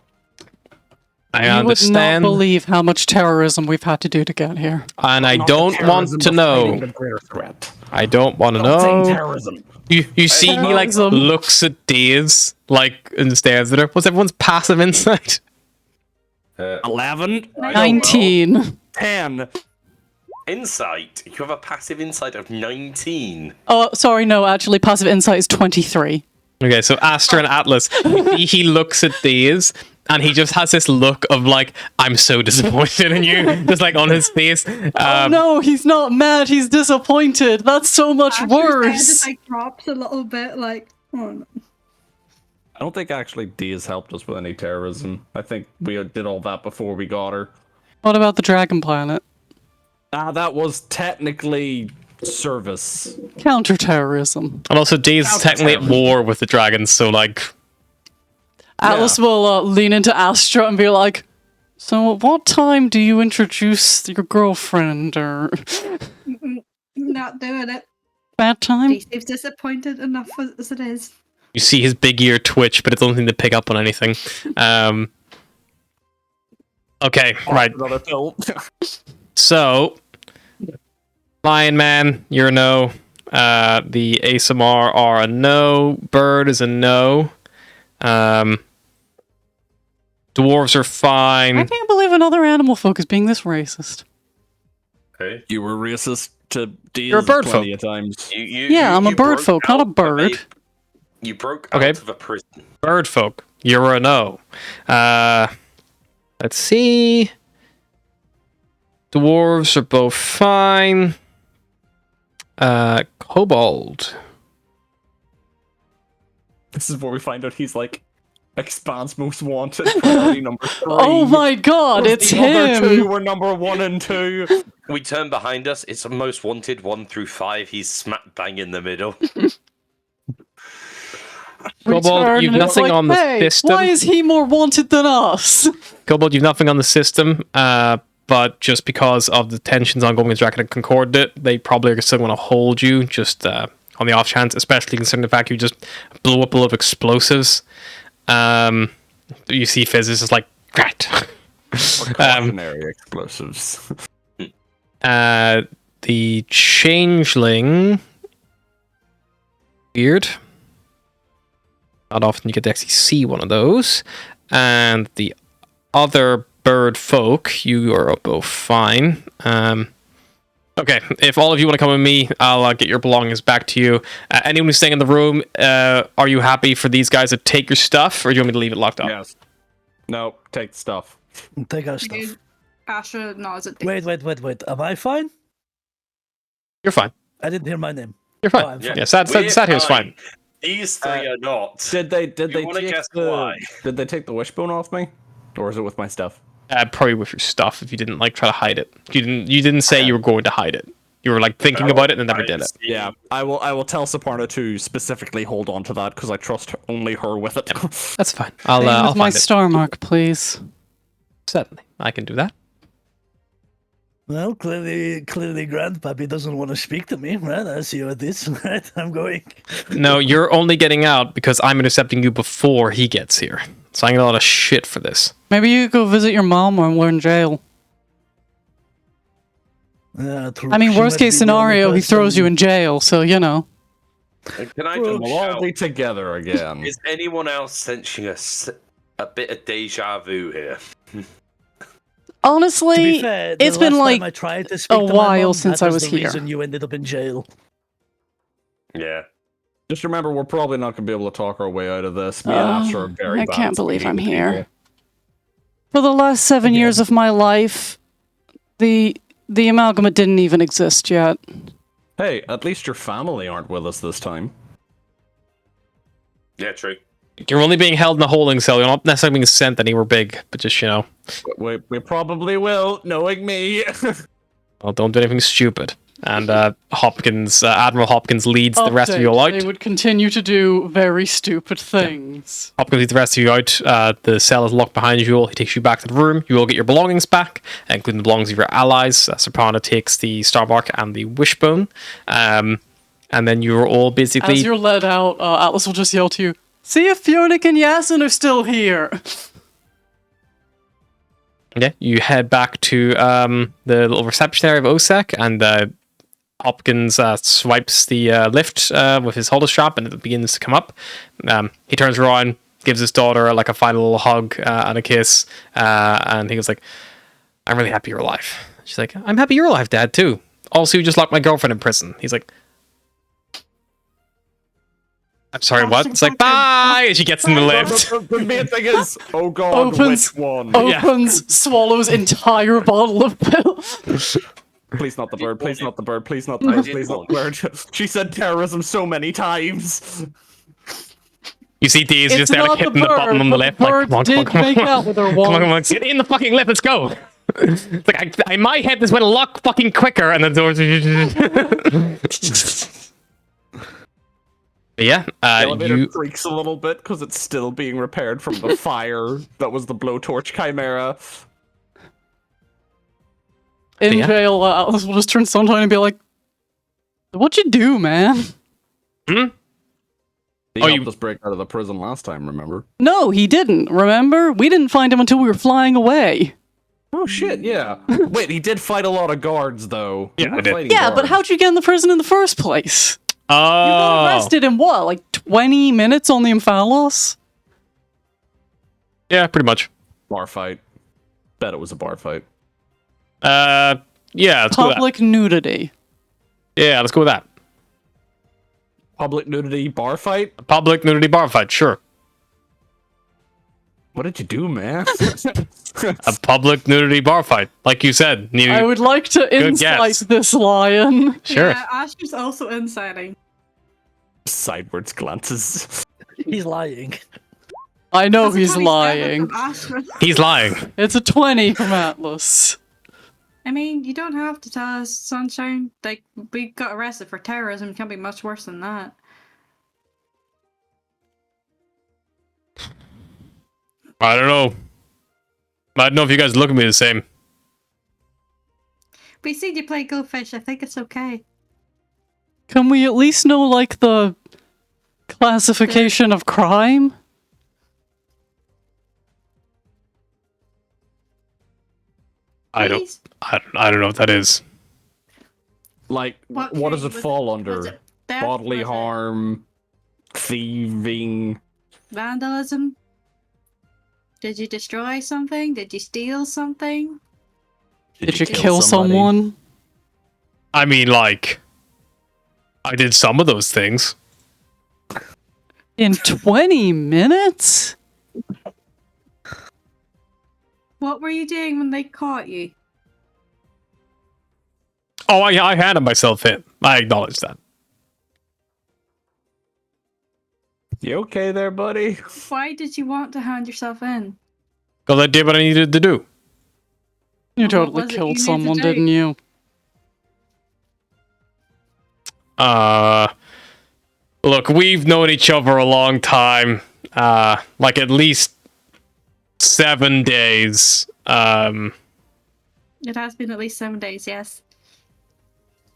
I You would not understand. believe how much terrorism we've had to do to get here. And I don't want to know. I don't want to know. Terrorism. You see, he like Terrorism. looks at Daze like and stares at her. What's everyone's passive insight? 11, 19. 10. Insight. You have a passive insight of 19. Oh, sorry, no, actually, passive insight is 23. Okay, so Aster and Atlas, he looks at Daze and he just has this look of like, I'm so disappointed in you, just like on his face. No, he's not mad, he's disappointed. That's so much Asher's head worse. just like drops a little bit, like, oh no. I don't think actually D has helped us with any terrorism. I think we did all that before we got her. What about the Dragon Planet? That was technically service. Counterterrorism. And also Daze is technically at war with the dragons, so like, Atlas will lean into Astra and be like, so at what time do you introduce your girlfriend, or Not doing it. bad time? He's disappointed enough as it is. you see his big ear twitch, but it doesn't seem to pick up on anything. Okay, right. Another pill. So, Lion Man, you're a no. The ASMR are a no. Bird is a no. Dwarves are I fine. can't believe another animal folk is being this racist. Hey. You were racist to D You're a bird plenty folk. of times. Yeah, I'm a bird broke folk, not a out of bird. You broke Okay. out of a prison. Bird folk, you're a no. Let's see. Dwarves are both fine. Kobold. This is where we find out he's like Expanse most wanted, priority number 3. Oh my god, it's the other two him! were number 1 and 2. We turn behind us. It's most wanted 1 through 5. He's smack bang in the middle. Kobold, Return, you've and it's nothing like, on the hey, system. why is he more wanted than us? Kobold, you've nothing on the system, but just because of the tensions ongoing with Draken and Concordat, they probably are still going to hold you, just on the off chance, especially considering the fact you just blew up a lot of explosives. You see Fizz is just like, great. Cautionary explosives. The Changeling. Weird. Not often you get to actually see one of those. And the other bird folk, you are both fine. Okay, if all of you want to come with me, I'll get your belongings back to you. Anyone who's staying in the room, are you happy for these guys to take your stuff, or do you want me to leave it locked up? Yes. No, take the stuff. Take our stuff. Dude, Asher nods at Wait. Am I fine? You're fine. I didn't hear my name. You're fine. Oh, I'm yeah, fine. Sat here's fine. These 3 are not. Did they You wanna take guess the why? Did they take the wishbone off me? Or is it with my stuff? Probably with your stuff if you didn't like try to hide it. You didn't say you were going to hide it. You were like thinking about it and then never did it. Yeah, I will tell Saparna to specifically hold on to that because I trust only her with it. That's fine. Name I'll with my find it. star mark, please. Certainly, I can do that. Well, clearly, Grandpappy doesn't want to speak to me, right? I see what this, right? I'm going. No, you're only getting out because I'm intercepting you before he gets here. So I get a lot of shit for this. Maybe you go visit your mom when we're in jail. True. I mean, She worst might case be the only scenario, he throws person- you in jail, so you know. Can I We'll just all shout? be together again. Is anyone else sensing a bit of deja vu here? To Honestly, be fair, it's the been last like time I tried to speak a to my while mom, since that I was the here. reason you ended up in jail. Yeah. Just remember, we're probably not going to be able to talk our way out of this. Me and Ash are very I bad can't at believe speaking I'm to here. people. For the last 7 Again. years of my life, the amalgamate didn't even exist yet. Hey, at least your family aren't with us this time. Yeah, true. You're only being held in a holding cell. You're not necessarily being sent anywhere big, but just, you know, We probably will, knowing me. well, don't do anything stupid. And Hopkins, Admiral Hopkins leads the rest of you all Update, out. They would continue to do very stupid things. Hopkins leads the rest of you out. The cell is locked behind you all. He takes you back to the room. You all get your belongings back, including the belongings of your allies. Soprano takes the Starmark and the Wishbone. And then you're all basically... As you're led out, Atlas will just yell to you, "See if Fionik and Yasin are still here!" Yeah, you head back to the little reception area of OSEC, and Hopkins swipes the lift with his holder strap, and it begins to come up. He turns around, gives his daughter like a final hug and a kiss, and he goes like, "I'm really happy you're alive." She's like, "I'm happy you're alive, Dad, too. Also, you just locked my girlfriend in prison." He's like, "I'm sorry, what?" It's like, "Bye!" And she gets in the lift. The main thing is, oh god, Opens- which one? Opens, swallows entire bottle of pill. Please not the bird, please not the bird, please not the bird, please not the bird. She said terrorism so many times. You see Daisy just there like not hitting the button on the but left. the Like, bird come on, did make out with her Come on, once. come on, get in the fucking lift, let's go. It's like, in my head, this went a lot fucking quicker, and the doors. But yeah, The elevator you. creaks a little bit because it's still being repaired from the fire that was the blowtorch chimera. In Yeah. jail, Atlas will just turn Sunshine and be like, "What'd you do, man?" He Oh, helped you- us break out of the prison last time, remember? No, he didn't, remember? We didn't find him until we were flying away. Oh shit, yeah. Wait, he did fight a lot of guards though. Yeah, We were he did. fighting Yeah, but guards. how'd you get in the prison in the first place? You got Oh. arrested in what, like 20 minutes on the Emphalos? Yeah, pretty much. Bar fight. Bet it was a bar fight. Yeah, let's go with that. Public nudity. Yeah, let's go with that. Public nudity bar fight? Public nudity bar fight, sure. What did you do, man? A public nudity bar fight, like you said. I would like to insight guess. this lion. Sure. Yeah, Asher's also inciting. Sidewards glances. He's lying. I know That's a he's 27 lying. from Asher. He's lying. It's a 20 from Atlas. I mean, you don't have to tell us, Sunshine. Like, we got arrested for terrorism. It can't be much worse than that. I don't know. I don't know if you guys look at me the same. We seen you play Go Fish. I think it's okay. Can we at least know, like, the classification of crime? I don't Please? I don't know what that is. Like, what does it was fall was under? it theft? Bodily Was it harm, thieving. vandalism? Did you destroy something? Did you steal something? Did you kill kill somebody? someone? I mean, like, I did some of those things. In 20 minutes? What were you doing when they caught you? Oh, I handed myself in. I acknowledge that. You okay there, buddy? Why did you want to hand yourself in? Because I did what I needed to do. You What totally was it you killed needed to someone, do? didn't you? Look, we've known each other a long time. Like at least 7 days. It has been at least 7 days, yes.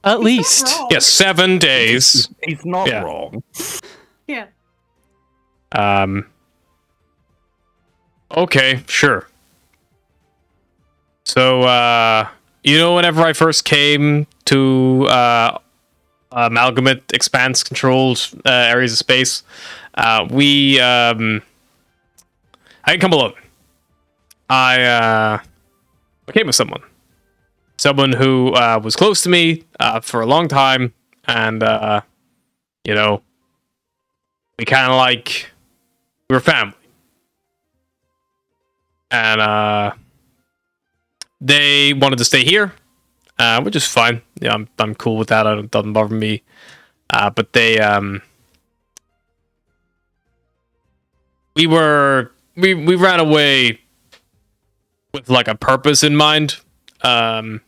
At least. wrong. Yes, 7 days. He's not Yeah. wrong. Yeah. Okay, sure. So, whenever I first came to amalgamate expanse controlled areas of space, I didn't come alone. I came with someone who was close to me for a long time, and we kind of we were family. And they wanted to stay here, which is fine. Yeah, I'm cool with that. It doesn't bother me. But they we ran away with like a purpose in mind. We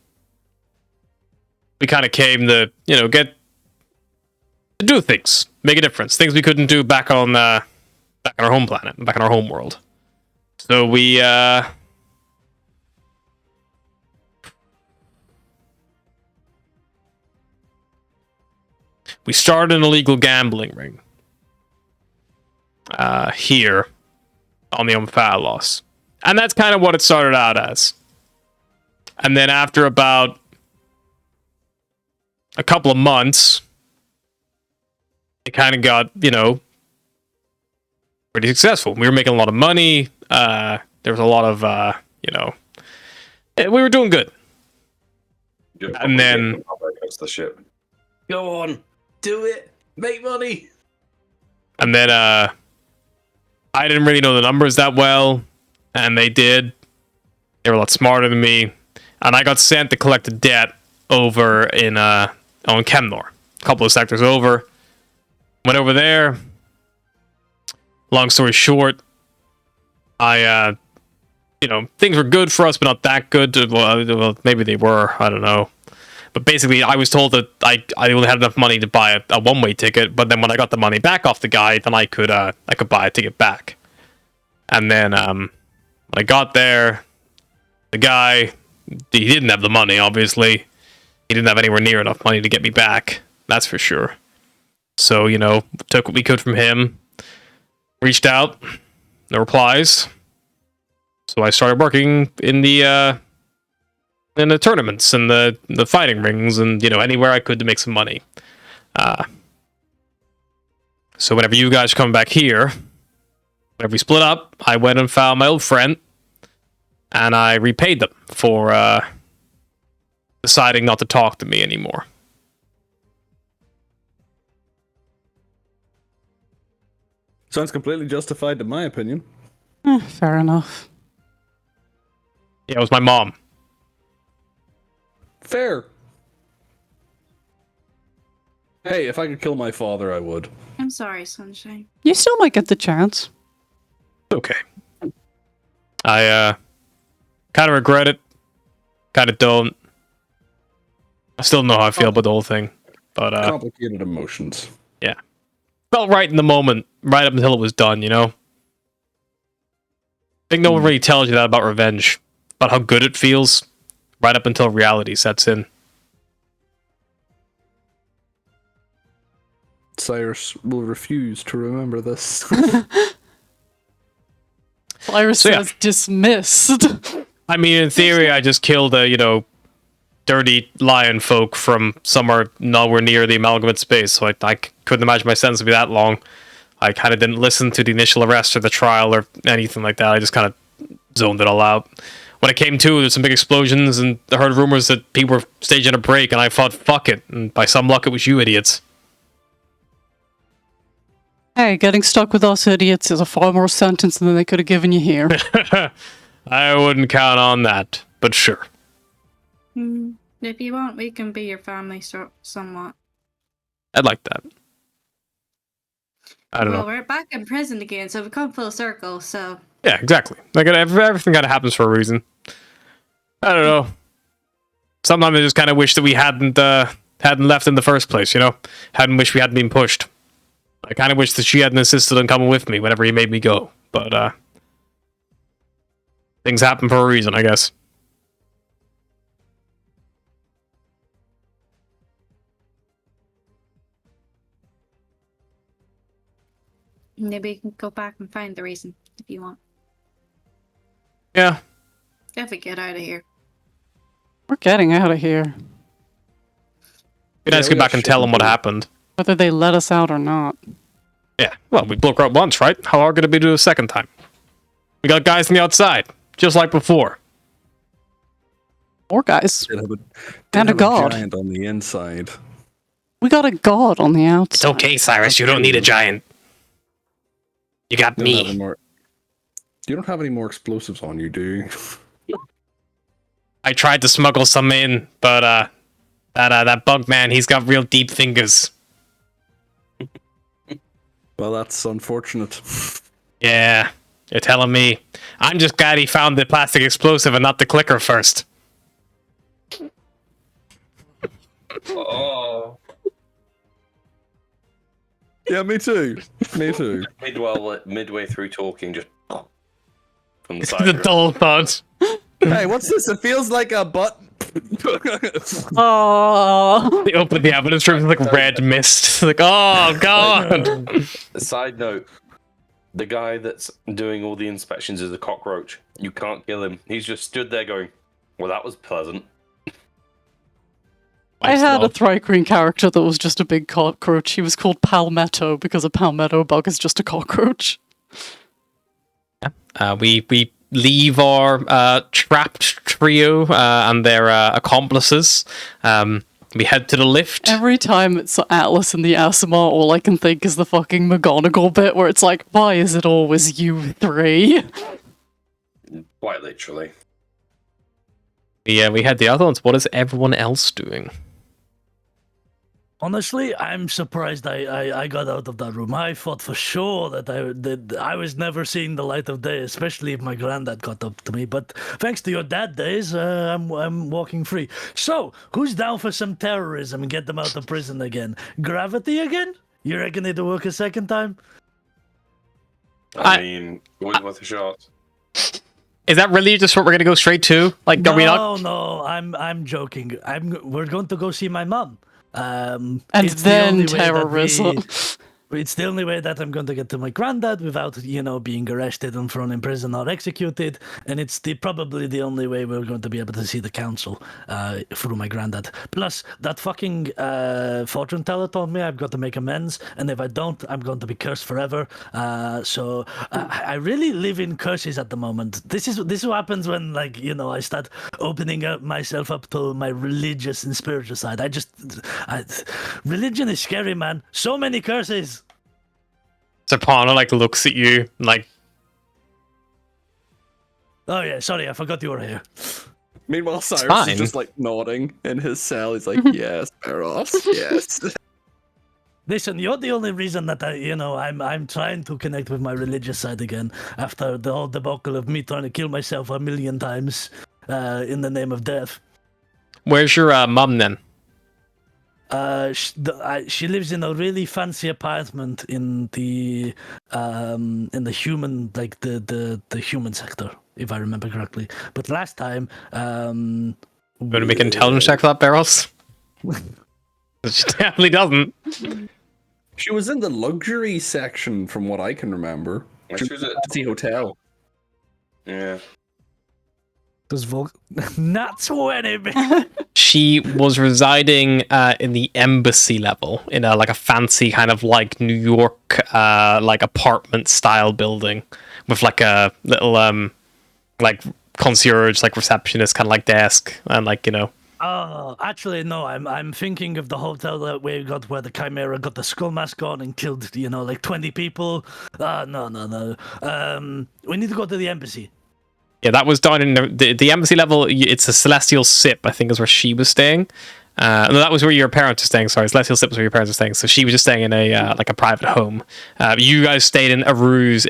kind of came to get to do things, make a difference, things we couldn't do back on our home planet, back on our home world. So we started an illegal gambling ring here on the Omphalos. And that's kind of what it started out as. And then after about a couple of months, it kind of got, pretty successful. We were making a lot of money. There was a lot of, we were doing good. And then the ship. Go on, do it, make money. And then I didn't really know the numbers that well, and they did. They were a lot smarter than me, and I got sent to collect a debt over on Chemnor, a couple of sectors over. Went over there. Long story short, I things were good for us, but not that good. Well, maybe they were. I don't know. But basically, I was told that I only had enough money to buy a one-way ticket. But then when I got the money back off the guy, then I could buy a ticket back. And then when I got there, the guy, he didn't have the money. Obviously, he didn't have anywhere near enough money to get me back. That's for sure. So took what we could from him. Reached out, no replies. So I started working in the tournaments and the fighting rings and anywhere I could to make some money. So whenever you guys come back here, whenever we split up, I went and found my old friend, and I repaid them for deciding not to talk to me anymore. Sounds completely justified in my opinion. Fair enough. Yeah, it was my mom. Fair. Hey, if I could kill my father, I would. I'm sorry, Sunshine. You still might get the chance. Okay. I kind of regret it. Kind of don't. I still know how I feel about the whole thing, but Complicated emotions. yeah, felt right in the moment, right up until it was done. You know, I think no one really tells you that about revenge, about how good it feels, right up until reality sets in. Cyrus will refuse to remember this. Iris So, yeah. says dismissed. I mean, in theory, I just killed a dirty lion folk from somewhere nowhere near the amalgamate space, so I couldn't imagine my sentence would be that long. I kind of didn't listen to the initial arrest or the trial or anything like that. I just kind of zoned it all out. When it came to, there's some big explosions, and I heard rumors that people were staging a break, and I thought, fuck it. And by some luck, it was you idiots. Hey, getting stuck with us idiots is a far more sentence than they could have given you here. I wouldn't count on that, but sure. If you want, we can be your family somewhat. I'd like that. I don't Well, know. we're back in prison again, so we've come full circle, so... Yeah, exactly. Like everything kind of happens for a reason. I don't know. Sometimes I just kind of wish that we hadn't left in the first place. You know, hadn't wished we hadn't been pushed. I kind of wish that she hadn't insisted on coming with me whenever he made me go. But things happen for a reason, I guess. Maybe we can go back and find the reason, if you want. Yeah. If we get out of here. We're getting out of here. Be nice to we get got back and shit tell to them what do. happened. Whether they let us out or not. Yeah. Well, we broke out once, right? How hard could it be to do a second time? We got guys on the outside, just like before. Or guys. Did have a, And a god. giant on the inside. We got a god on the outside. It's okay, Cyrus. You don't need a giant. You got You don't have any me. more- You don't have any more explosives on you, do you? I tried to smuggle some in, but that bug man, he's got real deep fingers. Well, that's unfortunate. Yeah, you're telling me. I'm just glad he found the plastic explosive and not the clicker first. Oh. Yeah, me too. Me too. Midway through talking, just from the side. The of it. dull thud. Hey, what's this? It feels like a butt. Oh. They open the evidence room, it's like red mist. Like, oh god. Side note: the guy that's doing all the inspections is a cockroach. You can't kill him. He's just stood there going, "Well, that was pleasant." I had a Thry-Green character that was just a big cockroach. He was called Palmetto because a palmetto bug is just a cockroach. We leave our trapped trio and their accomplices. We head to the lift. Every time it's Atlas and the Asima, all I can think is the fucking McGonagall bit where it's like, why is it always you three? Quite literally. Yeah, we had the other ones. What is everyone else doing? Honestly, I'm surprised I got out of that room. I thought for sure that I was never seeing the light of day, especially if my granddad got up to me. But thanks to your dad days, I'm walking free. So, who's down for some terrorism and get them out of prison again? Gravity again? You reckon it'll work a second time? I mean, always worth a shot. Is that really just what we're gonna go straight to? Like, are we not? No, I'm joking. We're going to go see my mom. And It's the then only way that terrorism. It's the only way that I'm going to get to my granddad without, being arrested and thrown in prison or executed. And it's probably the only way we're going to be able to see the council through my granddad. Plus, that fucking fortune teller told me I've got to make amends. And if I don't, I'm going to be cursed forever. So I really live in curses at the moment. This is what happens when, I start opening up myself up to my religious and spiritual side. Religion is scary, man. So many curses. Serpana looks at you like, Oh yeah, sorry, I forgot you were here. Meanwhile, Cyrus fine. is just like nodding in his cell. He's like, yes, Barros, yes. Listen, you're the only reason that I'm trying to connect with my religious side again after the whole debacle of me trying to kill myself 1,000,000 times in the name of death. Where's your mum then? She lives in a really fancy apartment in the human, like the human sector, if I remember correctly. But last time, Want to make an intelligence check for that, Barros? She definitely doesn't. She was in the luxury section, from what I can remember. She was at the hotel. Yeah. does not 20, man. She was residing in the embassy level in a fancy kind of like New York like apartment style building with like a little like concierge, like receptionist kind of like desk and like, you know. Oh, actually, no. I'm thinking of the hotel that we got where the Chimera got the skull mask on and killed, like 20 people. No. We need to go to the embassy. Yeah, that was down in the embassy level. It's a Celestial Sip, I think, is where she was staying. No, that was where your parents were staying. Sorry, Celestial Sip was where your parents were staying. So she was just staying in a like a private home. You guys stayed in Aru's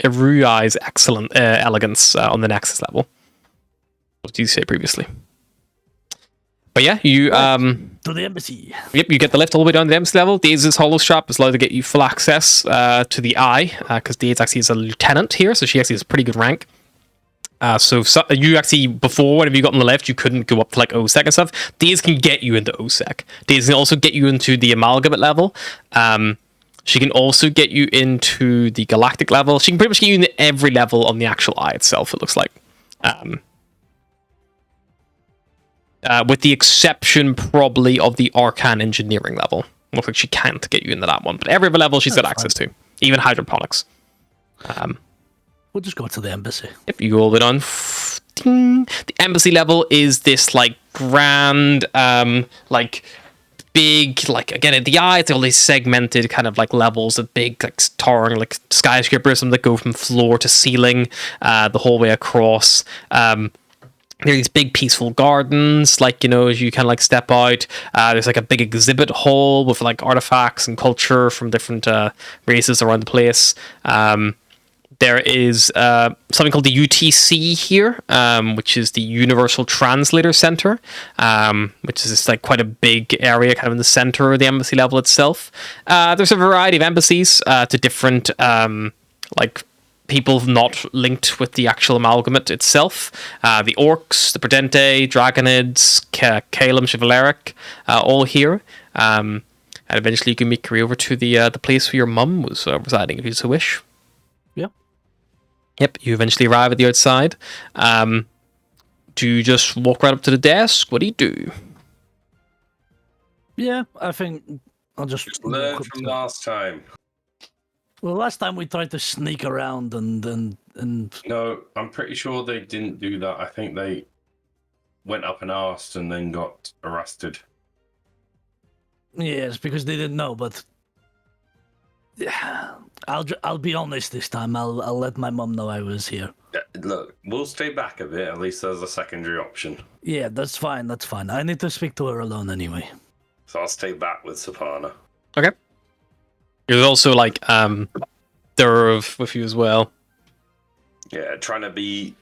Arui's excellent elegance on the Nexus level. What did you say previously? But yeah, you To the embassy. Yep, you get the lift all the way down to the embassy level. Daze's holo strap is allowed to get you full access to the Eye, because Daze actually is a lieutenant here, so she actually has a pretty good rank. So you actually, before, whenever you got on the lift, you couldn't go up to like OSEC and stuff. Daze can get you into OSEC. Daze can also get you into the Amalgamate level. She can also get you into the Galactic level. She can pretty much get you into every level on the actual Eye itself, it looks like. With the exception, probably, of the Arcane Engineering level. Looks like she can't get you into that one, but every other level she's got access to, even hydroponics. We'll just go to the embassy. If you go all the way down, ding. The embassy level is this like grand, like big, like again at the Eye, it's all these segmented kind of like levels of big, like towering, like skyscrapers, some that go from floor to ceiling, the whole way across. There are these big peaceful gardens, like, you know, as you kind of like step out. There's like a big exhibit hall with like artifacts and culture from different races around the place. There is something called the UTC here, which is the Universal Translator Center, which is just like quite a big area kind of in the center of the embassy level itself. There's a variety of embassies to different like people not linked with the actual amalgamate itself. The Orcs, the Prudente, Dragonids, Calum, Chivaleric, all here. And eventually you can make your way over to the place where your mum was residing, if you so wish. Yeah. Yep, you eventually arrive at the outside. Do you just walk right up to the desk? What do you do? Yeah, I think I'll just Learn walk up from to- last time. Well, last time we tried to sneak around and No, I'm pretty sure they didn't do that. I think they went up and asked and then got arrested. yes, because they didn't know. But yeah, I'll be honest this time. I'll let my mom know I was here. Look, we'll stay back a bit. At least there's a secondary option. Yeah, that's fine. That's fine. I need to speak to her alone anyway. So I'll stay back with Sapana. Okay. There's also like Durv with you as well. Yeah, trying to be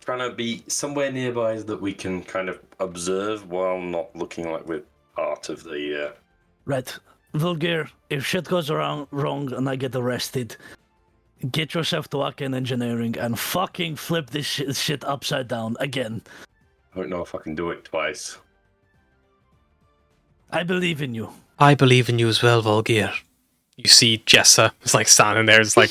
somewhere nearby that we can kind of observe while not looking like we're part of the. Right, Vulgar. If shit goes wrong and I get arrested, get yourself to Arcane Engineering and fucking flip this shit upside down again. I don't know if I can do it twice. I believe in you. I believe in you as well, Volgir. You see Jessa is like standing there, it's like...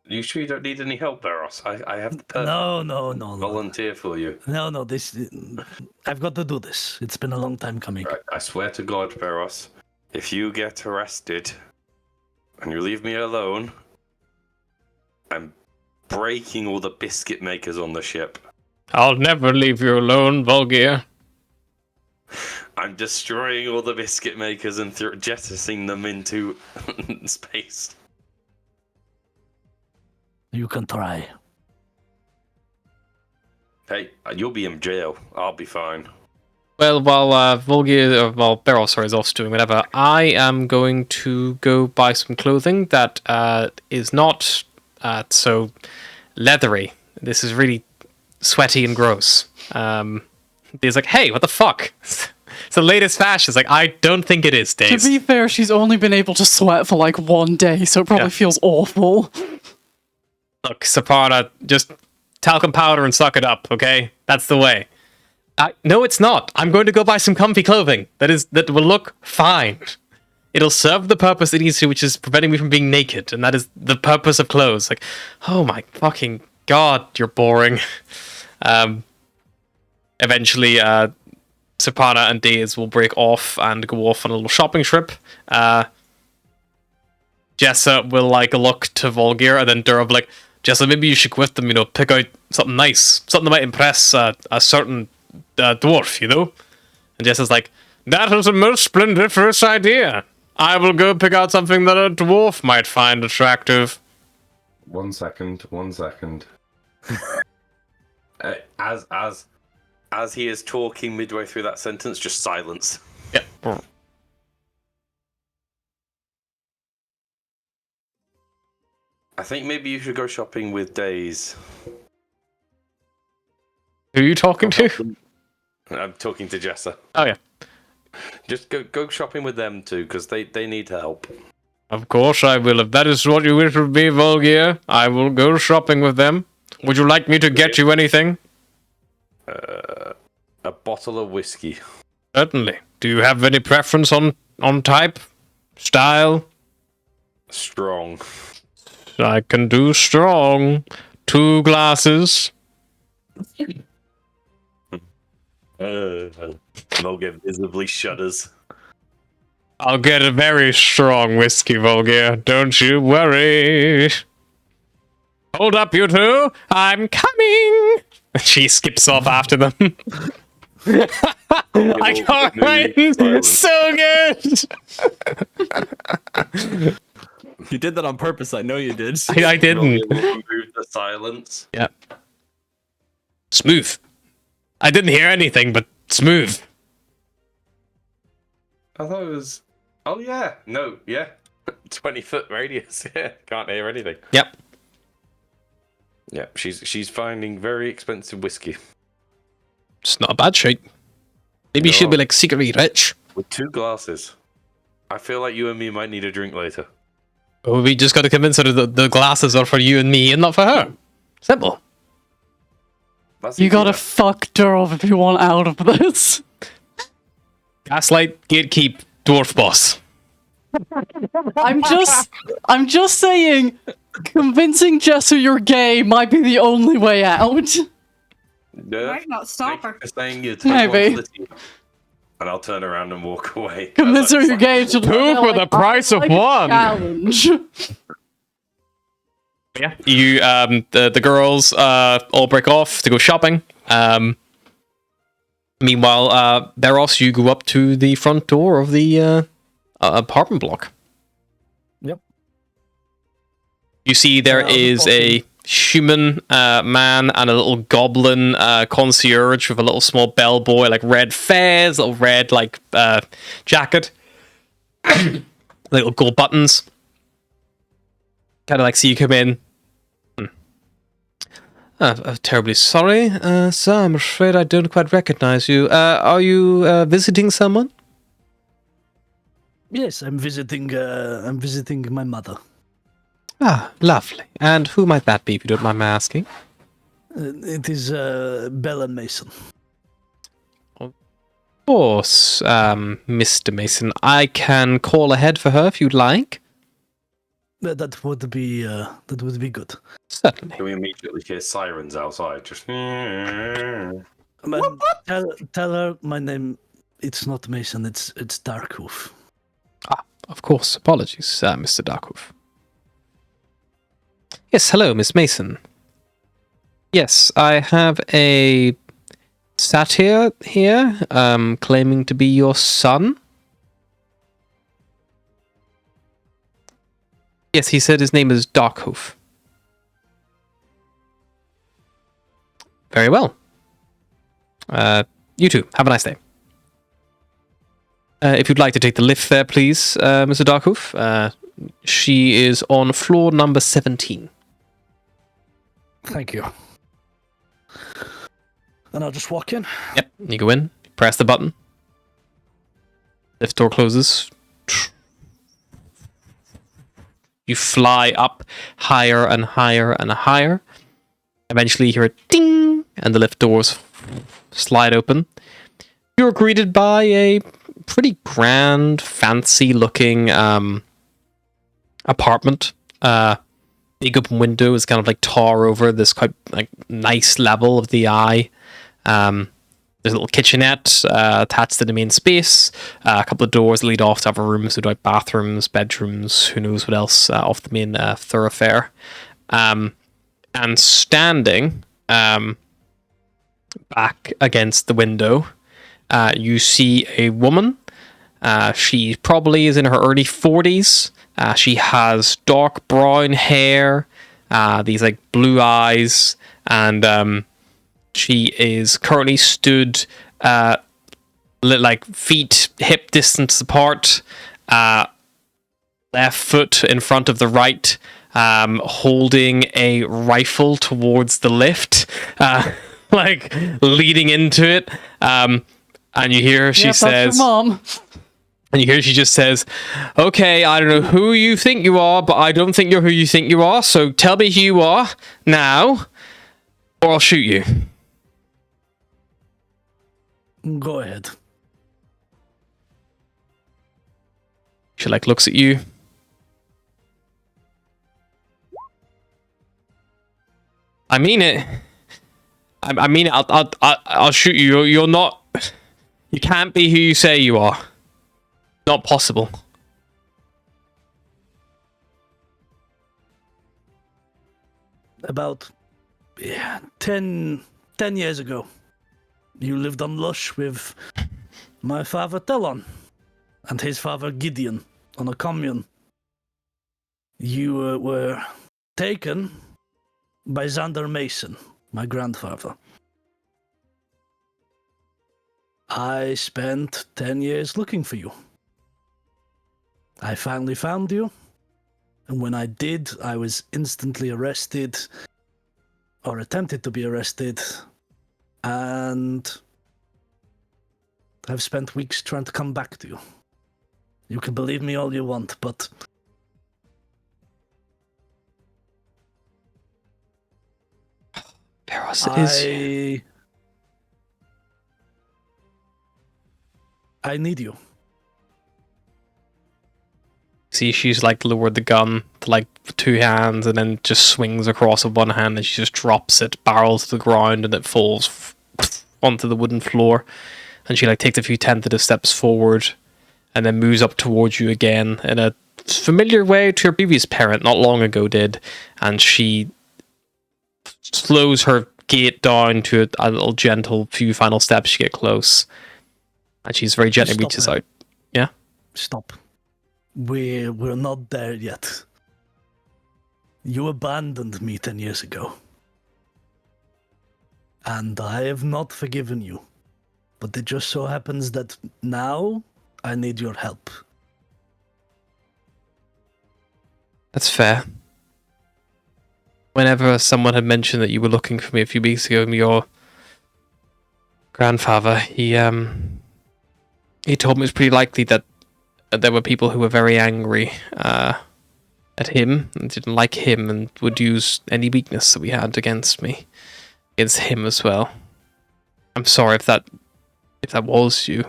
You sure you don't need any help, Barros? I have the perfect No. volunteer for you. No, this... I've got to do this. It's been a long time coming. Right, I swear to God, Barros, if you get arrested and you leave me alone, I'm breaking all the biscuit makers on the ship. I'll never leave you alone, Volgir. I'm destroying all the biscuit makers and jettisoning them into space. You can try. Hey, you'll be in jail. I'll be fine. Well, while while Beryl, sorry, is off doing whatever, I am going to go buy some clothing that is not so leathery. This is really sweaty and gross. He's like, hey, what the fuck? It's the latest fashion. It's like, I don't think it is, To Days. be fair, she's only been able to sweat for like 1 day, so it probably Yeah. feels awful. Look, Saparna, just talcum powder and suck it up, okay? That's the way. No, it's not. I'm going to go buy some comfy clothing that will look fine. It'll serve the purpose it needs to, which is preventing me from being naked, and that is the purpose of clothes. Like, oh my fucking god, you're boring. Eventually, Saparna and Days will break off and go off on a little shopping trip. Jessa will like look to Volgir, and then Dura will be like, Jessa, maybe you should go with them, pick out something nice, something that might impress a certain dwarf, And Jessa's like, that is a most splendiferous idea. I will go pick out something that a dwarf might find attractive. 1 second. 1 second. As he is talking midway through that sentence, just silence. Yeah. I think maybe you should go shopping with Days. Who are you talking to? I'm talking to Jessa. Oh, yeah. Just go shopping with them too, because they need help. Of course I will. If that is what you wish of me, Volgir, I will go shopping with them. Would you like me to get you anything? A bottle of whiskey. Certainly. Do you have any preference on type? Style? Strong. I can do strong. 2 glasses. Volgir visibly shudders. I'll get a very strong whiskey, Volgir. Don't you worry. Hold up, you two. I'm coming. She skips off after them. I can't wait. So good. You did that on purpose. I know you did. I didn't. Volgir will remove the silence. Yeah. Smooth. I didn't hear anything, but smooth. I thought it was. Oh yeah, no, yeah, 20-foot radius. Yeah, can't hear anything. Yep. Yeah, she's finding very expensive whiskey It's not a bad shape. Maybe you should be like secretly rich. with 2 glasses. I feel like you and me might need a drink later. Oh, we just got to convince her that the glasses are for you and me and not for her. Simple. That's You easy gotta enough. fuck Durov if you want out of this. Gaslight, gatekeep, dwarf boss. I'm just saying, convincing Jessa you're gay might be the only way out. Yeah, Might not stop thank her. you for saying you take Maybe. one for the team. And I'll turn around and walk away. Convince her you're gay. She'll be 2 for like, the price of "I like a 1. Challenge. Yeah. You, the girls, all break off to go shopping. Meanwhile, Beros, you go up to the front door of the apartment block. Yep. You see there is a human man and a little goblin concierge with a little small bellboy, like red fez, little red like jacket, little gold buttons. Kind of like see you come in. Terribly sorry, sir. I'm afraid I don't quite recognize you. Are you visiting someone? Yes, I'm visiting. I'm visiting my mother. Ah, lovely. And who might that be, if you don't mind my asking? It is Bella Mason. Of course, Mr. Mason. I can call ahead for her if you'd like. That would be good. Certainly. Can we immediately hear sirens outside? Just. Tell her my name. It's not Mason. It's Darkhoof. Ah, of course. Apologies, Mr. Darkhoof. Yes, hello, Miss Mason. Yes, I have a satyr here, claiming to be your son. Yes, he said his name is Darkhoof. Very well. You two, have a nice day. If you'd like to take the lift there, please, Mr. Darkhoof. She is on floor number 17. Thank you. And I'll just walk in. Yep, you go in, press the button. Lift door closes. You fly up higher and higher and higher. Eventually you hear a ding, and the lift doors slide open. You're greeted by a pretty grand, fancy-looking apartment. Big open window is kind of like tar over this quite like nice level of the eye. There's a little kitchenette attached to the main space. A couple of doors lead off to other rooms, so like bathrooms, bedrooms, who knows what else off the main thoroughfare. And standing back against the window, you see a woman. She probably is in her early 40s. She has dark brown hair, these like blue eyes, and she is currently stood like feet hip distance apart, left foot in front of the right, holding a rifle towards the lift, like leading into it. And you hear she says, "That's your mom." And you hear she just says, "Okay, I don't know who you think you are, but I don't think you're who you think you are. So tell me who you are now, or I'll shoot you." Go ahead. She like looks at you. I mean it. I mean it. I'll shoot you. You're not. You can't be who you say you are. Not possible. About 10 years ago, you lived on Lush with my father Telon and his father Gideon on a commune. You were taken by Xander Mason, my grandfather. I spent 10 years looking for you. I finally found you, and when I did, I was instantly arrested, or attempted to be arrested, and I've spent weeks trying to come back to you. You can believe me all you want, but Peros, it is. I need you. See, she's like lowered the gun to like 2 hands and then just swings across with one hand and she just drops it, barrels to the ground, and it falls onto the wooden floor. And she like takes a few tentative steps forward and then moves up towards you again in a familiar way to her previous parent not long ago did. And she slows her gait down to a little gentle few final steps to get close. And she's very gently Stop reaches her. out. Yeah? Stop. We're not there yet. You abandoned me 10 years ago. And I have not forgiven you. But it just so happens that now I need your help. That's fair. Whenever someone had mentioned that you were looking for me a few weeks ago, your grandfather, he told me it was pretty likely that there were people who were very angry at him and didn't like him and would use any weakness that we had against him as well. I'm sorry if that was you.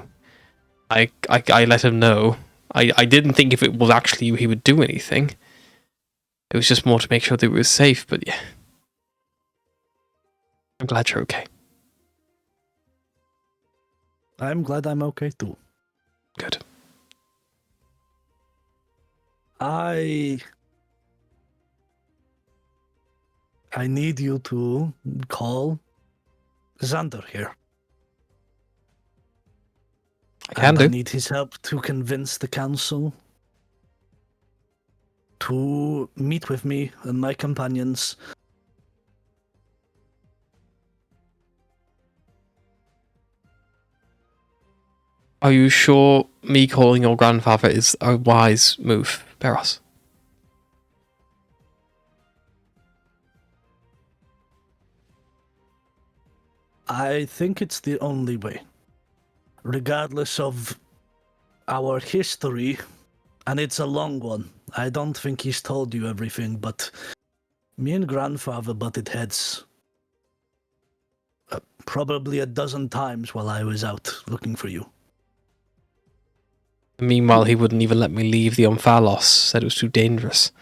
I let him know. I didn't think if it was actually you he would do anything. It was just more to make sure that we were safe, but yeah. I'm glad you're okay. I'm glad I'm okay too. Good. I need you to call Xander here. I can do. I need his help to convince the council to meet with me and my companions Are you sure me calling your grandfather is a wise move, Peros? I think it's the only way. Regardless of our history, and it's a long one. I don't think he's told you everything, but me and grandfather butted heads probably a dozen times while I was out looking for you. Meanwhile, he wouldn't even let me leave the Omphalos, said it was too dangerous.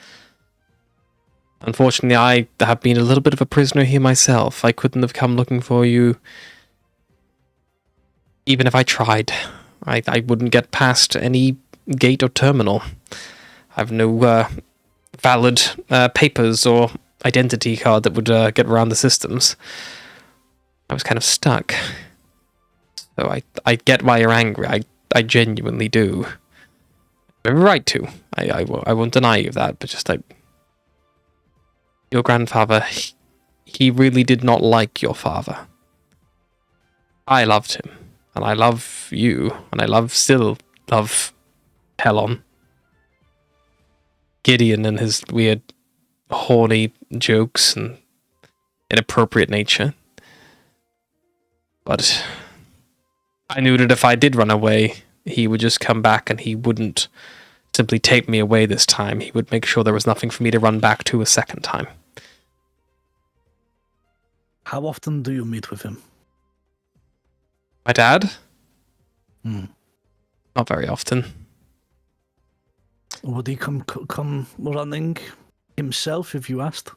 Unfortunately, I have been a little bit of a prisoner here myself. I couldn't have come looking for you even if I tried. I wouldn't get past any gate or terminal. I've no valid papers or identity card that would get around the systems. I was kind of stuck. So I get why you're angry. I genuinely do. I have a right to. I won't deny you that, but just like... Your grandfather, he really did not like your father. I loved him, and I love you, and I still love Helon. Gideon and his weird, horny jokes and inappropriate nature. But I knew that if I did run away, he would just come back and he wouldn't simply take me away this time. He would make sure there was nothing for me to run back to a second time. How often do you meet with him? My dad? Hmm. Not very often. Would he come running himself if you asked?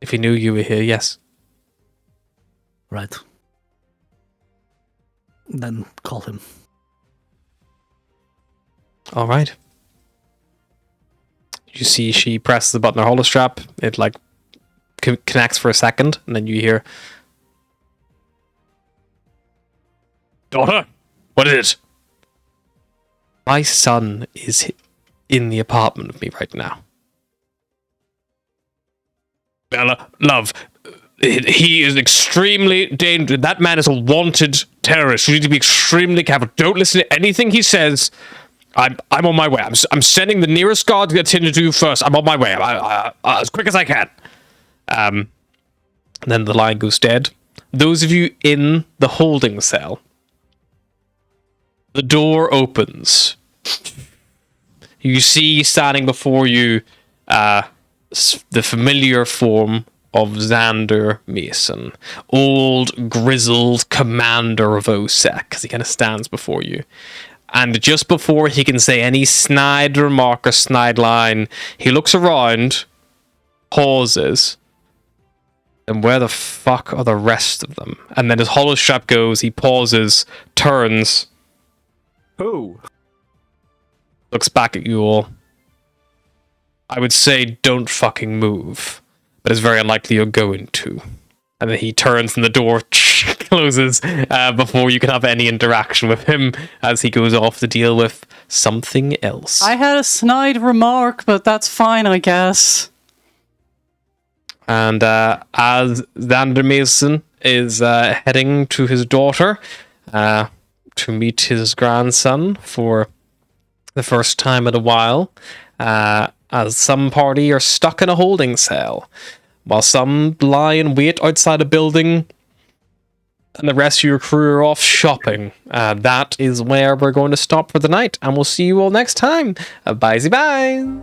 If he knew you were here, yes. Right. Then call him. All right. You see she presses the button on her holostrap. It like connects for a second, and then you hear, "Daughter, what is it?" My son is in the apartment with me right now. Bella, love, he is extremely dangerous. That man is a wanted terrorist. You need to be extremely careful. Don't listen to anything he says. I'm on my way. I'm sending the nearest guard to attend to you first. I'm on my way. As quick as I can. Then the line goes dead. Those of you in the holding cell, the door opens. You see standing before you the familiar form of Xander Mason, old grizzled commander of OSEC, as he kind of stands before you. And just before he can say any snide remark or snide line, he looks around, pauses, and where the fuck are the rest of them? And then his holostrap goes, he pauses, turns, Who? looks back at you all. I would say don't fucking move, but it's very unlikely you're going to. And then he turns and the door closes before you can have any interaction with him as he goes off to deal with something else. I had a snide remark, but that's fine, I guess. And as Xander Mason is heading to his daughter to meet his grandson for the first time in a while, as some party are stuck in a holding cell, while some lie in wait outside a building, and the rest of your crew are off shopping. That is where we're going to stop for the night, and we'll see you all next time. Bye-bye.